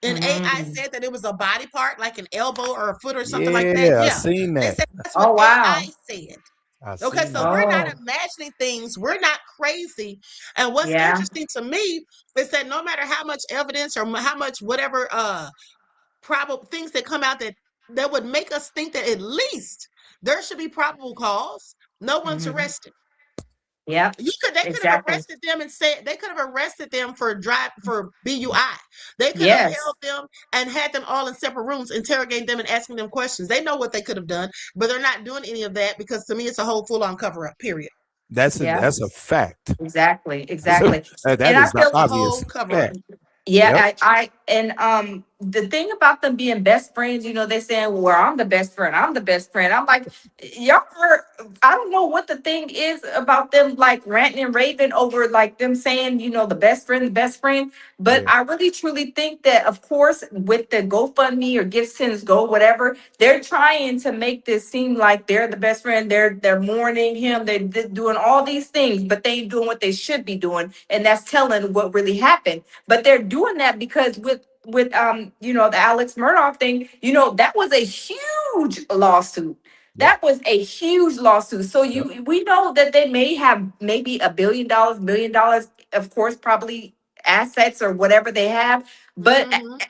And AI Mm-hmm. said that it was a body part, like an elbow or a foot or something like that. Yeah, I Yeah, seen they that. said that's what Oh, wow. AI said. I Okay, seen so that. we're not Oh, imagining things. We're not crazy. And what's yeah. interesting to me is that no matter how much evidence or how much whatever probable things that come out that would make us think that at least there should be probable cause, no one's Mm-hmm. arrested. Yep. They could have Exactly. arrested them and said they could have arrested them for BUI. They could have Yes. held them and had them all in separate rooms, interrogating them and asking them questions. They know what they could have done, but they're not doing any of that because to me it's a whole full-on cover-up, period. Yeah. That's a fact. Exactly. Exactly. That And I is the feel, It's a whole obvious cover-up. fact. yeah, Yep. and the thing about them being best friends, they're saying, well, I'm the best friend. I'm the best friend. I'm like, y'all are, I don't know what the thing is about them like ranting and raving over like them saying, the best friend. But Yeah. I really truly think that, of course, with the GoFundMe or Give Sins Go, whatever, they're trying to make this seem like they're the best friend. They're mourning him. They're doing all these things, but they ain't doing what they should be doing, and that's telling what really happened. But they're doing that because with the Alex Murdoch thing, that was a huge lawsuit. Yep. That was a huge lawsuit. So Yep. we know that they may have maybe $1 billion, of course, probably assets or whatever they have. But Mhm.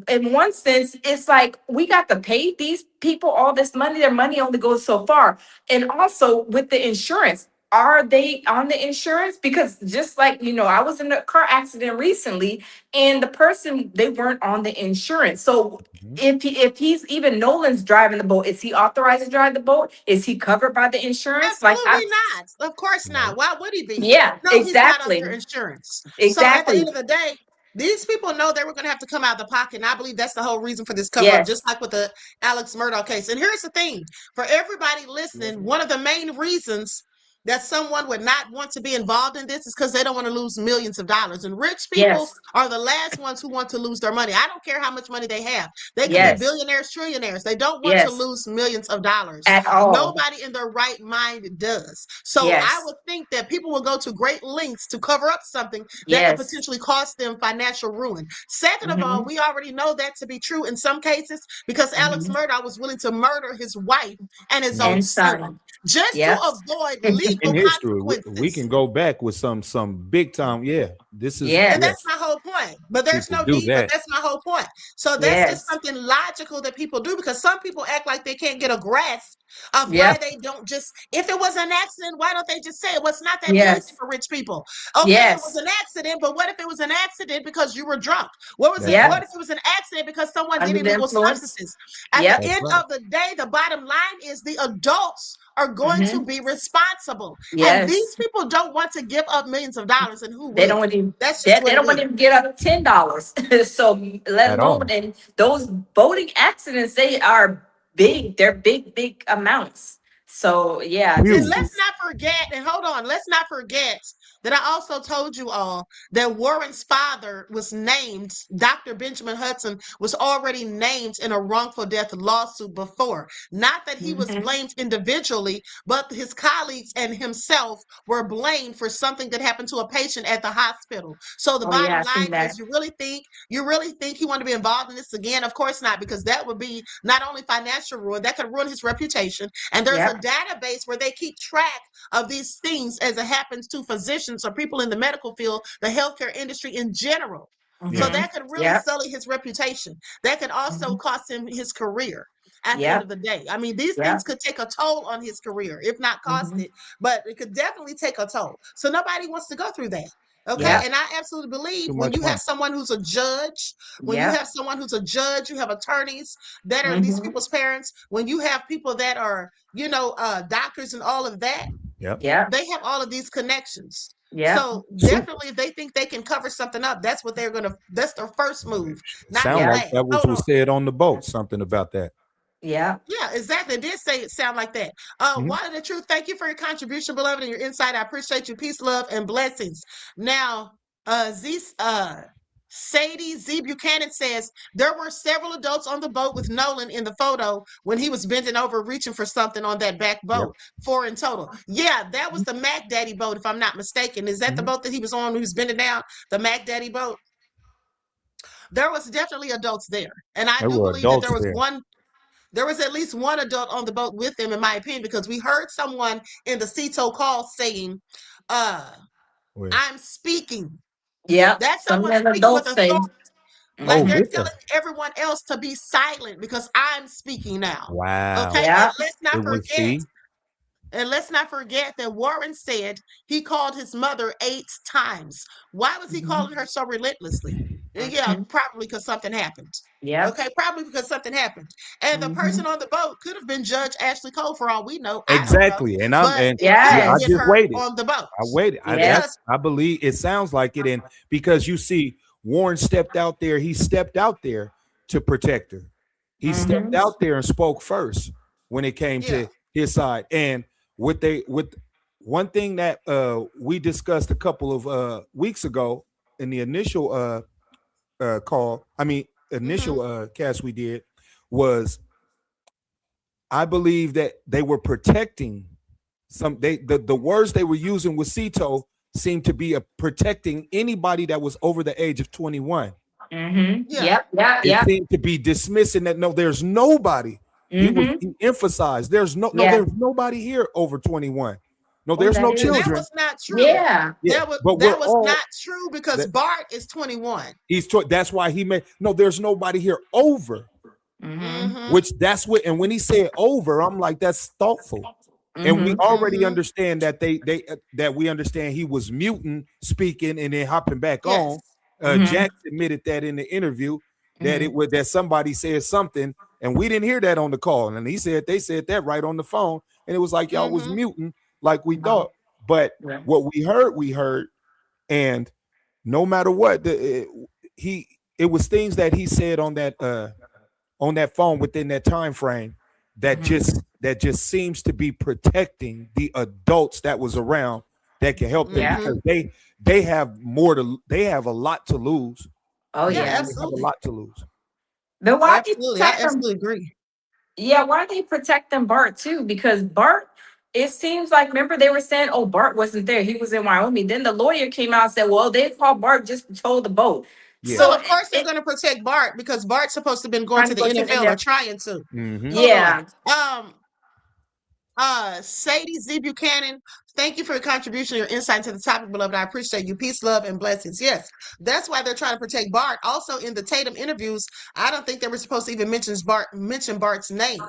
in one sense, it's like we got to pay these people all this money. Their money only goes so far. And also with the insurance, are they on the insurance? Because just like, I was in a car accident recently and the person, they weren't on the insurance. So Mhm. if he's even Nolan's driving the boat, is he authorized to drive the boat? Is he covered by the insurance? Like, Absolutely not. Of course not. No. Why would he be? yeah, No, he's not exactly. under insurance. So at the Exactly. end of the day, these people know they were going to have to come out of the pocket. And I believe that's the whole reason for this cover up, just Yes. like with the Alex Murdoch case. And here's the thing for everybody listening, one of the main reasons that someone would not want to be involved in this is because they don't want to lose millions of dollars. And rich people Yes. are the last ones who want to lose their money. I don't care how much money they have. They could be Yes. billionaires, trillionaires. They don't want to Yes. lose millions of dollars. At all. Nobody in their right mind does. So I Yes. would think that people will go to great lengths to cover up something that could Yes. potentially cost them financial ruin. Second of all, Mm-hmm. we already know that to be true in some cases because Alex Mm-hmm. Murdoch was willing to murder his wife and his own And son son. just to Yep. avoid legal In history, we consequences. can go back with some big time. Yeah, this is And yeah. that's Yes. my whole point. But there's People no do need, but that. that's my whole point. So that's just Yes. something logical that people do because some people act like they can't get a grasp of why Yep. they don't just, if it was an accident, why don't they just say it? Well, it's not that easy Yes. for rich people. Okay, it was Yes. an accident, but what if it was an accident because you were drunk? What was it? That's Yep. What right. if it was an accident because someone did Under the illegal influence. substances? At the Yep. That's end right. of the day, the bottom line is the adults are going to Mm-hmm. be responsible. And these Yes. people don't want to give up millions of dollars, and who They would? don't want to. That's just They what it don't want is. to get up $10. So let At alone, all. and those boating accidents, they are big. They're big amounts. So yeah, And Huge. this let's is not forget, and hold on, let's not forget that I also told you all that Warren's father was named, Dr. Benjamin Hudson was already named in a wrongful death lawsuit before. Not that he was Mhm. blamed individually, but his colleagues and himself were blamed for something that happened to a patient at the hospital. So the Oh yeah, bottom I seen line that. is, you really think he wanted to be involved in this again? Of course not, because that would be not only financial ruin, that could ruin his reputation. And there's a Yep. database where they keep track of these things as it happens to physicians or people in the medical field, the healthcare industry in general. So Yeah. that could really Yep. sully his reputation. That could also Mhm. cost him his career at the end Yep. of the day. I mean, these things Yep. could take a toll on his career, if not cost Mhm. it, but it could definitely take a toll. So nobody wants to go through that. Okay. Yep. And I absolutely believe Too when much you money. have someone who's a judge, Yep. you have attorneys that are these Mhm. people's parents, when you have people that are, doctors and all of that, Yep. Yep. they have all of these connections. Yep. So So, definitely, if they think they can cover something up, that's their first move, not to sound Yep. like laugh. that was Hold on. was said on the boat. Something about that. Yep. Yeah, exactly. It did sound like that. Mhm. Water the Truth, thank you for your contribution, beloved, and your insight. I appreciate you. Peace, love, and blessings. Now, Sadie Z. Buchanan says there were several adults on the boat with Nolan in the photo when he was bending over reaching for something on that back Yep. boat. 4 in total. Yeah, that was the Mac Daddy boat, if I'm not mistaken. Is that the Mhm. boat that he was on when he was bending down? The Mac Daddy boat? There was definitely adults there. And I There do were believe that adults there. there was at least one adult on the boat with them, in my opinion, because we heard someone in the CETO call saying, uh, Where? I'm speaking. Yep. That's Some someone of the speaking with adults say. authority. Like Oh, they're Mhm. yeah. telling everyone else to be silent because I'm speaking now. Wow. Okay. And Yep. let's not It was forget, see. that Warren said he called his mother 8 times. Why was he Mhm. calling her so relentlessly? Yeah, Mhm. probably because something happened. Yep. Okay, probably because something happened. And the person Mhm. on the boat could have been Judge Ashley Cole for all we know. I don't know. Exactly. And I'm But and it could yeah, have I been Yes. just her waited. on the boat. I waited. Yes. I believe it sounds like it. And because you see, Warren stepped out there, he stepped out there to protect her. He stepped Mhm. out there and spoke first when it came Yeah. to his side. And with one thing that we discussed a couple of weeks ago in the initial call, I mean Mm-hmm. initial cast we did, was I believe that they were protecting the words they were using with Cito seemed to be protecting anybody that was over the age of 21. Mhm. Yeah. Yep. Yep. It Yep. seemed to be dismissing that no, there's nobody. Mhm. He emphasized Yeah. there's nobody here over 21. No, Oh, there's that no And that is. children. was not true. Yeah. Yeah, but we're That was all not true because that Bart is 21. that's why he made no, there's nobody here over. Mhm. Mm-hmm. Which that's what, and when he said over, I'm like, that's thoughtful. And we Mhm. already Mm-hmm. understand that that we understand he was muting, speaking, and then hopping back Yes. on. Mhm. Jack admitted that in the interview that it Mhm. was that somebody said something, and we didn't hear that on the call. And he said they said that right on the phone, and it was like y'all was Mm-hmm. muting like we Mhm. thought. But Yeah. what we heard, and no matter what, it was things that he said on that phone within that time frame that Mhm. just seems to be protecting the adults that was around that can help them, Yeah. Mm-hmm. because they have a lot to lose. Oh Yeah, yeah. They have a absolutely. lot to lose. But why do you Absolutely. I protect them? absolutely agree. Yeah, why are they protecting Bart too? Because Bart, it seems like, remember they were saying, oh, Bart wasn't there. He was in Wyoming. Then the lawyer came out and said, well, they called Bart just to tow the boat. Yeah. Well, So of course they're it going to protect Bart because Bart's supposed to have been going trying to to the go to NFL or the trying to. Mm-hmm. Hold on. yeah. Sadie Z. Buchanan, thank you for your contribution, your insight to the topic, beloved. I appreciate you. Peace, love, and blessings. Yes, that's why they're trying to protect Bart. Also, in the Tatum interviews, I don't think they were supposed to even mention Bart's name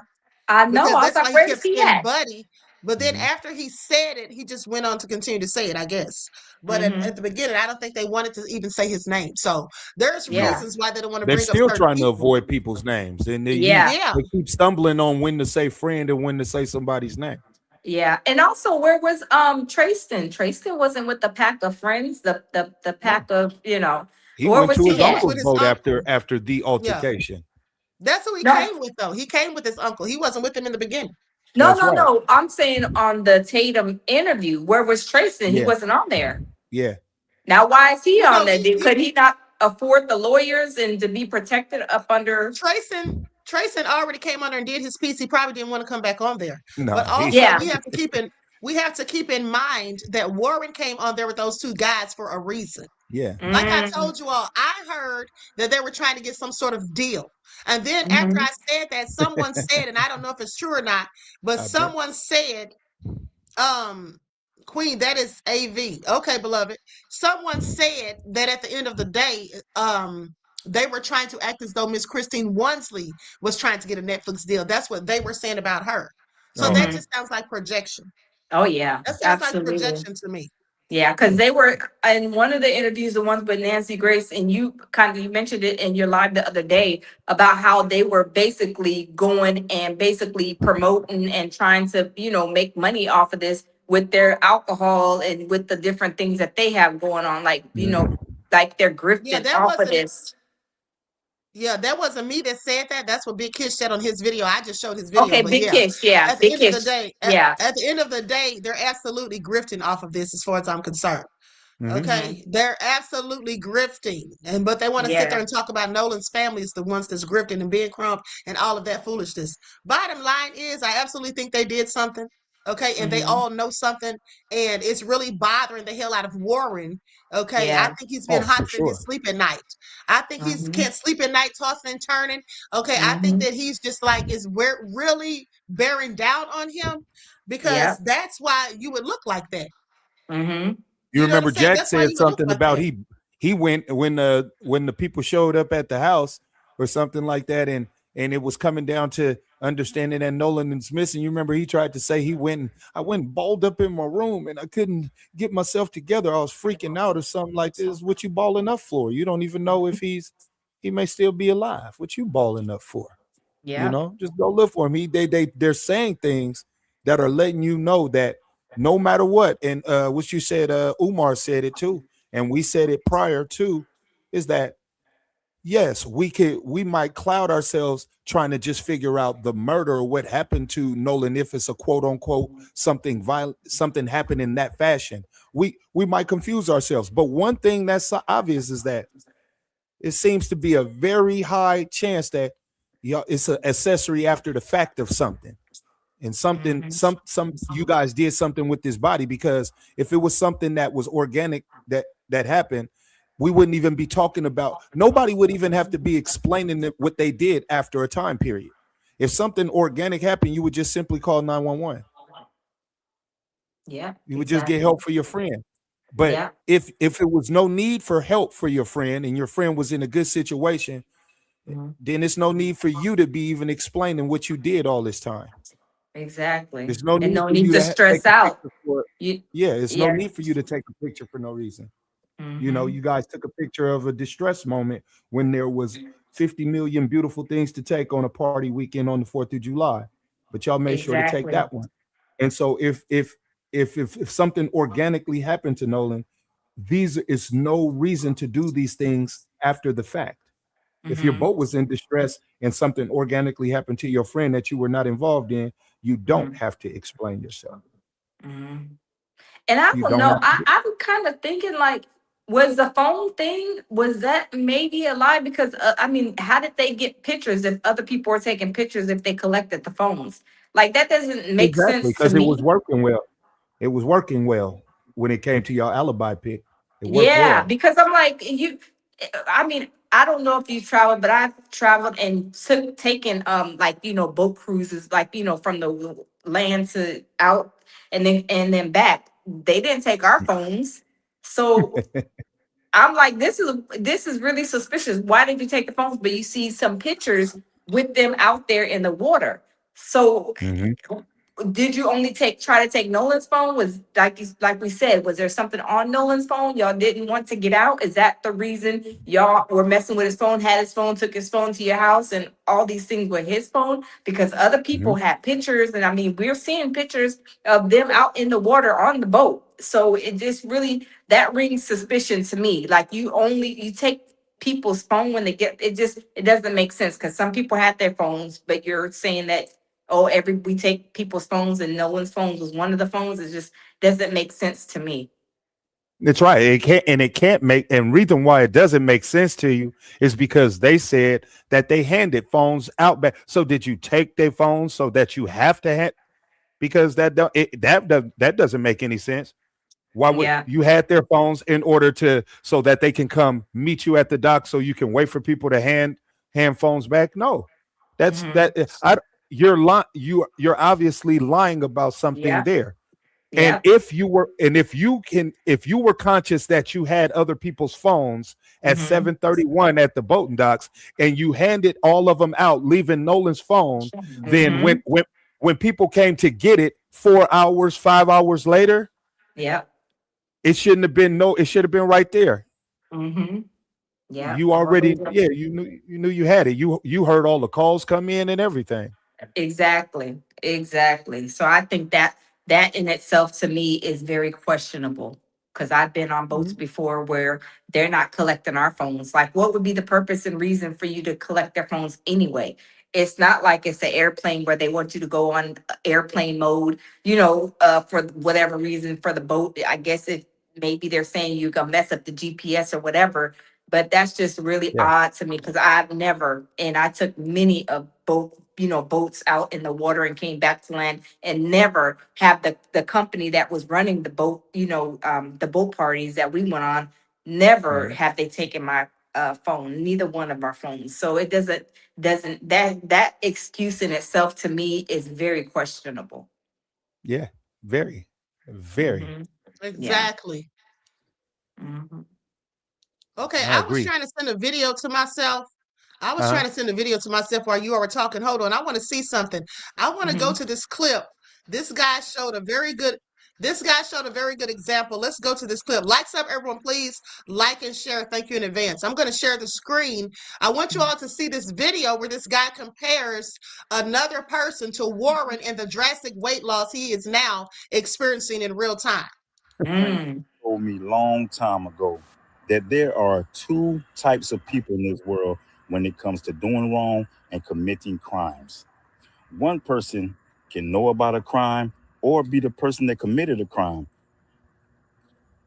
I know. because I was that's like, why he where's kept he saying at? Buddy. But then Mm-hmm. after he said it, he just went on to continue to say it, I guess. But Mm-hmm. at the beginning, I don't think they wanted to even say his name. So there's Yeah. reasons why they don't want to They're bring up still certain trying to people. avoid people's names, and Yeah. Yeah. they keep stumbling on when to say friend and when to say somebody's name. Yeah. And also, where was Tristan? Tristan wasn't with the pack of friends, the No, pack of, he where went was to He, his he he was at? with uncle's his boat uncle. after the Yeah. altercation. That's who he No, came with, though. He came with his uncle. He wasn't with him in the beginning. no, That's no, right. no. I'm saying on the Tatum interview, where was Trayson? He Yeah. wasn't on there. Yeah. Now, why is he You on know, there? Could he not afford the lawyers and to be protected up under? Trayson already came under and did his piece. He probably didn't want to come back on there. But No, he. also, Yeah. we have to keep in mind that Warren came on there with those two guys for a reason. Yeah. Like I Mm, told you all, I heard that they were trying to get some sort of deal. And then after mhm. I said that, someone said, and I don't know if it's true or not, but I bet. someone said, Queen, that is AV. Okay, beloved. Someone said that at the end of the day, they were trying to act as though Miss Christine Wansley was trying to get a Netflix deal. That's what they were saying about her. So Oh. that just sounds like projection. Oh yeah, That sounds like absolutely. projection to me. Yeah, because they were in one of the interviews, the ones with Nancy Grace, and you mentioned it in your live the other day about how they were basically going and basically promoting and trying to, make money off of this with their alcohol and with the different things that they have going on, like, like they're Yeah, grifting that off of wasn't this. Yeah, that wasn't me that said that. That's what Big Kish said on his video. I just showed his video, Okay, but Big yeah. Kish, yeah, At the Big end of the Kish, day, yeah. at the end of the day, they're absolutely grifting off of this as far as I'm concerned. Mhm. Okay, they're absolutely grifting, but they want to sit there Yeah. and talk about Nolan's family is the ones that's grifting and being crump and all of that foolishness. Bottom line is, I absolutely think they did something. Okay, and they Mhm. all know something, and it's really bothering the hell out of Warren. Okay, I Yeah. think he's been Oh, for hotter than his sure. sleep at night. I think he Mhm. can't sleep at night, tossing and turning. Okay, I think Mhm. that he's just like really bearing down on him Yeah. because that's why you would look like that. Mhm. You You know what remember I'm saying? Jack That's why said you would look something like about that. he went when the people showed up at the house or something like that, and it was coming down to understanding that Nolan is missing. You remember he tried to say I went balled up in my room and I couldn't get myself together. I was freaking out or something like this. What you balling up for? You don't even know if he may still be alive. What you balling up for? Yeah. Just go look for him. They're saying things that are letting you know that no matter what, and what you said, Umar said it too, and we said it prior to, is that yes, we might cloud ourselves trying to just figure out the murder or what happened to Nolan, if it's a quote unquote something violent, something happened in that fashion. We might confuse ourselves, but one thing that's obvious is that it seems to be a very high chance that it's an accessory after the fact of something. And something, Mhm. some you guys did something with this body, because if it was something that was organic that happened, we wouldn't even be talking about. Nobody would even have to be explaining what they did after a time period. If something organic happened, you would just simply call 911. Yeah. You would just get Exactly. help for your friend. But Yeah. if it was no need for help for your friend and your friend was in a good situation, Mhm. then it's no need for you to be even explaining what you did all this time. Exactly. There's no And need no for need you to to take stress a out. picture for it. You. Yeah, it's no Yeah. need for you to take a picture for no reason. Mhm. You guys took a picture of a distress moment when there was 50 million beautiful things to take on a party weekend on the 4th of July, but y'all made sure to take Exactly. that one. And so if something organically happened to Nolan, these is no reason to do these things after the fact. If your Mhm. boat was in distress and something organically happened to your friend that you were not involved in, you don't Mhm. have to explain yourself. Mhm. And I You don't don't know. have to. I'm kind of thinking like, was the phone thing, was that maybe a lie? Because how did they get pictures if other people were taking pictures if they collected the phones? Like that doesn't make Exactly, sense to because it was me. working well. It was working well when it came to your alibi pick. It worked Yeah, well. because I'm like I don't know if you traveled, but I've traveled and taken like boat cruises, like from the land to out and then back. They didn't take our phones. So I'm like, this is really suspicious. Why did you take the phones? But you see some pictures with them out there in the water. So Mhm. did you only try to take Nolan's phone? Was like we said, was there something on Nolan's phone? Y'all didn't want to get out? Is that the reason y'all were messing with his phone, had his phone, took his phone to your house, and all these things with his phone? Because other people Mhm. had pictures, and we're seeing pictures of them out in the water on the boat. So it just really that rings suspicion to me. Like you take people's phone when they get it doesn't make sense because some people have their phones, but you're saying that we take people's phones and Nolan's phones was one of the phones. It just doesn't make sense to me. That's right. It can't make, and reason why it doesn't make sense to you is because they said that they handed phones out back. So did you take their phones so that you have to have? Because that doesn't make any sense. Why would Yeah. you had their phones in order to so that they can come meet you at the dock so you can wait for people to hand phones back? No, that's Mhm. you're obviously lying about something Yeah. there. And Yeah. if you were conscious that you had other people's phones at Mhm. 7:31 at the boating docks and you handed all of them out, leaving Nolan's phone, then Mhm. when people came to get it 4 hours, 5 hours later, Yeah. it shouldn't have been it should have been right there. Mhm. Yeah. You already, yeah, you knew you had it. You heard all the calls come in and everything. Exactly. So I think that in itself to me is very questionable because I've been on boats Mhm. before where they're not collecting our phones. Like, what would be the purpose and reason for you to collect their phones anyway? It's not like it's an airplane where they want you to go on airplane mode, for whatever reason for the boat. I guess if maybe they're saying you can mess up the GPS or whatever, but that's just really Yeah. odd to me because I've never, and I took many of boats out in the water and came back to land and never have the company that was running the boat, the boat parties that we went on, never Mhm. have they taken my phone, neither one of our phones. So it doesn't that excuse in itself to me is very questionable. Yeah. Very, very. Hmm. Yeah. Exactly. Hmm. Okay, I I was agree. trying to send a video to myself. I was Uh-huh. trying to send a video to myself while you all were talking. Hold on, I want to see something. I want to go Hmm. to this clip. This guy showed a very good this guy showed a very good example. Let's go to this clip. Likes up, everyone, please like and share. Thank you in advance. I'm going to share the screen. I want you all to see this video where this guy compares another person to Warren and the drastic weight loss he is now experiencing in real time. Friend Mm. told me long time ago that there are two types of people in this world when it comes to doing wrong and committing crimes. One person can know about a crime or be the person that committed a crime.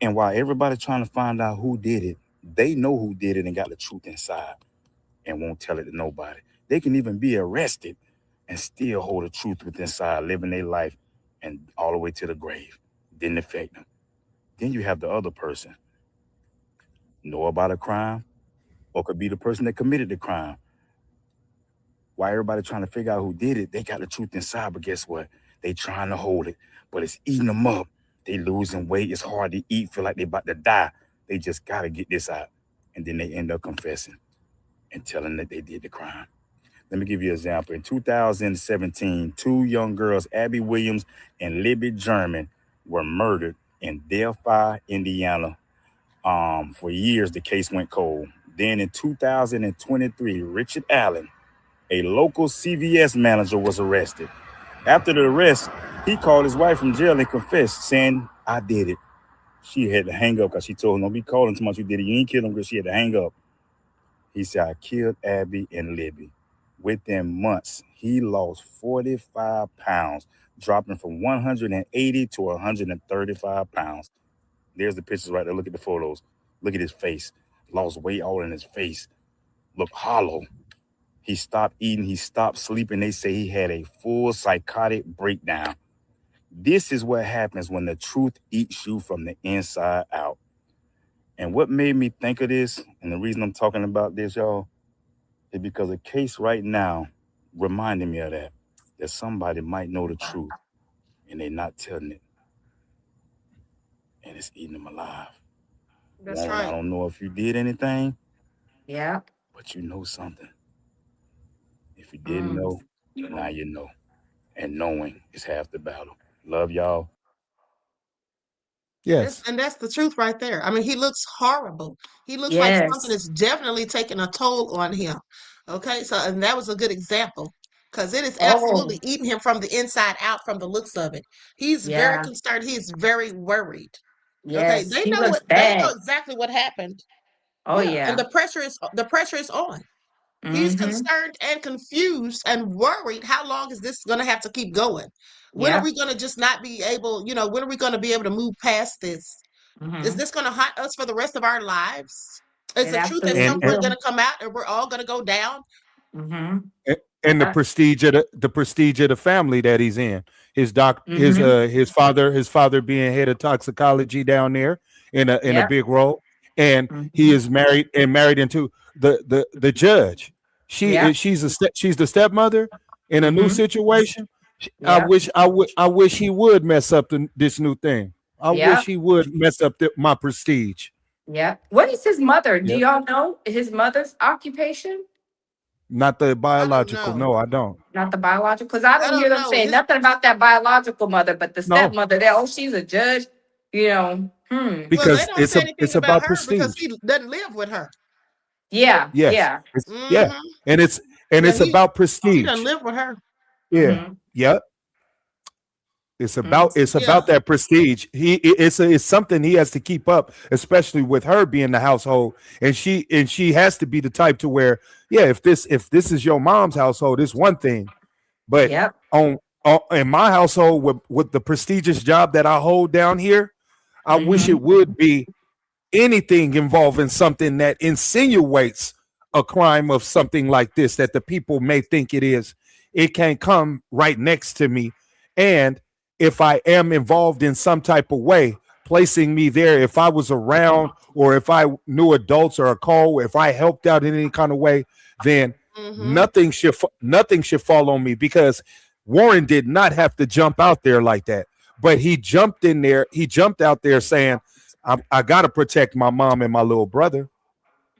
And while everybody's trying to find out who did it, they know who did it and got the truth inside and won't tell it to nobody. They can even be arrested and still hold the truth within inside, living their life and all the way to the grave. Didn't affect them. Then you have the other person, know about a crime, or could be the person that committed the crime. While everybody trying to figure out who did it, they got the truth inside, but guess what? They trying to hold it, but it's eating them up. They losing weight. It's hard to eat. Feel like they about to die. They just gotta get this out, and then they end up confessing and telling that they did the crime. Let me give you an example. In 2017, two young girls, Abby Williams and Libby German, were murdered in Delphi, Indiana. For years, the case went cold. Then in 2023, Richard Allen, a local CVS manager, was arrested. After the arrest, he called his wife from jail and confessed, saying, I did it. She had to hang up because she told him, don't be calling too much. You did it. You ain't killed him because she had to hang up. He said, I killed Abby and Libby. Within months, he lost 45 pounds, dropping from 180 to 135 pounds. There's the pictures right there. Look at the photos. Look at his face. Lost weight all in his face. Looked hollow. He stopped eating. He stopped sleeping. They say he had a full psychotic breakdown. This is what happens when the truth eats you from the inside out. And what made me think of this, and the reason I'm talking about this, y'all, is because a case right now reminded me of that somebody might know the truth and they're not telling it, and it's eating them alive. That's Warren, I right. don't know if you did anything, Yeah. but you know something. If you didn't Mm. know, now you know. And knowing is half the battle. Love y'all. Yes. And that's the truth right there. I mean, he looks horrible. He looks like something Yes. is definitely taking a toll on him. Okay, so and that was a good example because it is absolutely Oh, eating him from the inside out from the looks of it. He's very yeah. concerned. He's very worried. Okay, Yes. He looks they know bad. exactly what happened. Oh And yeah. the pressure is on. He's Mm-hmm. concerned and confused and worried. How long is this going to have to keep going? When are Yep. we going to just not be able, when are we going to be able to move past this? Is Mm-hmm. this going to haunt us for the rest of our lives? Is It the truth at absolutely some and point going will. to come out and we're all going to go down? Mm-hmm. and the prestige of the prestige of the family that he's in. Mm-hmm. His father being head of toxicology down there in a Yep. big role, and he Mm-hmm. is married into the judge. Yep. She's the stepmother in a new Mm-hmm. situation. Yep. I wish he would mess up this new thing. I wish Yep. he would mess up my prestige. Yep. What is his mother? Do Yep. y'all know his mother's occupation? Not the I don't biological. know. No, I don't. Not the biological, because I I don't hear don't them know. saying nothing about that biological mother, but the No, stepmother, that oh, she's a judge, you know. Well, they because don't say it's anything about about her because prestige. he doesn't live with her. Yeah, Yes. yeah. Yeah. Hmm And Yeah, it's about he doesn't prestige. live with her. Yeah. Mm-hmm. Yep. It's Yeah. about that prestige. It's something he has to keep up, especially with her being the household, and she has to be the type to where, yeah, if this is your mom's household, it's one thing, but Yep. on in my household with the prestigious job that I hold down here, I wish Mm-hmm. it would be anything involving something that insinuates a crime of something like this that the people may think it is. It can come right next to me. And if I am involved in some type of way, placing me there, if I was around or if I knew adults or a call, if I helped out in any kind of way, then Hmm nothing should fall on me because Warren did not have to jump out there like that. But he jumped in there, he jumped out there saying, I got to protect my mom and my little brother.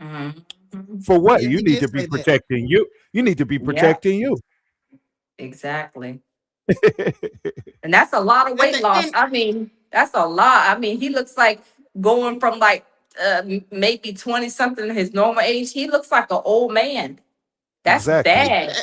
Mm-hmm. For what? Yeah, You he need did to be say that. protecting you. You need to be Yep. protecting you. Exactly. And that's a lot of And weight the, loss. and I mean, that's a lot. I mean, he looks like going from like maybe 20 something to his normal age. He looks like an old man. That's Exactly. bad.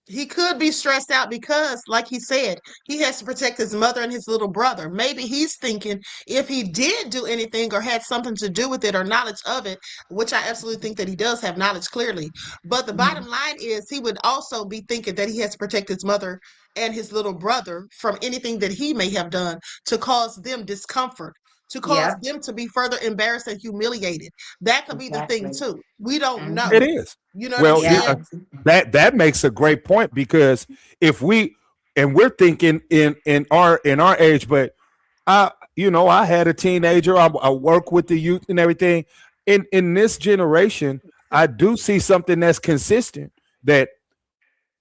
he could be stressed out because, like he said, he has to protect his mother and his little brother. Maybe he's thinking if he did do anything or had something to do with it or knowledge of it, which I absolutely think that he does have knowledge clearly. But the Mm-hmm. bottom line is he would also be thinking that he has to protect his mother and his little brother from anything that he may have done to cause them discomfort. To cause Yep. them to be further embarrassed and humiliated. That could be the thing Exactly. too. We don't It know. Mm-hmm. is. You know what I'm Well, Yeah. saying? that makes a great point because if we're thinking in our age, but I had a teenager. I work with the youth and everything. In this generation, I do see something that's consistent that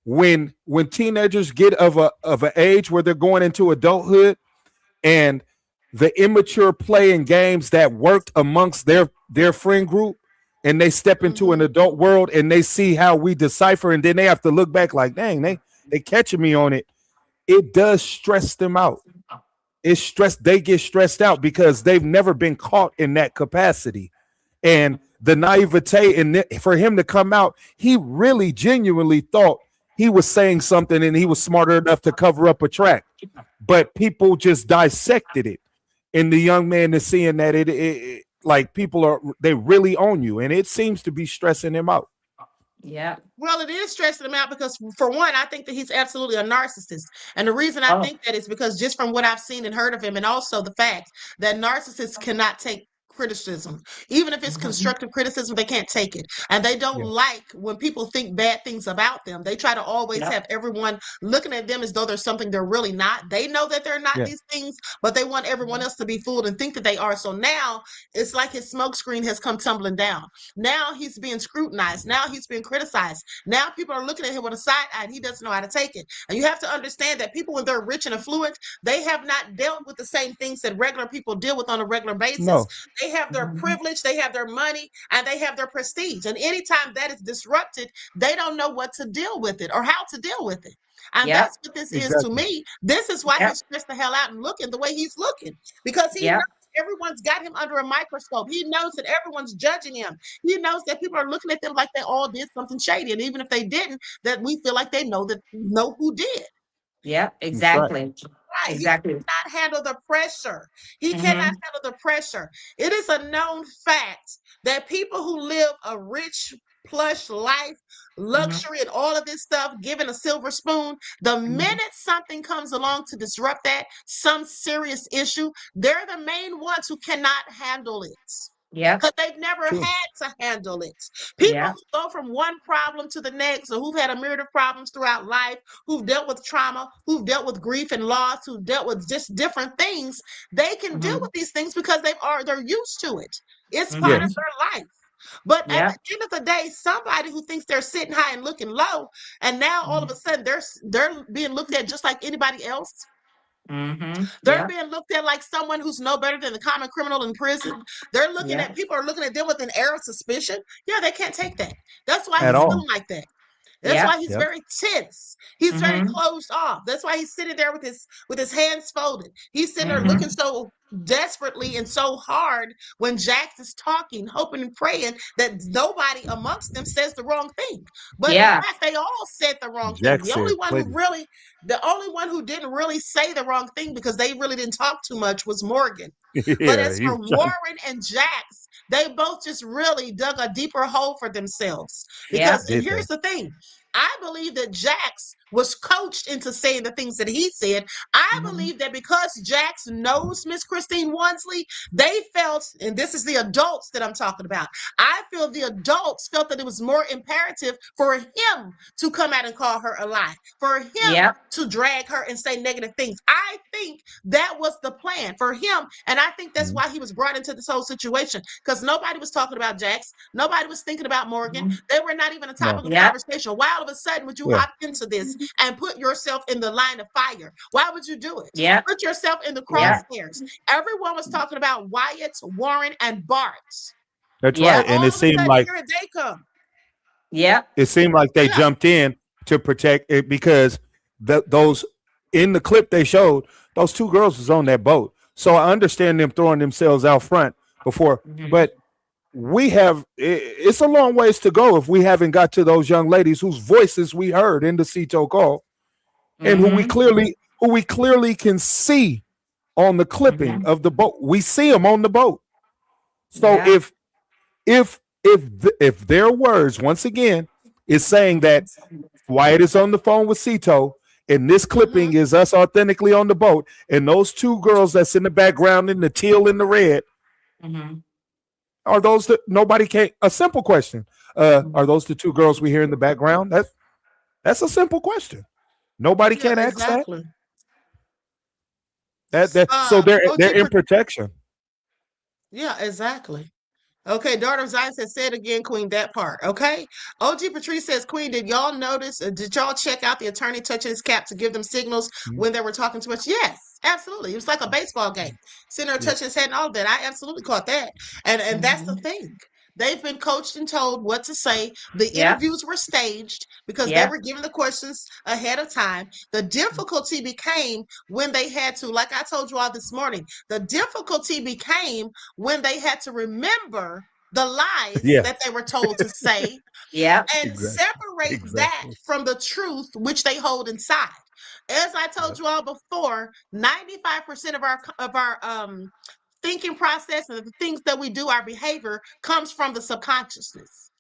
when teenagers get of an age where they're going into adulthood and the immature play in games that worked amongst their friend group and they step into an Hmm adult world and they see how we decipher and then they have to look back like, dang, they catching me on it. It does stress them out. They get stressed out because they've never been caught in that capacity. And the naivete and for him to come out, he really genuinely thought he was saying something and he was smarter enough to cover up a track. But people just dissected it. And the young man is seeing that like they really own you. And it seems to be stressing him out. Yeah. Well, it is stressing him out because, for one, I think that he's absolutely a narcissist. And the reason I Oh. think that is because just from what I've seen and heard of him, and also the fact that narcissists cannot take criticism. Even if it's Mm-hmm. constructive criticism, they can't take it. And they don't Yeah. like when people think bad things about them. They try to always Yep. have everyone looking at them as though there's something they're really not. They know that they're not Yeah. these things, but they want everyone else to be fooled and think that they are. So now it's like his smokescreen has come tumbling down. Now he's being scrutinized. Now he's being criticized. Now people are looking at him with a side eye and he doesn't know how to take it. And you have to understand that people, when they're rich and affluent, they have not dealt with the same things that regular people deal with on a regular basis. No. They have their Mm-hmm. privilege, they have their money, and they have their prestige. And anytime that is disrupted, they don't know what to deal with it or how to deal with it. And Yep. that's what this is to Exactly. me. This is why Yep. he's stressed the hell out and looking the way he's looking because he knows Yep. everyone's got him under a microscope. He knows that everyone's judging him. He knows that people are looking at them like they all did something shady. And even if they didn't, that we feel like they know who did. Yep. That's right. Exactly. He Exactly. cannot handle the pressure. He cannot Mm-hmm. handle the pressure. It is a known fact that people who live a rich, plush life, luxury, and all of this stuff, given a silver spoon, the minute something comes along to disrupt that, some serious issue, they're the main ones who cannot handle it. Yep. Because they've never True. had to handle it. People Yeah. who go from one problem to the next, or who've had a myriad of problems throughout life, who've dealt with trauma, who've dealt with grief and loss, who've dealt with just different things, they can deal with these things because they're used to it. It's part of Yes. their life. But at Yeah. the end of the day, somebody who thinks they're sitting high and looking low, and now all of a sudden they're being looked at just like anybody else. Mm-hmm. They're Yeah. being looked at like someone who's no better than the common criminal in prison. They're looking Yeah. at people are looking at them with an air of suspicion. Yeah, they can't take that. That's why At he's all. feeling like that. That's Yeah. why he's Yep. very tense. He's very Mm-hmm. closed off. That's why he's sitting there with his hands folded. He's sitting there Mm-hmm. looking so desperately and so hard when Jax is talking, hoping and praying that nobody amongst them says the wrong thing. But in Yeah. fact, they all said the wrong thing. Jack said The only one who didn't really say the wrong thing because they really didn't talk too much was Morgan. But Yeah, as he for was trying. Warren and Jax, they both just really dug a deeper hole for themselves. Yeah. And here's the thing. I believe that Jax was coached into saying the things that he said. I believe that because Jax knows Miss Christine Wansley, they felt, and this is the adults that I'm talking about, I feel the adults felt that it was more imperative for him to come out and call her a lie, for him Yep. to drag her and say negative things. I think that was the plan for him, and I think that's why he was brought into this whole situation, because nobody was talking about Jax. Nobody was thinking about Morgan. They were not even a topic of Yep. conversation. Why all of a sudden would you Yeah. hop into this and put yourself in the line of fire? Why would you do it? Yep. Put yourself in the Yep. crosshairs. Everyone was talking about Wyatt, Warren, and Bart. That's Yeah. right. And All it of a seemed sudden, like here they come. Yep. they Yeah. jumped in to protect it because those in the clip they showed, those two girls was on that boat. So I understand them throwing themselves out front before, but it's a long ways to go if we haven't got to those young ladies whose voices we heard in the Cito call and who we clearly can see on the clipping of the boat. We see them on the boat. So if their words once again is saying that Wyatt is on the phone with Cito and this clipping is us authentically on the boat, and those two girls that's in the background in the teal and the red, are those nobody can't? A simple question. Are those the two girls we hear in the background? That's a simple question. Nobody can ask exactly. that. So they're in protection. Yeah, exactly. Okay, Daughter of Zion says, say it again, Queen, that part. Okay. OG Patrice says, Queen, did y'all notice, did y'all check out the attorney touching his cap to give them signals when they were talking too much? Yes, absolutely. It was like a baseball game. Sitting there touching his head and all of that. I absolutely caught that. And that's the thing. They've been coached and told what to say. The interviews were staged because they were given the questions ahead of time. The difficulty became when they had to, like I told you all this morning, the difficulty became when they had to remember the lies that they were told to say and separate that from the truth which they hold inside. As I told you all before, 95% of our thinking process and the things that we do, our behavior comes from the subconsciousness.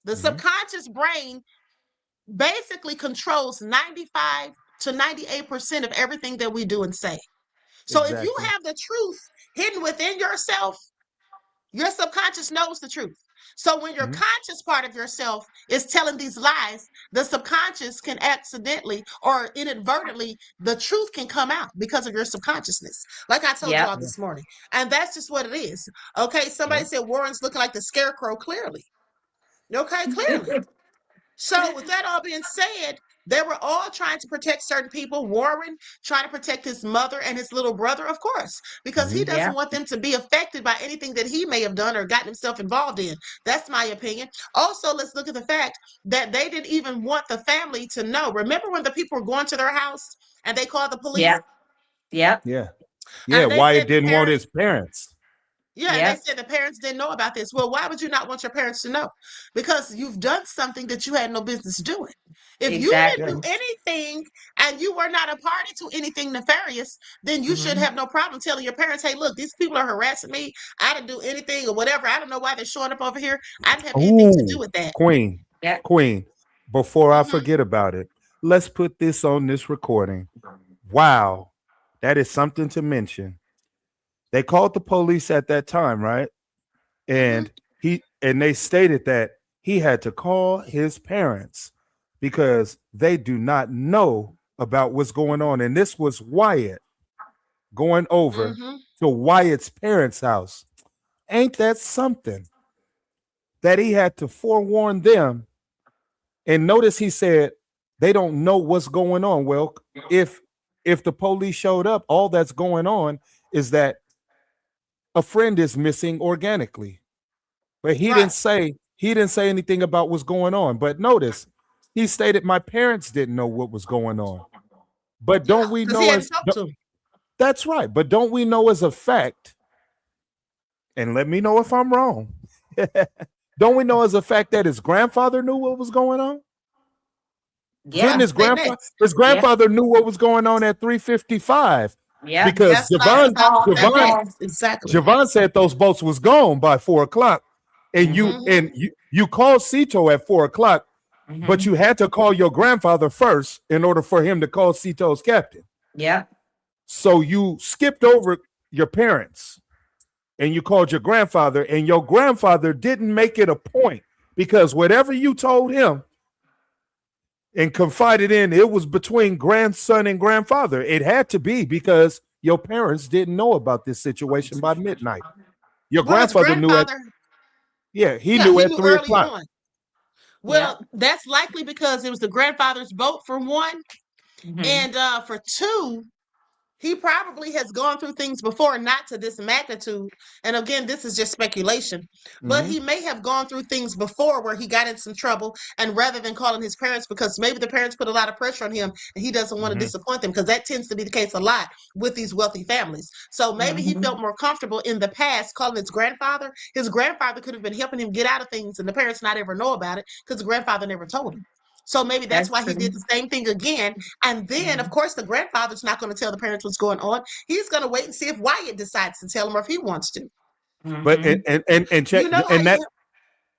The subconscious brain basically controls 95 to 98% of everything that we do and say. So if you have the truth hidden within yourself, your subconscious knows the truth. So when your conscious part of yourself is telling these lies, the subconscious can accidentally or inadvertently, the truth can come out because of your subconsciousness. Like I told you all this morning. And that's just what it is. Okay, somebody said Warren's looking like the scarecrow, clearly. Okay, clearly. So with that all being said, they were all trying to protect certain people. Warren trying to protect his mother and his little brother, of course, because he doesn't want them to be affected by anything that he may have done or gotten himself involved in. That's my opinion. Also, let's look at the fact that they didn't even want the family to know. Remember when the people were going to their house and they called the police? Yeah. And they Wyatt said didn't want his parents. Yeah, and they Yep. said the parents didn't know about this. Well, why would you not want your parents to know? Because you've done something that you had no business doing. If you didn't Yeah. do Exactly. anything and you were not a party to anything nefarious, then you should Hmm. have no problem telling your parents, hey, look, these people are harassing me. I didn't do anything or whatever. I don't know why they're showing up over here. I didn't have anything to do Ooh, with that. Queen, Yep. Queen. Before I Hmm. forget about it, let's put this on this recording. Wow, that is something to mention. They called the police at that time, right? Hmm. And they stated that he had to call his parents because they do not know about what's going on. And this was Wyatt going over Hmm. to Wyatt's parents' house. Ain't that something that he had to forewarn them? And notice he said they don't know what's going on. Well, if the police showed up, all that's going on is that a friend is missing organically. But Right. he didn't say anything about what's going on. But notice he stated my parents didn't know what was going on. But Yeah, don't we because he know hadn't as talked to him. that's right. But don't we know as a fact, and let me know if I'm wrong. Don't we know as a fact that his grandfather knew what was going on? Didn't Yeah. Yeah, say next. his Yeah. grandfather knew what was going on at 3:55 Yeah. because That's why he called say Javon next. Exactly. Javon said those boats was gone by 4 o'clock. And you Hmm. Hmm. and you called Cito at 4 o'clock, but Hmm. you had to call your grandfather first in order for him to call Cito's captain. Yep. So you skipped over your parents and you called your grandfather, and your grandfather didn't make it a point because whatever you told him and confided in, it was between grandson and grandfather. It had to be because your parents didn't know about this situation by midnight. Your Well, his grandfather knew grandfather, he yeah, knew he at knew three early o'clock. on. Yep. Well, that's likely because it was the grandfather's boat for one, Hmm. and for two, he probably has gone through things before, not to this magnitude. And again, this is just speculation, but Mhm. he may have gone through things before where he got in some trouble. And rather than calling his parents, because maybe the parents put a lot of pressure on him and he doesn't want to Mhm. disappoint them, because that tends to be the case a lot with these wealthy families. So maybe he Hmm. felt more comfortable in the past calling his grandfather. His grandfather could have been helping him get out of things, and the parents not ever know about it because the grandfather never told him. So maybe that's That's why he true. did the same thing again. And then, of Hmm. course, the grandfather's not going to tell the parents what's going on. He's going to wait and see if Wyatt decides to tell him or if he wants to. But Hmm. and check You know how and that you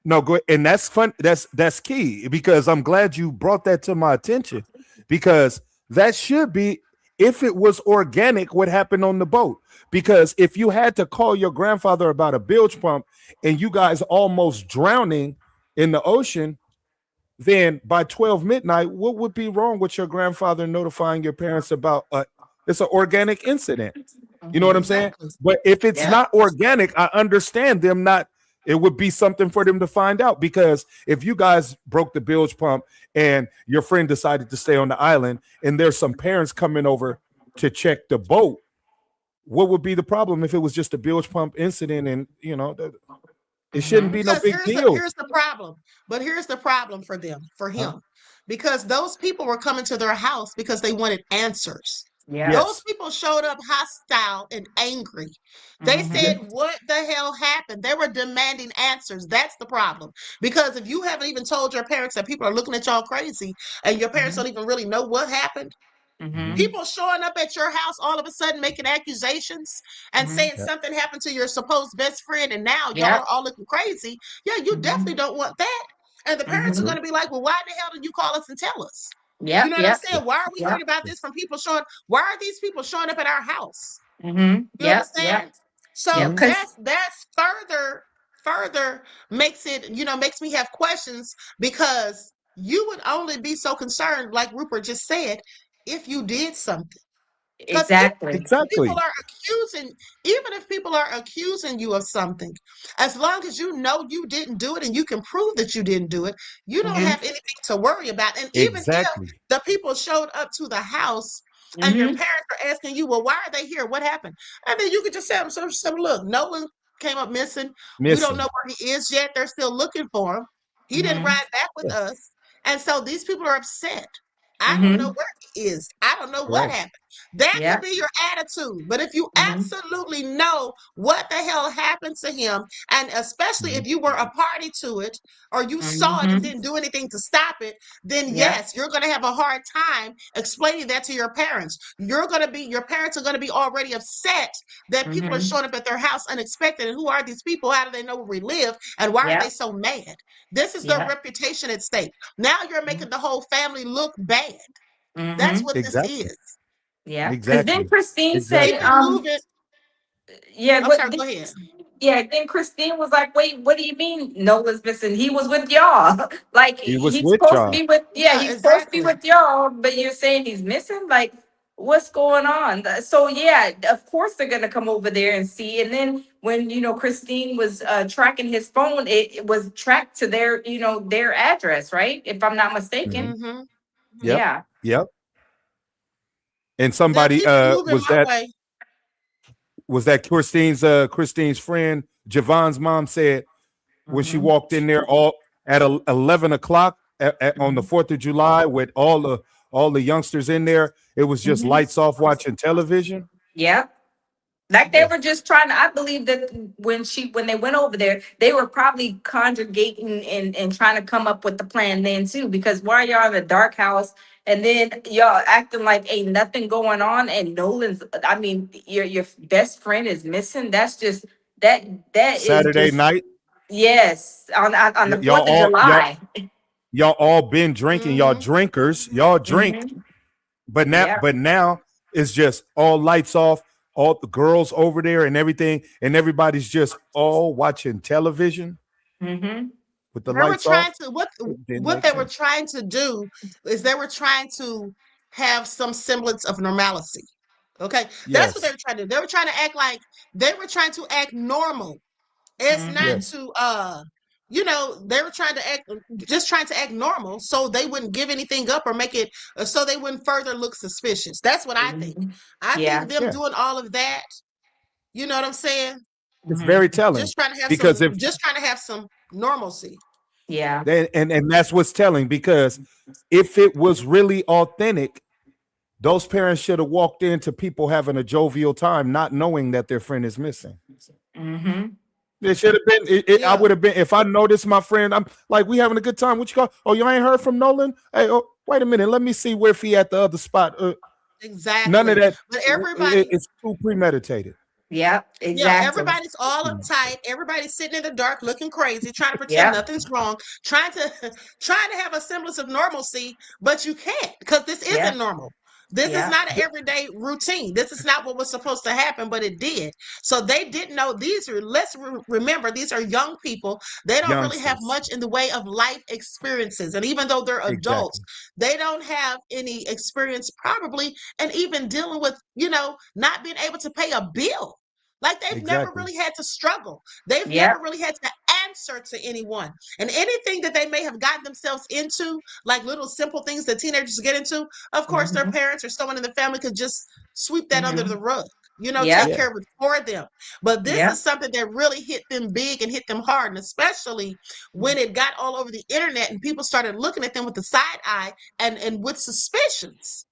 no go and that's fun. That's key because I'm glad you brought that to my attention because that should be if it was organic what happened on the boat. Because if you had to call your grandfather about a bilge pump and you guys almost drowning in the ocean, then by 12 midnight, what would be wrong with your grandfather notifying your parents about it's an organic incident? You know what I'm Hmm. saying? exactly. But if it's Yeah. not organic, I understand them not. It would be something for them to find out because if you guys broke the bilge pump and your friend decided to stay on the island and there's some parents coming over to check the boat, what would be the problem if it was just a bilge pump incident and it shouldn't Hmm. be no Because big here's the deal. here's the problem. But here's the problem for them, for Huh? him. Because those people were coming to their house because they wanted answers. Yep. Those Yes. people showed up hostile and angry. They Hmm. said, what the hell happened? They were demanding answers. That's the problem. Because if you haven't even told your parents that people are looking at y'all crazy and your parents Hmm. don't even really know what happened, Hmm. Hmm. people showing up at your house all of a sudden making accusations and Hmm. saying Yeah. something happened to your supposed best friend and now y'all are Yep. all looking crazy. Yeah, you definitely Hmm. don't want that. And the parents are Hmm. going True. to be like, well, why the hell did you call us and tell us? You Yep. know what I'm Yep. saying? Why are we Yep. hearing about this from people showing? Why are these people showing up at our house? Hmm. You Yep. Yep. understand? So Yep. Mhm. Because that's further makes it, makes me have questions because you would only be so concerned, like Rupert just said, if you did something. Because exactly. people Exactly. are accusing, even if people are accusing you of something, as long as you know you didn't do it and you can prove that you didn't do it, you don't Hmm. have anything to worry about. And even if Exactly. the people showed up to the house and your Hmm. parents are asking you, well, why are they here? What happened? And then you could just say, look, Nolan came up missing. We don't know Missing. where he is yet. They're still looking for him. He didn't Hmm. ride back with Yeah. us. And so these people are upset. I don't know Hmm. where he is. I don't know what Right. happened. That could Yeah. be your attitude. But if you Mhm. absolutely know what the hell happened to him, and especially if you were a party to it or you saw it and Mhm. didn't do anything to stop it, then Yep. yes, you're going to have a hard time explaining that to your parents. Your parents are going to be already upset that people are Mhm. showing up at their house unexpected. And who are these people? How do they know where we live? And why are they Yep. so mad? This is their Yep. reputation at stake. Now you're making the whole family look bad. That's Mhm. what this Exactly. is. Yeah. Because then Exactly. Christine Keep said, Exactly. it moving. yeah, I'm sorry, then, go ahead. yeah, then Christine was like, wait, what do you mean Nola's missing? He was with y'all. Like He was he's with supposed to y'all. be with, yeah, Yeah, he's supposed to be exactly. with y'all, but you're saying he's missing? Like, what's going on? So yeah, of course they're gonna come over there and see. And then when Christine was tracking his phone, it was tracked to their their address, right? If I'm not mistaken. Mm-hmm. Yep. Yeah. Yep. And Now somebody keep it moving was my that way. Christine's friend Javon's mom said when she Mhm. walked in there all at 11 o'clock on the Mhm. 4th of July with all the youngsters in there, it was just Mhm. lights off watching television. Yeah. Like they Yeah. were just trying to, I believe that when they went over there, they were probably congregating and trying to come up with the plan then too. Because why y'all in the dark house and then y'all acting like ain't nothing going on and Nolan's, I mean, your best friend is missing. That's just that is Saturday just, night, yes, on the y- y'all 4th of all y'all July. y'all all been drinking, y'all Mm-hmm. drinkers, y'all drink, Mm-hmm. but now Yeah. but now it's just all lights off, all the girls over there and everything, and everybody's just all watching television Mm-hmm. with the They were lights trying off. to It didn't what make they were sense. trying to do is they were trying to have some semblance of normalcy. Okay, that's what they Yes, were trying to do. They were trying to act like they were trying to act normal. It's not Mm-hmm. yes, to they were trying to act just trying to act normal so they wouldn't give anything up or make it so they wouldn't further look suspicious. That's what I think. Mm-hmm. I think Yeah. them yeah. doing all of that, you know what I'm saying? It's very Mm-hmm. telling because if Just trying to have some normalcy. Yeah. and that's what's telling because if it was really authentic, those parents should have walked into people having a jovial time, not knowing that their friend is missing. Mm-hmm. It should have been. I Yeah, would have been if I noticed my friend. I'm like, we having a good time. What you call? Oh, you ain't heard from Nolan? Hey, oh, wait a minute. Let me see where if he at the other spot. None of exactly. that. But everybody It's too premeditated. Yep. Yeah, Exactly. everybody's all uptight. Everybody's sitting in the dark, looking crazy, trying to pretend Yep. nothing's wrong, trying to trying to have a semblance of normalcy, but you can't because this isn't Yep. normal. This is Yep. not an everyday routine. This is not what was supposed to happen, but it did. So they didn't know these are. Remember, these are young people. They don't really have Youngsters. much in the way of life experiences, and even though they're adults, Exactly. they don't have any experience probably, and even dealing with not being able to pay a bill. Like they've never Exactly. really had to struggle. They've never Yep. really had to answer to anyone. And anything that they may have gotten themselves into, like little simple things that teenagers get into, of course, their Mm-hmm. parents or someone in the family could just sweep that under Mm-hmm. the rug, take Yep. Yeah. care of it for them. But this Yep. is something that really hit them big and hit them hard. And especially when it got all over the internet and people started looking at them with the side eye and with suspicions.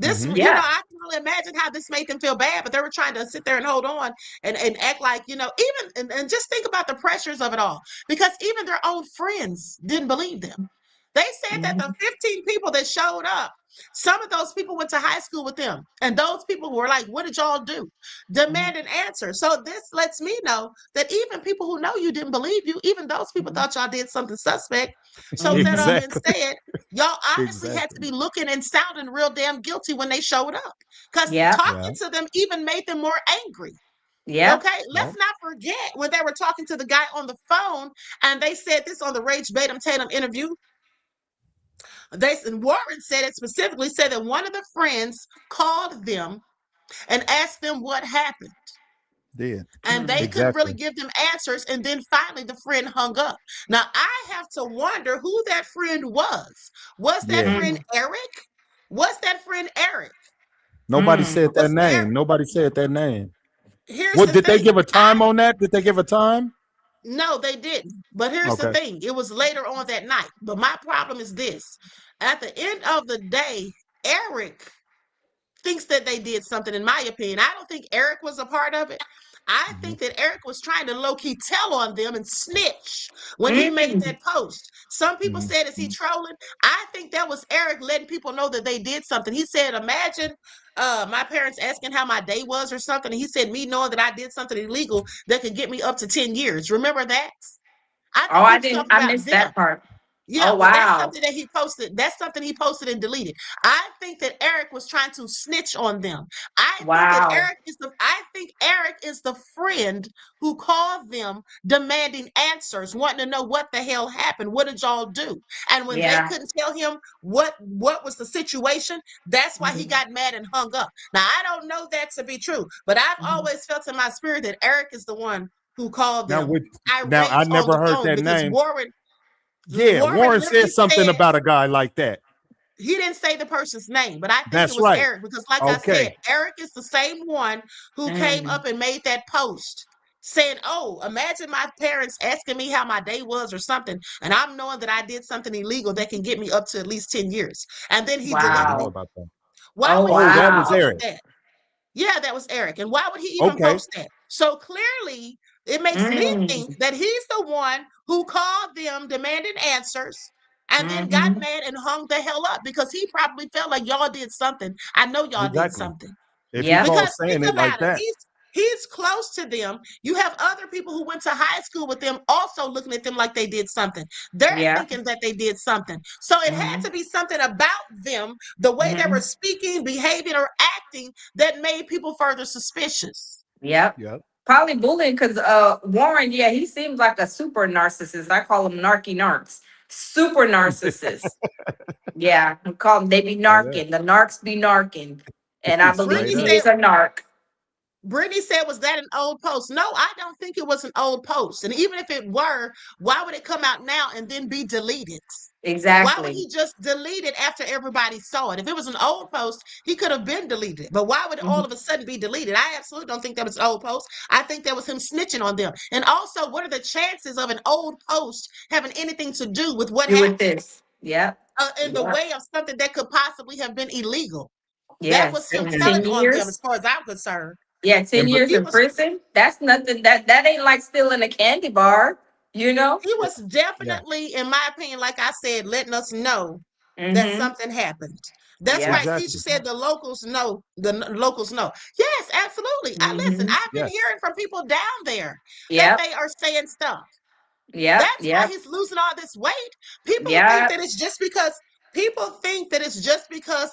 This, Hmm. Yeah. I can really imagine how this made them feel bad, but they were trying to sit there and hold on and act like, even and just think about the pressures of it all. Because even their own friends didn't believe them. They said that the Mm-hmm. 15 people that showed up, some of those people went to high school with them. And those people were like, what did y'all do? Demand an answer. So this lets me know that even people who know you didn't believe you, even those people thought y'all did something suspect. So with that all Mm-hmm. being Exactly. said, y'all obviously had to Exactly. be looking and sounding real damn guilty when they showed up. Because Yep. Yeah. talking to them even made them more angry. Yep. Okay, Yeah. let's not forget when they were talking to the guy on the phone, and they said this on the Rage Batum Tatum interview. Warren said it specifically, said that one of the friends called them and asked them what happened. Did. And they Mm-hmm. couldn't really Exactly. give them answers. And then finally, the friend hung up. Now, I have to wonder who that friend was. Was that Yeah. friend Eric? Was that friend Eric? Nobody Mm-hmm. said that Was name. Eric? Nobody said that name. Here's What the did they thing. give a time on that? Did they give a time? No, they didn't. But here's the Okay. thing. It was later on that night. But my problem is this. At the end of the day, Eric thinks that they did something, in my opinion. I don't think Eric was a part of it. I think that Eric was trying to low-key tell on them and snitch when he made that post. Some people said, is he trolling? I think that was Eric letting people know that they did something. He said, imagine my parents asking how my day was or something. And he said, me knowing that I did something illegal that could get me up to 10 years. Remember that? I Oh, think he was talking I about missed them. that part. Yeah, Oh, well, that's wow. something that he posted. That's something he posted and deleted. I think that Eric was trying to snitch on them. I think that Wow. I think Eric is the friend who called them demanding answers, wanting to know what the hell happened. What did y'all do? And when they Yeah. couldn't tell him what was the situation, that's why he got mad and hung up. Now, I don't know that to be true, but I've always felt in my spirit that Eric is the one who called Now, them now I irate on never the heard phone that because name. Warren Yeah, Warren literally said something said, about a guy like that. he didn't say the person's name, but I think it That's was right. Eric because, like I Okay. said, Eric is the same one who came up and made that post saying, oh, imagine my parents asking me how my day was or something, and I'm knowing that I did something illegal that can get me up to at least 10 years. And then he I didn't deleted know it. Wow. about that. Why Oh, would he Oh, that even was wow. post Eric. that? Yeah, that was Eric. And why would he even Okay. post that? So clearly, it makes me think that he's the one who called them demanding answers and then got mad and hung the hell up because he probably felt like y'all did something. I know y'all did Exactly. something. If he Yep. calls Because think saying it like about it. that. He's close to them. You have other people who went to high school with them also looking at them like they did something. They're Yeah. thinking that they did something. So it had to be something about them, the way they were speaking, behaving, or acting that made people further suspicious. Yep. Yep. Probably bullying because Warren, yeah, he seems like a super narcissist. I call him narky narcs. Super narcissist. Yeah. I call them, they be narking. The narcs be narking. And I believe Straight Brittany up. he said, is a narc. Brittany said, was that an old post? No, I don't think it was an old post. And even if it were, why would it come out now and then be deleted? Why would Exactly. he just delete it after everybody saw it? If it was an old post, he could have been deleted. But why would it all of a sudden be deleted? I absolutely don't think that was an old post. I think that was him snitching on them. And also, what are the chances of an old post having anything to do with what Do with happened this. Yep. in the Yep. way of something that could possibly have been illegal? That was Yes. him And telling 10 on them, as years. far as I'm concerned. Yeah, 10 And years He in was prison. That's nothing. That ain't like stealing a candy bar, you know? he was yeah, definitely, in my opinion, like I said, letting us know that Mm-hmm. something happened. That's Yeah. right. Keisha exactly. said the locals know. Locals know. Yes, absolutely. I listen. Mm-hmm. I've been Yeah. hearing from people down there that Yep. they are saying stuff. Yep. That's why Yep. he's losing all this weight. People think Yep. that it's just because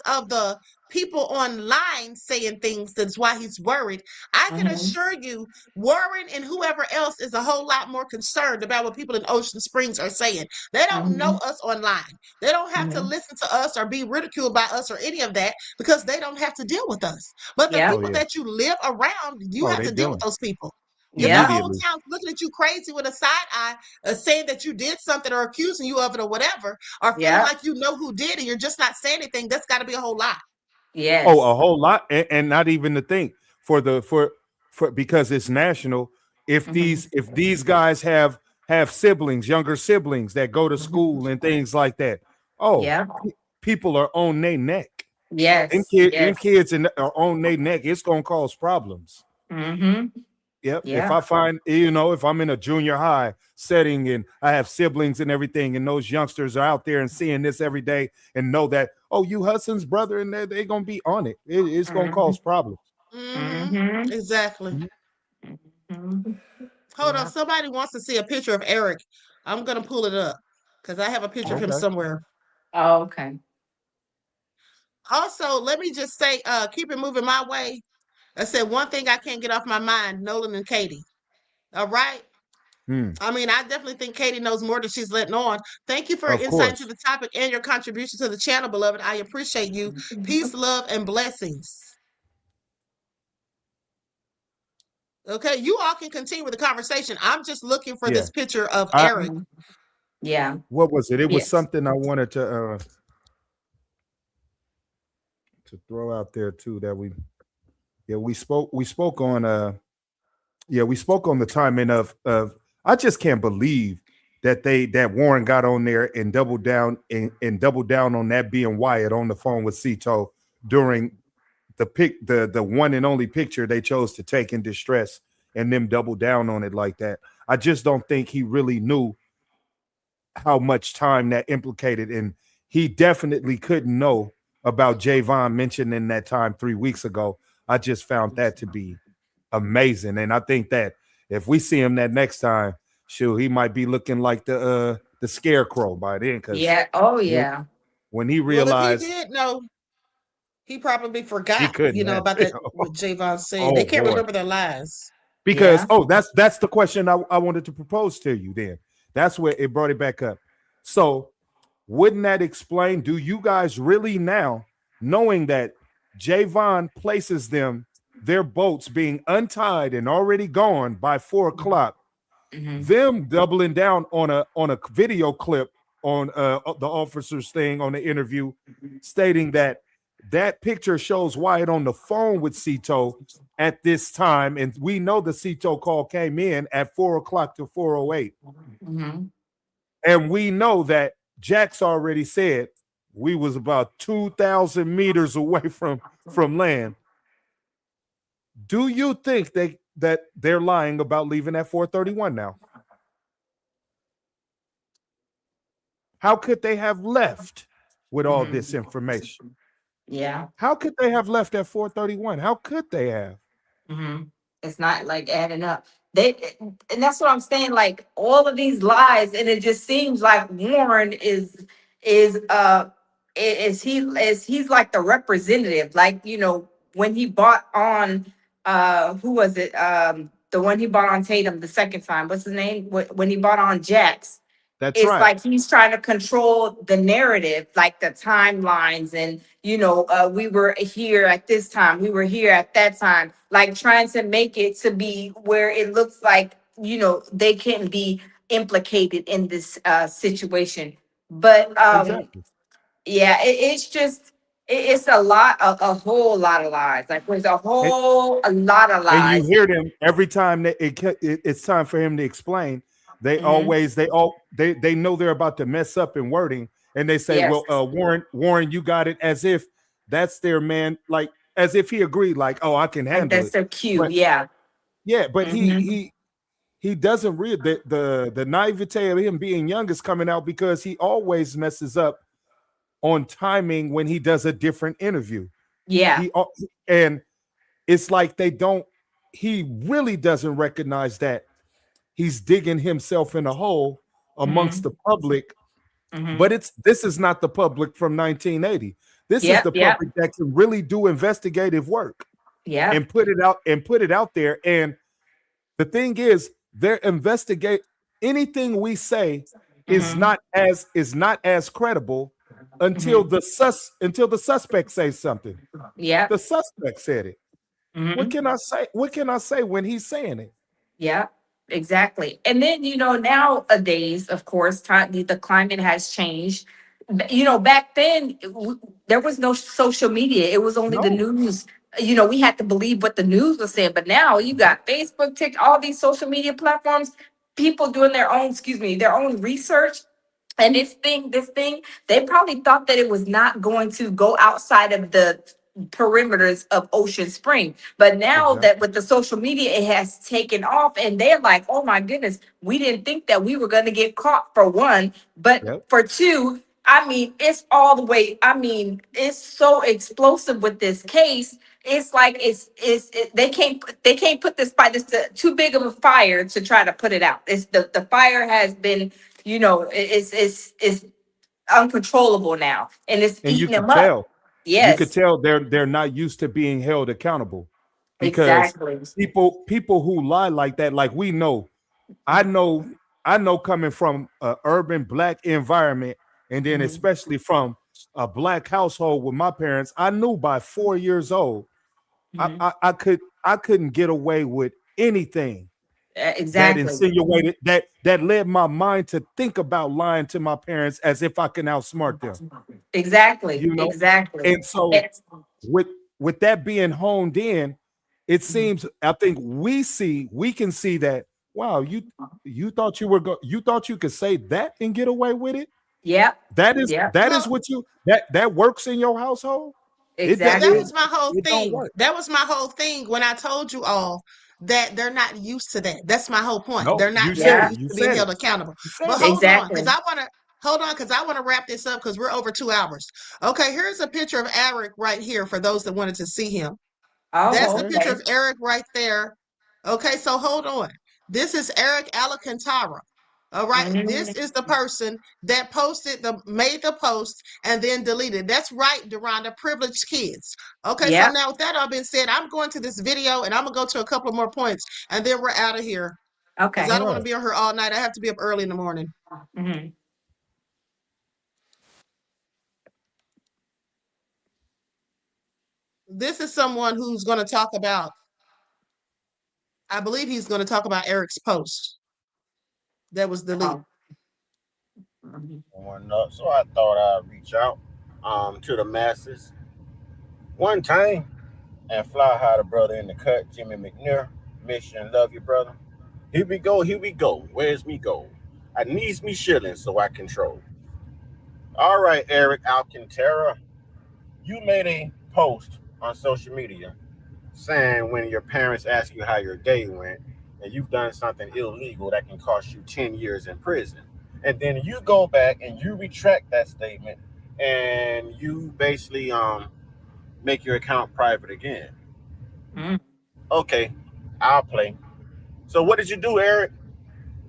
of the people online saying things that's why he's worried. I can Mm-hmm. assure you, Warren and whoever else is a whole lot more concerned about what people in Ocean Springs are saying. They don't Mm-hmm. know us online. They don't have to Mm-hmm. listen to us or be ridiculed by us or any of that because they don't have to deal with us. But the Yep. Oh people yeah. that you live around, you Oh, have they to deal with do those people. If the Yep. whole immediately. town's looking at you crazy with a side eye, saying that you did something or accusing you of it or whatever, or feeling Yep. like you know who did it, you're just not saying anything, that's got to be a whole lot. Oh, a Yes. whole lot, and not even the thing for because it's national. Mm-hmm. If these guys have siblings, younger siblings that go to Mm-hmm. school and things like that, oh, Yep. people are on their neck. Yes. Them Yes. kids are on their neck. It's gonna cause problems. Mm-hmm. Yep. If Yeah. I find, if I'm in a junior high setting and I have siblings and everything, and those youngsters are out there and seeing this every day and know that, oh, you Hudson's brother, and they're going to be on it. It's going to Mm-hmm. cause problems. Mm-hmm. Exactly. Mm-hmm. Hold on. Yeah. Somebody wants to see a picture of Eric. I'm going to pull it up because I have a picture of him Okay. somewhere. Oh, okay. Also, let me just say, keep it moving my way. I said one thing I can't get off my mind, Nolan and Katie. All right. Hmm. I mean, I definitely think Katie knows more than she's letting on. Thank you for your Of insight into course. the topic and your contribution to the channel, beloved. I appreciate you. Peace, love, and blessings. Okay, you all can continue with the conversation. I'm just looking for Yeah. this picture of I Eric. Yeah. What was it? It was Yes. something I wanted to throw out there too that we spoke on we spoke on the timing of I just can't believe that Warren got on there and doubled down and doubled down on that being Wyatt on the phone with Cito during the one and only picture they chose to take in distress and them double down on it like that. I just don't think he really knew how much time that implicated, and he definitely couldn't know about Jayvon mentioning that time 3 weeks ago. I just found that to be amazing, and I think that if we see him that next time, shoot, he might be looking like the scarecrow by then. Because Yeah. Oh yeah. when he Well, if he realized did know, he probably he forgot, couldn't have. about that what Jayvon said. They Oh can't boy. remember their lies. Because Yeah. that's the question I wanted to propose to you then. That's where it brought it back up. So wouldn't that explain? Do you guys really now, knowing that Jayvon places their boats being untied and already gone by 4 o'clock, them doubling down on a video clip on the officer's thing on the interview, stating that picture shows Wyatt on the phone with Cito at this time, and we know the Cito call came in at 4 o'clock to 4:08, and we know that Jax already said we was about 2,000 meters away from land. Do you think that they're lying about leaving at 4:31 now? How could they have left with all this information? Yeah. How could they have left at 4:31? How could they have? It's not like adding up. And that's what I'm saying. Like all of these lies, and it just seems like Warren is he's like the representative. Like when he bought on who was it the one he bought on Tatum the second time. What's his name? When he bought on Jax. That's It's right. like he's trying to control the narrative, like the timelines, and we were here at this time, we were here at that time, like trying to make it to be where it looks like they can be implicated in this situation. But Exactly. yeah, it's just it's a lot, a whole lot of lies. Like there's a lot of And you lies. hear them every time that it's time for him to explain. They always they know they're about to mess up in wording, and they say, Yes. "Well, Warren, you got it," as if that's their man, like as if he agreed, like, "Oh, I can And handle that's it." their cue. But Yeah. yeah, but he doesn't read the naivete of him being young is coming out because he always messes up on timing when he does a different interview. Yeah. And it's like he really doesn't recognize that he's digging himself in a hole amongst the public. But this is not the public from 1980. This is the public that can really do investigative work and put it out there. And the thing is, they're investigate anything we say is not as credible until the suspect says something. Yeah. The suspect said it. What can I say? What can I say when he's saying it? Yeah, exactly. And then, nowadays, of course, the climate has changed. Back then, there was no social media. It was only the No. news. We had to believe what the news was saying. But now you got Facebook, TikTok, all these social media platforms, people doing their own research. And this thing, they probably thought that it was not going to go outside of the perimeters of Ocean Spring. But now that with the social media, it has taken off, and they're like, oh my goodness, we didn't think that we were going to get caught, for one. But for two, it's all the way. It's so explosive with this case. It's like they can't put this fire. It's too big of a fire to try to put it out. It's the fire has been, it's uncontrollable now, and it's And you eating could them up. tell. Yes. You could tell they're not used to being held accountable because Exactly. people who lie like that, like we know, I know coming from an urban Black environment, and then especially from a Black household with my parents, I knew by 4 years old, I couldn't get away with anything that Exactly. insinuated that led my mind to think about lying to my parents as if I can outsmart them. Exactly. You know? Exactly. And so with that being honed in, it seems I think we can see that, wow, you thought you thought you could say that and get away with it? Yep. That is Yep. that is what that works in your household? It But Exactly. that it, was my whole it don't thing. work. That was my whole thing when I told you all that they're not used to that. That's my whole point. No, They're not Yeah. used to being held accountable. You But said it. Exactly. hold on, because I want to wrap this up because we're over 2 hours. Okay, here's a picture of Eric right here for those that wanted to see him. That's Oh, the picture okay. of Eric right there. Okay, so hold on. This is Eric Alcantara. All right, this Mhm. is the person that made the post and then deleted. That's right, Deronda, privileged kids. Okay, so Yep. now with that all being said, I'm going to this video and I'm gonna go to a couple of more points and then we're out of here because I Okay. don't want to be on here all night. I have to be up early in the morning. Mhm. This is someone who's going to talk about, I believe he's going to talk about Eric's post that was deleted. Oh. Mhm. So I thought I'd reach out to the masses one time and fly high the brother in the cut, Jimmy McNair. Mission, love you, brother. Here we go, here we go. Where's me go? I needs me shilling so I control. All right, Eric Alcantara, you made a post on social media saying when your parents ask you how your day went and you've done something illegal that can cost you 10 years in prison. And then you go back and you retract that statement and you basically make your account private again. Mhm. Okay, I'll play. So what did you do, Eric?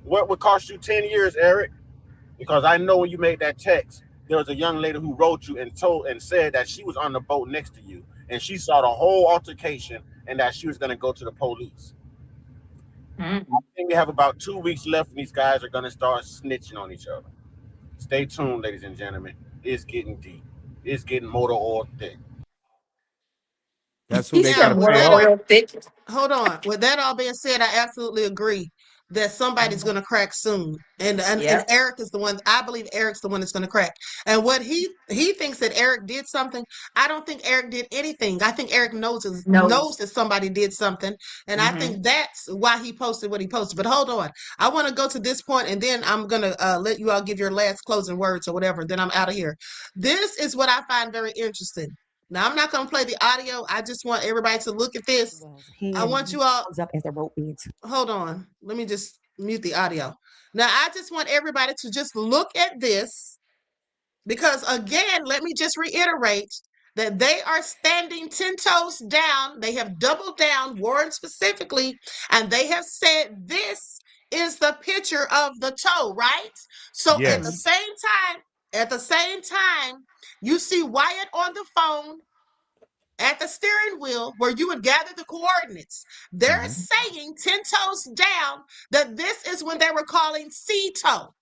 What would cost you 10 years, Eric? Because I know when you made that text, there was a young lady who wrote you and said that she was on the boat next to you and she saw the whole altercation and that she was going to go to the police. Mhm. I think we have about 2 weeks left and these guys are going to start snitching on each other. Stay tuned, ladies and gentlemen. It's getting deep. It's getting motor oil thick. That's who He they said Now, gotta with pay that water off. oil thick. hold on. With that all being said, I absolutely agree that somebody's Mhm. going to crack soon, and Yep. Eric is the one. I believe Eric's the one that's going to crack. And what he thinks that Eric did something. I don't think Eric did anything. I think Eric knows Knows. that somebody did something, and I Mhm. think that's why he posted what he posted. But hold on, I want to go to this point, and then I'm gonna let you all give your last closing words or whatever. Then I'm out of here. This is what I find very interesting. Now I'm not gonna play the audio. I just want everybody to look at this. I want you all up as the rope bends. hold on. Let me just mute the audio. Now, I just want everybody to just look at this because, again, let me just reiterate that they are standing 10 toes down. They have doubled down, Warren specifically, and they have said this is the picture of the toe, right? So Mhm. Yes. at the same time, you see Wyatt on the phone at the steering wheel where you would gather the coordinates. They're Hmm. saying 10 toes down that this is when they were calling C toe.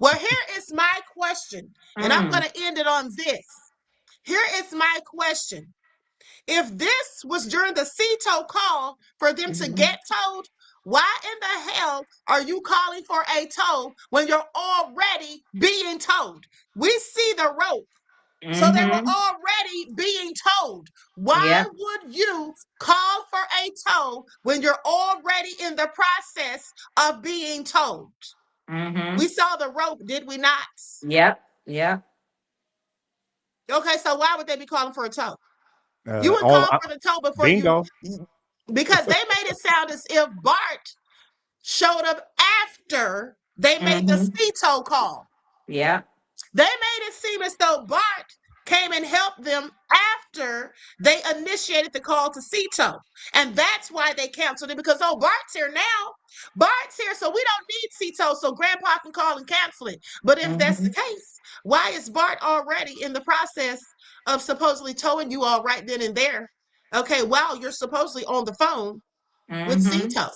Well, here is my question, and I'm going Mm. to end it on this. Here is my question. If this was during the C toe call for them to Mhm. get towed, why in the hell are you calling for a tow when you're already being towed? We see the rope. So they were Mhm. already being told. Why Yep. would you call for a tow when you're already in the process of being told? We Mhm. saw the rope, did we not? Yep. Yep. Okay, so why would they be calling for a tow? You would All call for the tow before you, bingo. because they made it sound as if Bart showed up after they made the Mhm. CTO call. Yep. They made it seem as though Bart came and helped them after they initiated the call to Cito. And that's why they canceled it because, oh, Bart's here now. Bart's here, so we don't need Cito, so Grandpa can call and cancel it. But if that's the Mhm. case, why is Bart already in the process of supposedly towing you all right then and there? Okay, while you're supposedly on the phone with Mhm. Cito.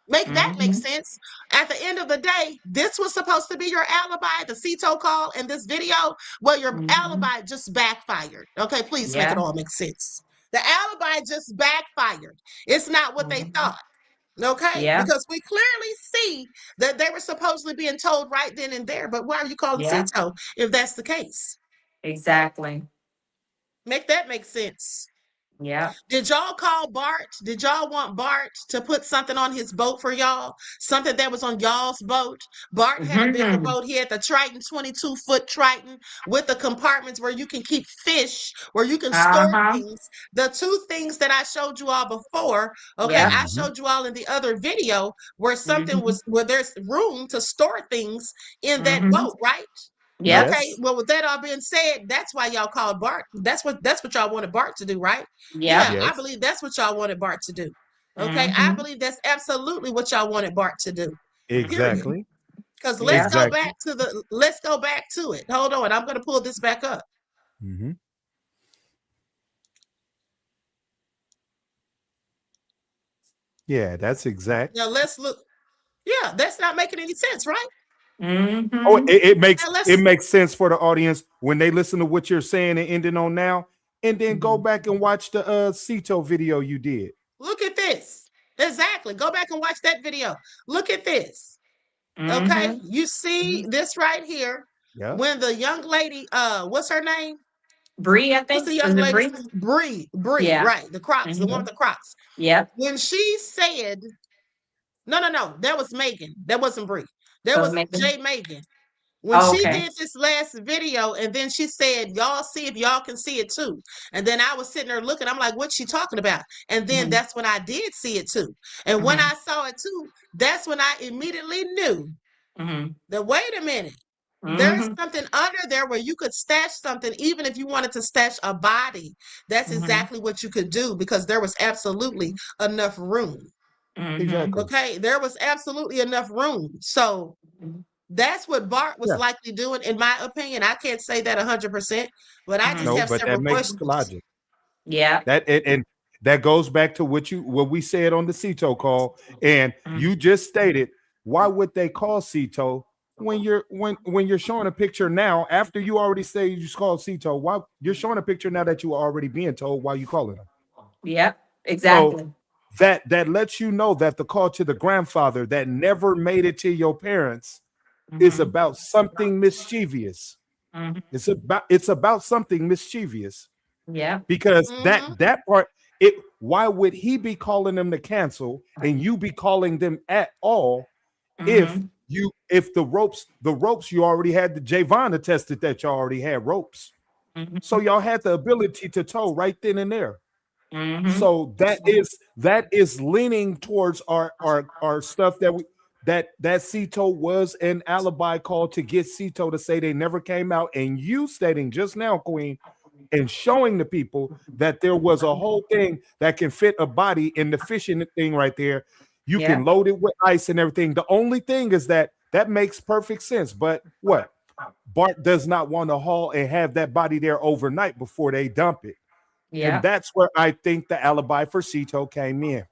Make that make Mhm. sense. At the end of the day, this was supposed to be your alibi, the CTO call and this video. Well, your Mhm. alibi just backfired. Okay, please make it Yeah. all make sense. The alibi just backfired. It's not what they Mhm. thought. Okay, Yeah. because we clearly see that they were supposedly being told right then and there. But why are you calling Yeah. CTO if that's the case? Exactly. Make that make sense. Yeah. Did y'all call Bart? Did y'all want Bart to put something on his boat for y'all? Something that was on y'all's boat? Bart had a bigger Mhm. boat. He had the Triton, 22-foot Triton with the compartments where you can keep fish, where you can store Uh-huh. things. The two things that I showed you all before, okay, Yep. I showed you all in the other video where something Mhm. was, where there's room to store things in that Mhm. boat, right? Yep. Okay, Yes. well, with that all being said, that's why y'all called Bart. That's what y'all wanted Bart to do, right? Yep. Yeah, I Yes. believe that's what y'all wanted Bart to do. Okay, I Mhm. believe that's absolutely what y'all wanted Bart to do. Period. Exactly. Because Yep. Exactly. let's go back to it. Hold on, I'm gonna pull this back up. Mm-hmm. Yeah, that's exact. Now let's look. Yeah, that's not making any sense, right? Oh, Mhm. it makes Now it let's makes sense for the audience when they listen to what you're saying and ending on now, and then go Mhm. back and watch the Cito video you did. look at this. Exactly. Go back and watch that video. Look at this. Okay, Mhm. you see Mhm. this right here. Yeah. When the young lady, what's her name? Bree, I What's the think. young Is it lady's Bree? name? Bree, Yeah. right? The Crocs, the one with Mhm. the Crocs. Yep. When she said, no, no, no, that was Megan. That wasn't Bree. That Those was making. Jay Megan. When Oh, she Mm-hmm. okay. did this last video, and then she said, "Y'all see if y'all can see it too." And then I was sitting there looking. I'm like, "What's she talking about?" And then Mhm. that's when I did see it too. And when Mhm. I saw it too, that's when I immediately knew Mhm. that, wait a minute, there's Mhm. something under there where you could stash something, even if you wanted to stash a body. That's Mhm. exactly what you could do because there was absolutely enough room. Mhm. Exactly. Okay, there was absolutely enough room. So that's what Bart was Yeah. likely doing, in my opinion. I can't say that 100%, but I just Mhm. No, have but that several makes questions. logic. Yeah. That and that goes back to what we said on the Cito call, and you Mhm. just stated why would they call Cito when you're showing a picture now after you already say you just called Cito? Why you're showing a picture now that you are already being told why you calling him? Yep. So Exactly. that lets you know that the call to the grandfather that never made it to your parents is Mhm. about something mischievous. Mhm. It's about something mischievous Yep. because that Mm-hmm. that part it why would he be calling them to cancel and you be calling them at all if Mhm. the ropes you already had the Jayvon attested that you already had ropes, so Mhm. y'all had the ability to tow right then and there. Mhm. So that is leaning towards our stuff that Cito was an alibi call to get Cito to say they never came out, and you stating just now, Queen, and showing the people that there was a whole thing that can fit a body in the fishing thing right there. You can Yep. load it with ice and everything. The only thing is that makes perfect sense. But what? Bart does not want to haul and have that body there overnight before they dump it. And Yep. that's where I think the alibi for Cito came in.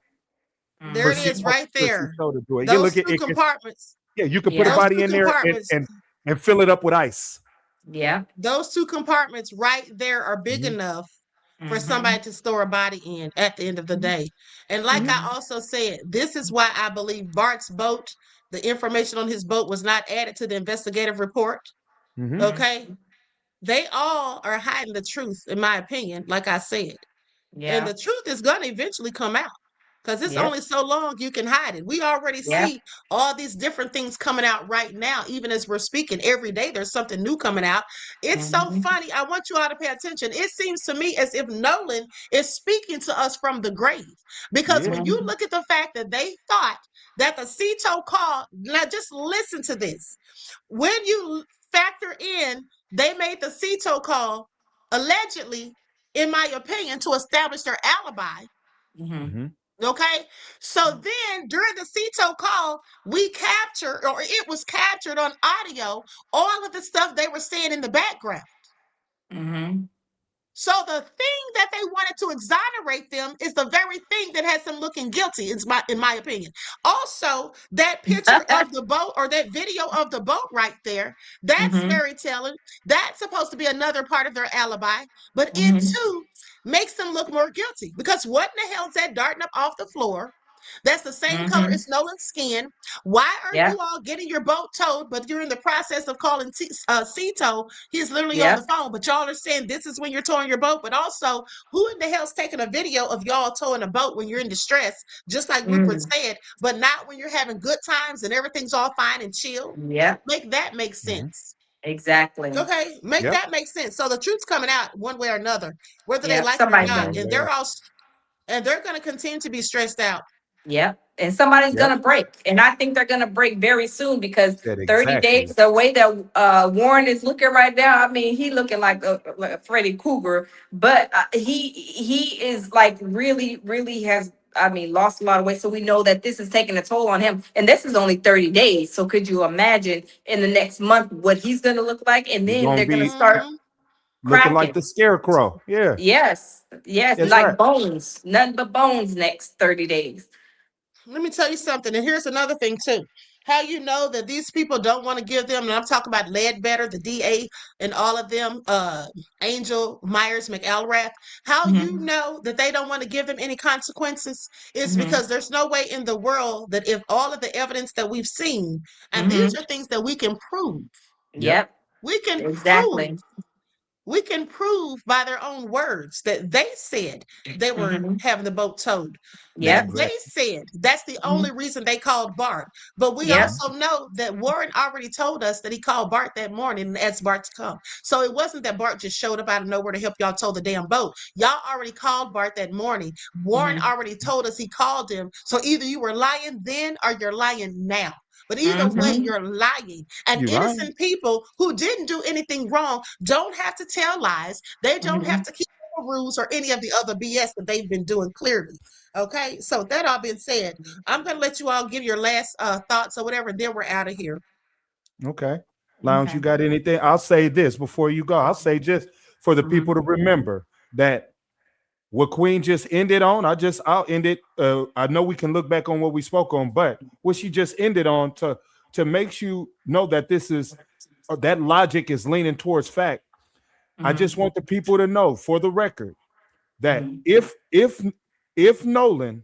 There For it Mhm. is right there. Cito to do it. Yeah, Those look at two it. compartments, Yeah, you could put a Yep. those body two in there compartments, and fill it up with ice. Yep. those two compartments right there are big Mhm. enough for somebody Mhm. to store a body in at the end of the day. And like I Mhm. also said, this is why I believe Bart's boat, the information on his boat was not added to the investigative report. Mhm. Mhm. Okay. They all are hiding the truth, in my opinion, like I said. And Yeah. the truth is going to eventually come out because it's Yep. only so long you can hide it. We already Yep. see all these different things coming out right now, even as we're speaking. Every day there's something new coming out. It's so Mhm. funny. I want you all to pay attention. It seems to me as if Nolan is speaking to us from the grave because Yeah. when you Mhm. look at the fact that they thought that the Cito call, now just listen to this. When you factor in, they made the Cito call allegedly, in my opinion, to establish their alibi. Mhm. Mhm. Okay. So then during the Cito call, we captured, or it was captured on audio, all of the stuff they were saying in the background. Mhm. So the thing that they wanted to exonerate them is the very thing that has them looking guilty, in my opinion. Also, that picture of the boat or that video of the boat right there, that's Mhm. very telling. That's supposed to be another part of their alibi, but it Mhm. too makes them look more guilty because what in the hell is that darting up off the floor? That's the same color Mm-hmm. as Nolan's skin. Why are Yep. you all getting your boat towed, but you're in the process of calling Cito? He's literally on the Yep. phone, but y'all are saying this is when you're towing your boat. But also, who in the hell's taking a video of y'all towing a boat when you're in distress, just like Rupert Mm. said, but not when you're having good times and everything's all fine and chill? Yep. Make that make Mhm. sense. Exactly. Okay, make Yep. that make sense. So the truth's coming out one way or another, whether they Yep. like it or Somebody's not, gonna. One and way. they're going to continue to be stressed out. Yep. And somebody's Yep. gonna break. And I think they're gonna break very soon because Said 30 exactly. days, the way that Warren is looking right now, I mean, he looking like a Freddy Cougar, but he is like really, really has, I mean, lost a lot of weight. So we know that this is taking a toll on him. And this is only 30 days. So could you imagine in the next month what he's gonna look like? And You're then gonna they're gonna be start Hmm. looking like cracking. the scarecrow. Yeah, Yes, yes, that's right. like bones, nothing but bones next 30 days. Let me tell you something, and here's another thing too. How you know that these people don't want to give them, and I'm talking about Ledbetter, the DA, and all of them, Angel, Myers, McElrath. How you Mm-hmm. know that they don't want to give them any consequences is Mm-hmm. because there's no way in the world that if all of the evidence that we've seen, and these Mm-hmm. are things that we can prove, Yep. Yep, we can prove exactly. we can prove by their own words that they said they were Mm-hmm. having the boat towed, that Yep. they Exactly. said that's the Mm-hmm. only reason they called Bart. But we Yep. Mhm. also know that Warren already told us that he called Bart that morning and asked Bart to come. So it wasn't that Bart just showed up out of nowhere to help y'all tow the damn boat. Y'all already called Bart that morning. Warren Mm-hmm. already told us he called him. So either you were lying then or you're lying now. But either way, Mm-hmm. you're lying. And You lying? innocent people who didn't do anything wrong don't have to tell lies. They don't Mm-hmm. have to keep the rules or any of the other BS that they've been doing clearly. Okay. So that all being said, I'm gonna let you all give your last thoughts or whatever, then we're out of here. Okay. Lounge, you Okay. got anything? I'll say this before you go. I'll say just for the Mm-hmm. people to remember that what Queen just ended on, I'll end it. I know we can look back on what we spoke on, but what she just ended on to make you know that this is that logic is leaning towards fact. I Mm-hmm. just want the people to know, for the record, that Mm-hmm. if Nolan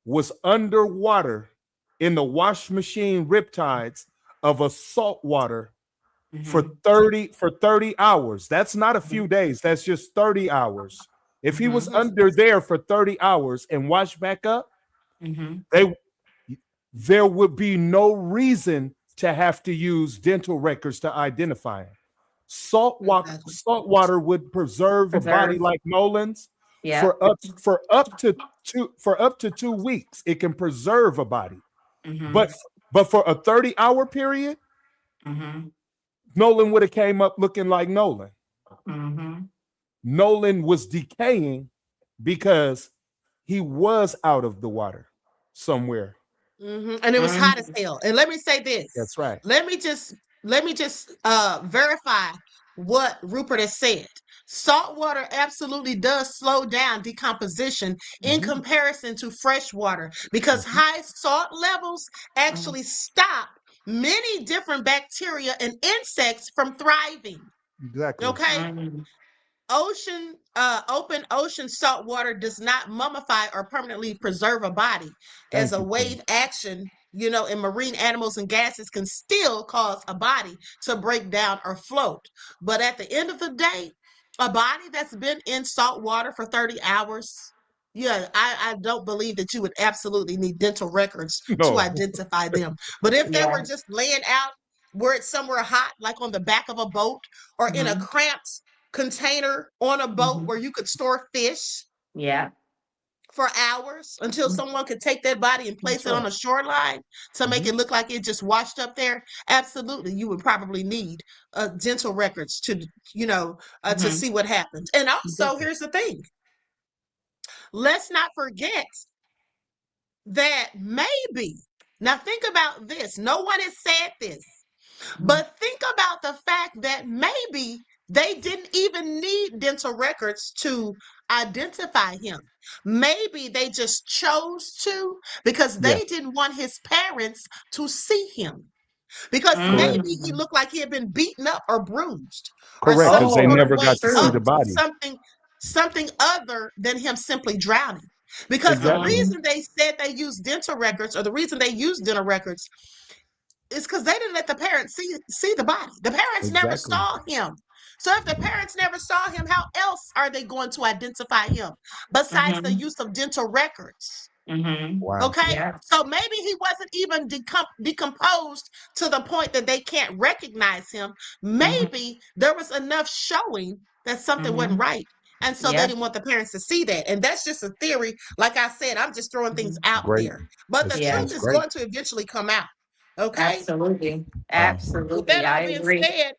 was underwater in the wash machine riptides of a saltwater for Mm-hmm. 30 hours. That's not a few days. That's just 30 hours. If he was Mm-hmm. under there for 30 hours and washed back up, Mm-hmm. they there would be no reason to have to use dental records to identify him. Exactly. Salt water would preserve a body Preserve. like Nolan's Yep. for up to 2 weeks. It can preserve a body. Mm-hmm. But for a 30-hour period, Mm-hmm. Nolan would have came up looking like Nolan. Mm-hmm. Nolan was decaying because he was out of the water somewhere. And it was hot as Mm-hmm. hell. And let me say this. That's right. Let me just verify what Rupert has said. Salt water absolutely does slow down decomposition in Mhm, comparison to fresh water because mhm. high salt levels actually stop many different bacteria and insects from thriving. Exactly. Okay? Mm-hmm. Open ocean salt water does not mummify or permanently preserve a body, as Thank a you, Queen. wave action, in marine animals and gases can still cause a body to break down or float. But at the end of the day, a body that's been in salt water for 30 hours, yeah, I don't believe that you would absolutely need dental records to No. identify them. But if they were Yeah. just laying out where it's somewhere hot, like on the back of a boat or in a Mm-hmm. cramped container on a boat Mm-hmm. where you could store fish Yeah. for hours until someone could take that body and place That's it on right. a shoreline to make Mhm. it look like it just washed up there. Absolutely, you would probably need dental records to Mm-hmm. see what happened. And also, Exactly. here's the thing: let's not forget that maybe. Now, think about this. No one has said this. Mm-hmm. But think about the fact that maybe they didn't even need dental records to identify him. Maybe they just chose to because Yeah, they didn't want his parents to see him. Because correct. maybe he Mm-hmm. looked like he had been beaten up or bruised or Correct, some because they sort Oh, of never way got to see of the true. body. something other than him simply drowning. Because the Exactly. reason they said they used dental records, or the reason they used dental records, is because they didn't let the parents see the body. The parents never Exactly. saw him. So if the parents never saw him, how else are they going to identify him besides the Mm-hmm. use of dental records? Mm-hmm. Wow. Okay, Yeah. so maybe he wasn't even decomposed to the point that they can't recognize him. Mm-hmm. Maybe there was enough showing that something wasn't Mm-hmm. right. And so they Yeah. didn't want the parents to see that. And that's just a theory. Like I said, I'm just throwing things Mm-hmm. out Great. there. But the Yeah. truth That's is great. going to eventually come out. Okay. Absolutely. Wow. With that Absolutely. all I being agree. said,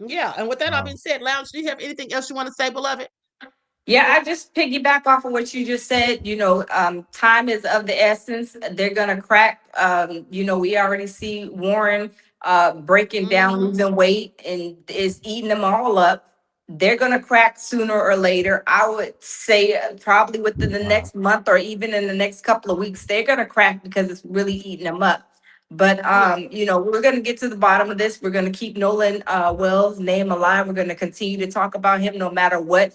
yeah. And with that all being Wow. said, Lounge, do you have anything else you want to say, beloved? Yeah, I just piggyback off of what you just said. Time is of the essence. They're gonna crack. We already see Warren breaking down, Mm-hmm. losing weight, and is eating them all up. They're gonna crack sooner or later. I would say probably within the Wow. next month or even in the next couple of weeks, they're gonna crack because it's really eating them up. But Yeah. we're gonna get to the bottom of this. We're gonna keep Nolan Wells' name alive. We're gonna continue to talk about him no matter what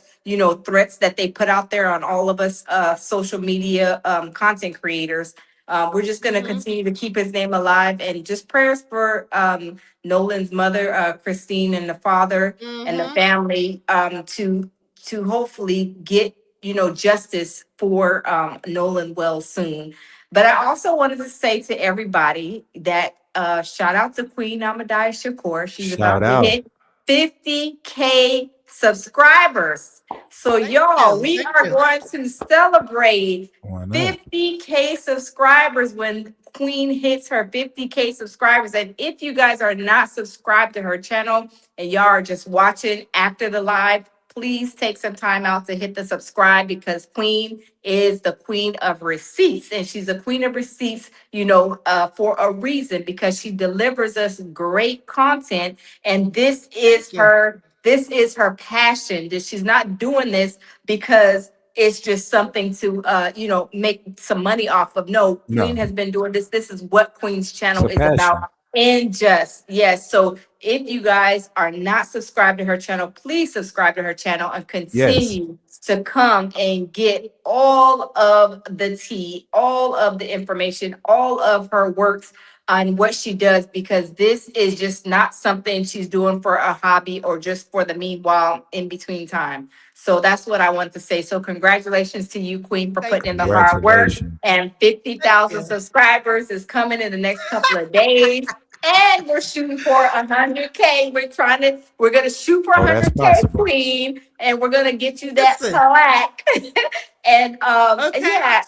threats that they put out there on all of us social media content creators. We're just going to Mm-hmm. continue to keep his name alive, and just prayers for Nolan's mother, Christine, and the father and the Mm-hmm. family, to hopefully get justice for Nolan well soon. But I also wanted to say to everybody that shout out to Queen Amadaya Shakur. She's Shout about to out. hit 50K subscribers. So Thank y'all, you. we Thank are you. going to celebrate Why not? 50K subscribers when Queen hits her 50K subscribers. And if you guys are not subscribed to her channel and y'all are just watching after the live, please take some time out to hit the subscribe, because Queen is the queen of receipts, and she's a queen of receipts, for a reason, because she delivers us great content, and this Thank is you. her passion. That she's not doing this because it's just something to make some money off of. No, Queen No. has been doing this. This is what Queen's It's channel a is about. passion. And just yes. So if you guys are not subscribed to her channel, please subscribe to her channel and Yes. continue to come and get all of the tea, all of the information, all of her works on what she does, because this is just not something she's doing for a hobby or just for the meanwhile in between time. So that's what I want to say. So congratulations to you, Queen, for Thank putting in the you. hard work. Congratulations. And Thank 50,000 you. subscribers is coming in the next couple of days. And we're shooting for 100K. We're gonna shoot for Oh, that's 100K, possible. Queen, and we're gonna get you that Listen. plaque. And Okay. yeah,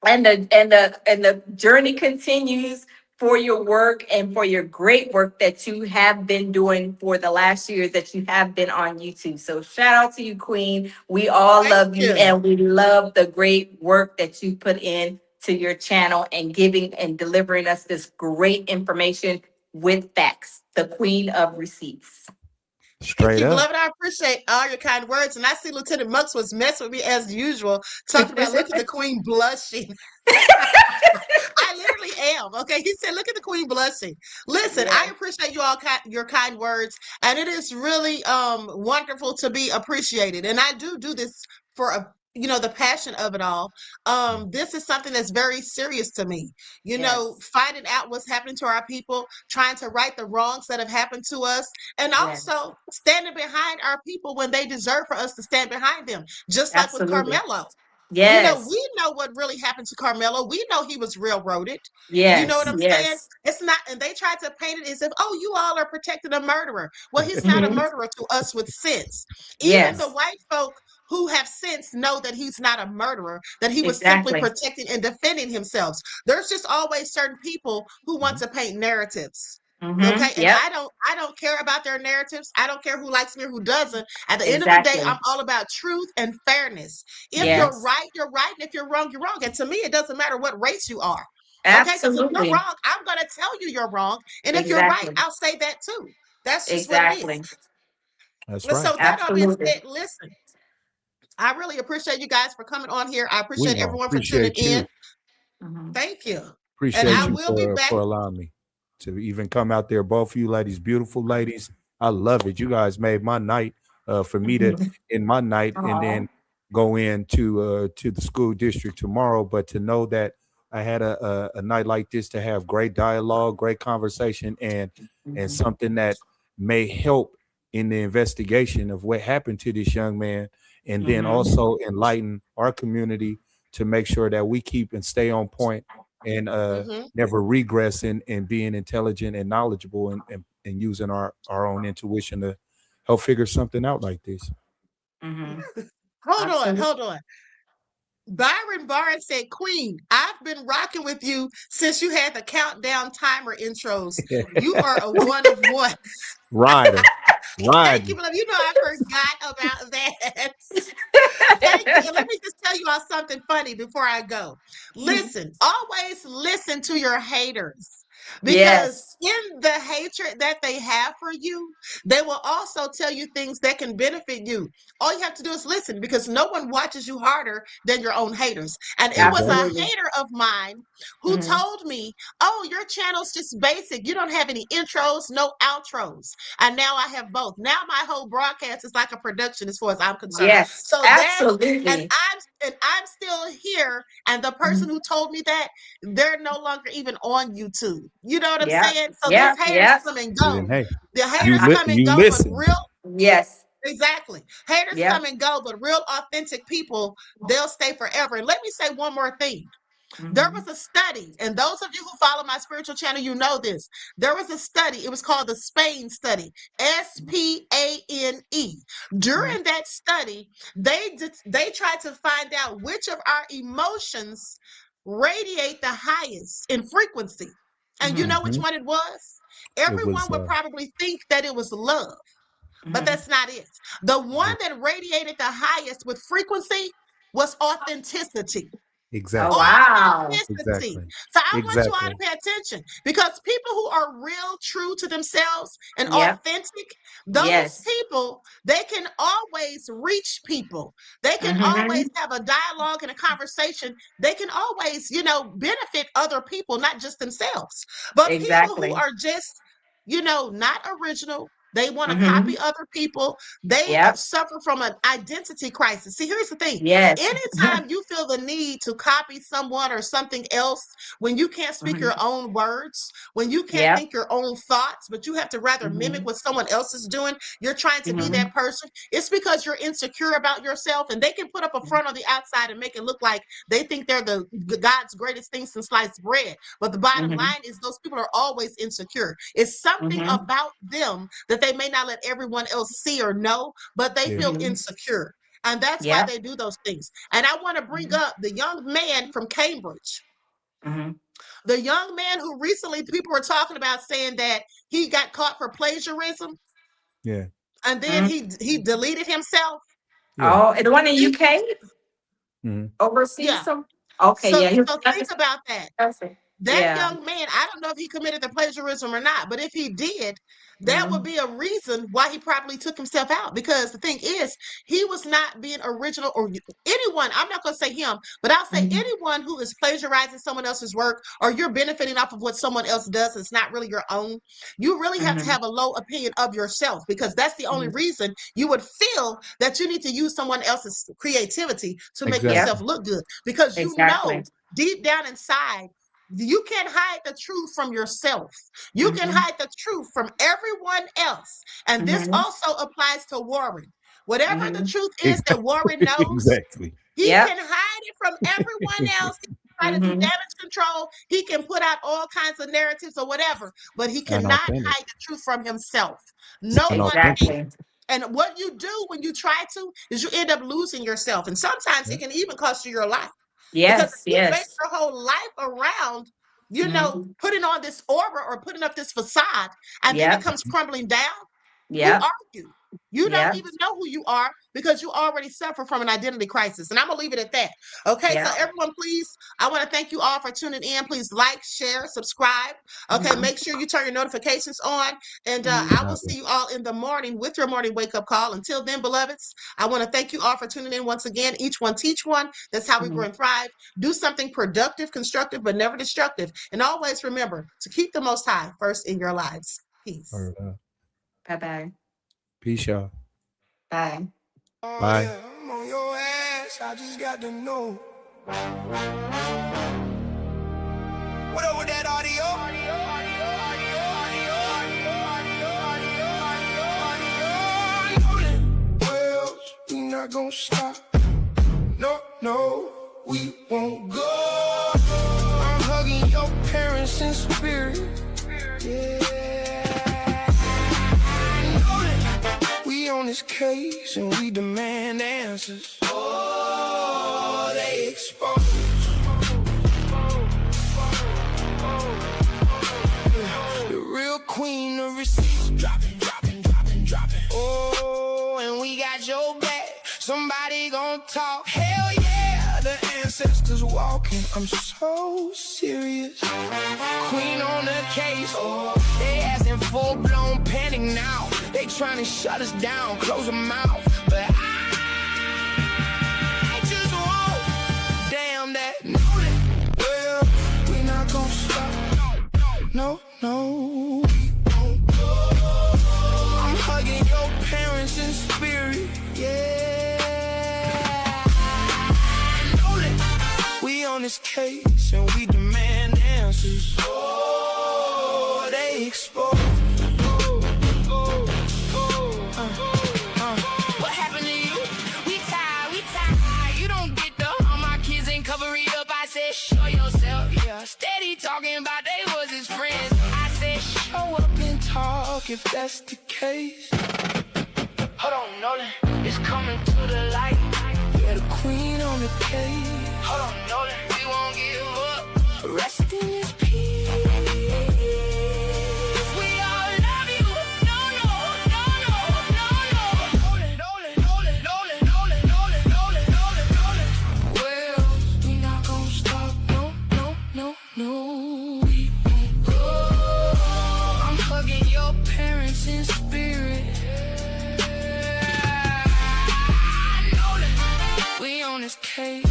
and the journey continues for your work and for your great work that you have been doing for the last years that you have been on YouTube. So shout out to you, Queen. We all Thank love you, you. and we love the great work that you put in to your channel and giving and delivering us this great information with facts. The Queen of Receipts. Thank Straight you, up. beloved. I appreciate all your kind words. And I see Lieutenant Mux was messing with me as usual, talking about look at the queen blushing. I literally am. Okay. He said, look at the queen blushing. Listen, I Yes, appreciate you all your kind words. And it is really wonderful to be appreciated. And I do this for the passion of it all. This is something that's very serious to me. yes, Finding out what's happening to our people, trying to right the wrongs that have happened to us, and yes, also standing behind our people when they deserve for us to stand behind them. Just like with absolutely. Carmelo. Yes, We know what really happened to Carmelo. We know he was railroaded. You know what yes, I'm saying? yes. It's not, and they tried to paint it as if, oh, you all are protecting a murderer. Well, he's not a Mhm. murderer to us with sense. Even the Yes, white folk who have sense know that he's not a murderer, that he was simply exactly. protecting and defending himself. There's just always certain people who want to paint narratives. Okay, and Yep, I don't care about their narratives. I don't care who likes me or who doesn't. At the end of the day, I'm exactly. all about truth and fairness. If you're Yes, right, you're right. And if you're wrong, you're wrong. And to me, it doesn't matter what race you are. Okay, because if you're absolutely. wrong, I'm going to tell you you're wrong. And if you're right, Exactly. I'll say that too. That's just what it is. Exactly. That's And right. so, that all being Absolutely. said, listen, I really appreciate you guys for coming on here. I We appreciate know. everyone for tuning Appreciate in. you. Mhm. Thank you. And Appreciate I you Mhm. will be back. for allowing me to even come out there. Both of you ladies, beautiful ladies. I love it. You guys made my night for me to Mhm. in my night and Aw. then go into to the school district tomorrow, but to know that I had a night like this to have great dialogue, great conversation, and something that may help in the investigation of what happened to this young man, and then also enlighten our community to make sure that we keep and stay on point and never regress in being intelligent and knowledgeable and using our own intuition to help figure something out like this. Hold on. Byron Barnes said, Queen, I've been rocking with you since you had the countdown timer intros. You are a one of one. Rider. Thank you, beloved. You know I forgot about that. Thank you. And let me just tell you all something funny before I go. Listen, always listen to your haters. Because in the hatred that they have for you, they will also tell you things that can benefit you. All you have to do is listen, because no one watches you harder than your own haters. And it was a hater of mine who told me, oh, your channel's just basic. You don't have any intros, no outros. And now I have both. Now my whole broadcast is like a production as far as I'm concerned. Yes, So absolutely. and I'm still here. And the person who told me that, they're no longer even on YouTube. You know what I'm saying? So these haters come and go. Hey, The haters come and go, but real exactly. Haters come and go, but real authentic people, they'll stay forever. And let me say one more thing. There was a study, and those of you who follow my spiritual channel, you know this. There was a study. It was called the Spain study, SPANE. During that study, they tried to find out which of our emotions radiate the highest in frequency. And you know which one it was? Everyone would probably think that it was love, but that's not it. The one that radiated the highest with frequency was authenticity. Exactly. Oh, wow. Authenticity. So I want you all to pay attention, because people who are real, true to themselves and authentic, those people, they can always reach people. They can always have a dialogue and a conversation. They can always, benefit other people, not just themselves. But people who are just, not original, they want to copy other people. They suffer from an identity crisis. See, here's the thing. Anytime you feel the need to copy someone or something else, when you can't speak your own words, when you can't think your own thoughts, but you have to rather mimic what someone else is doing, you're trying to be that person. It's because you're insecure about yourself, and they can put up a front on the outside and make it look like they think they're the God's greatest thing since sliced bread. But the bottom line is those people are always insecure. It's something about them that they may not let everyone else see or know, but they feel insecure. And that's why they do those things. And I want to bring up the young man from Cambridge. The young man who recently people were talking about, saying that he got caught for plagiarism. Yeah. And then he deleted himself. Oh, and the one in UK? Overseas? Yeah. Okay, so yeah. So think about that. That young man, I don't know if he committed the plagiarism or not, but if he did, that would be a reason why he probably took himself out. Because the thing is, he was not being original, or anyone, I'm not going to say him, but I'll say anyone who is plagiarizing someone else's work, or you're benefiting off of what someone else does, it's not really your own. You really have to have a low opinion of yourself, because that's the only reason you would feel that you need to use someone else's creativity to make yourself look good. Because you know, deep down inside, you can't hide the truth from yourself. You can hide the truth from everyone else. And this also applies to Warren. Whatever the truth is that Warren knows, he can hide it from everyone else. He can try to do damage control. He can put out all kinds of narratives or whatever, but he cannot hide the truth from himself. No one can. And what you do when you try to is you end up losing yourself. And sometimes it can even cost you your life. Because you base your whole life around, putting on this aura or putting up this facade, and then it comes crumbling down. Who are you? You don't even know who you are, because you already suffer from an identity crisis. And I'm going to leave it at that. Okay, so everyone, please, I want to thank you all for tuning in. Please like, share, subscribe. Okay, make sure you turn your notifications on. And I will see you all in the morning with your morning wake-up call. Until then, beloveds, I want to thank you all for tuning in once again. Each one teach one. That's how we grow and thrive. Do something productive, constructive, but never destructive. And always remember to keep the Most High first in your lives. Peace. Bye-bye. Peace, y'all. Bye. Bye. I'm on your ass. facts, I just got to know. What up with that audio? Well, we not gonna stop. No, no, we won't go. I'm hugging your parents in spirit. Yeah. We on this case and we demand answers. Oh, they expose. The real queen of receipts. Dropping. Oh, and we got your back. Somebody gon' talk. Hell yeah, the ancestors walking. I'm so serious. Queen on the case. Oh, they asking full-blown panic now. They trying to shut us down, close our mouth. But I just won't. Damn that. Well, we not gon' stop. No. We won't go. I'm hugging your parents in spirit. Yeah. Nolan, we on this case and we demand answers. Oh, they expose. What happened to you? We tied. You don't get the all my kids ain't cover it up. I said, show yourself. Yeah, steady talking about they was his friends. I said, show up and talk if that's the case. Hold on, Nolan, it's coming to the light. Yeah, the queen on the case. Hold on, Nolan, we won't give up. Rest in his peace. We all love you. No. Nolan. Well, we not gonna stop. No. We won't go. I'm hugging your parents in spirit. We on this case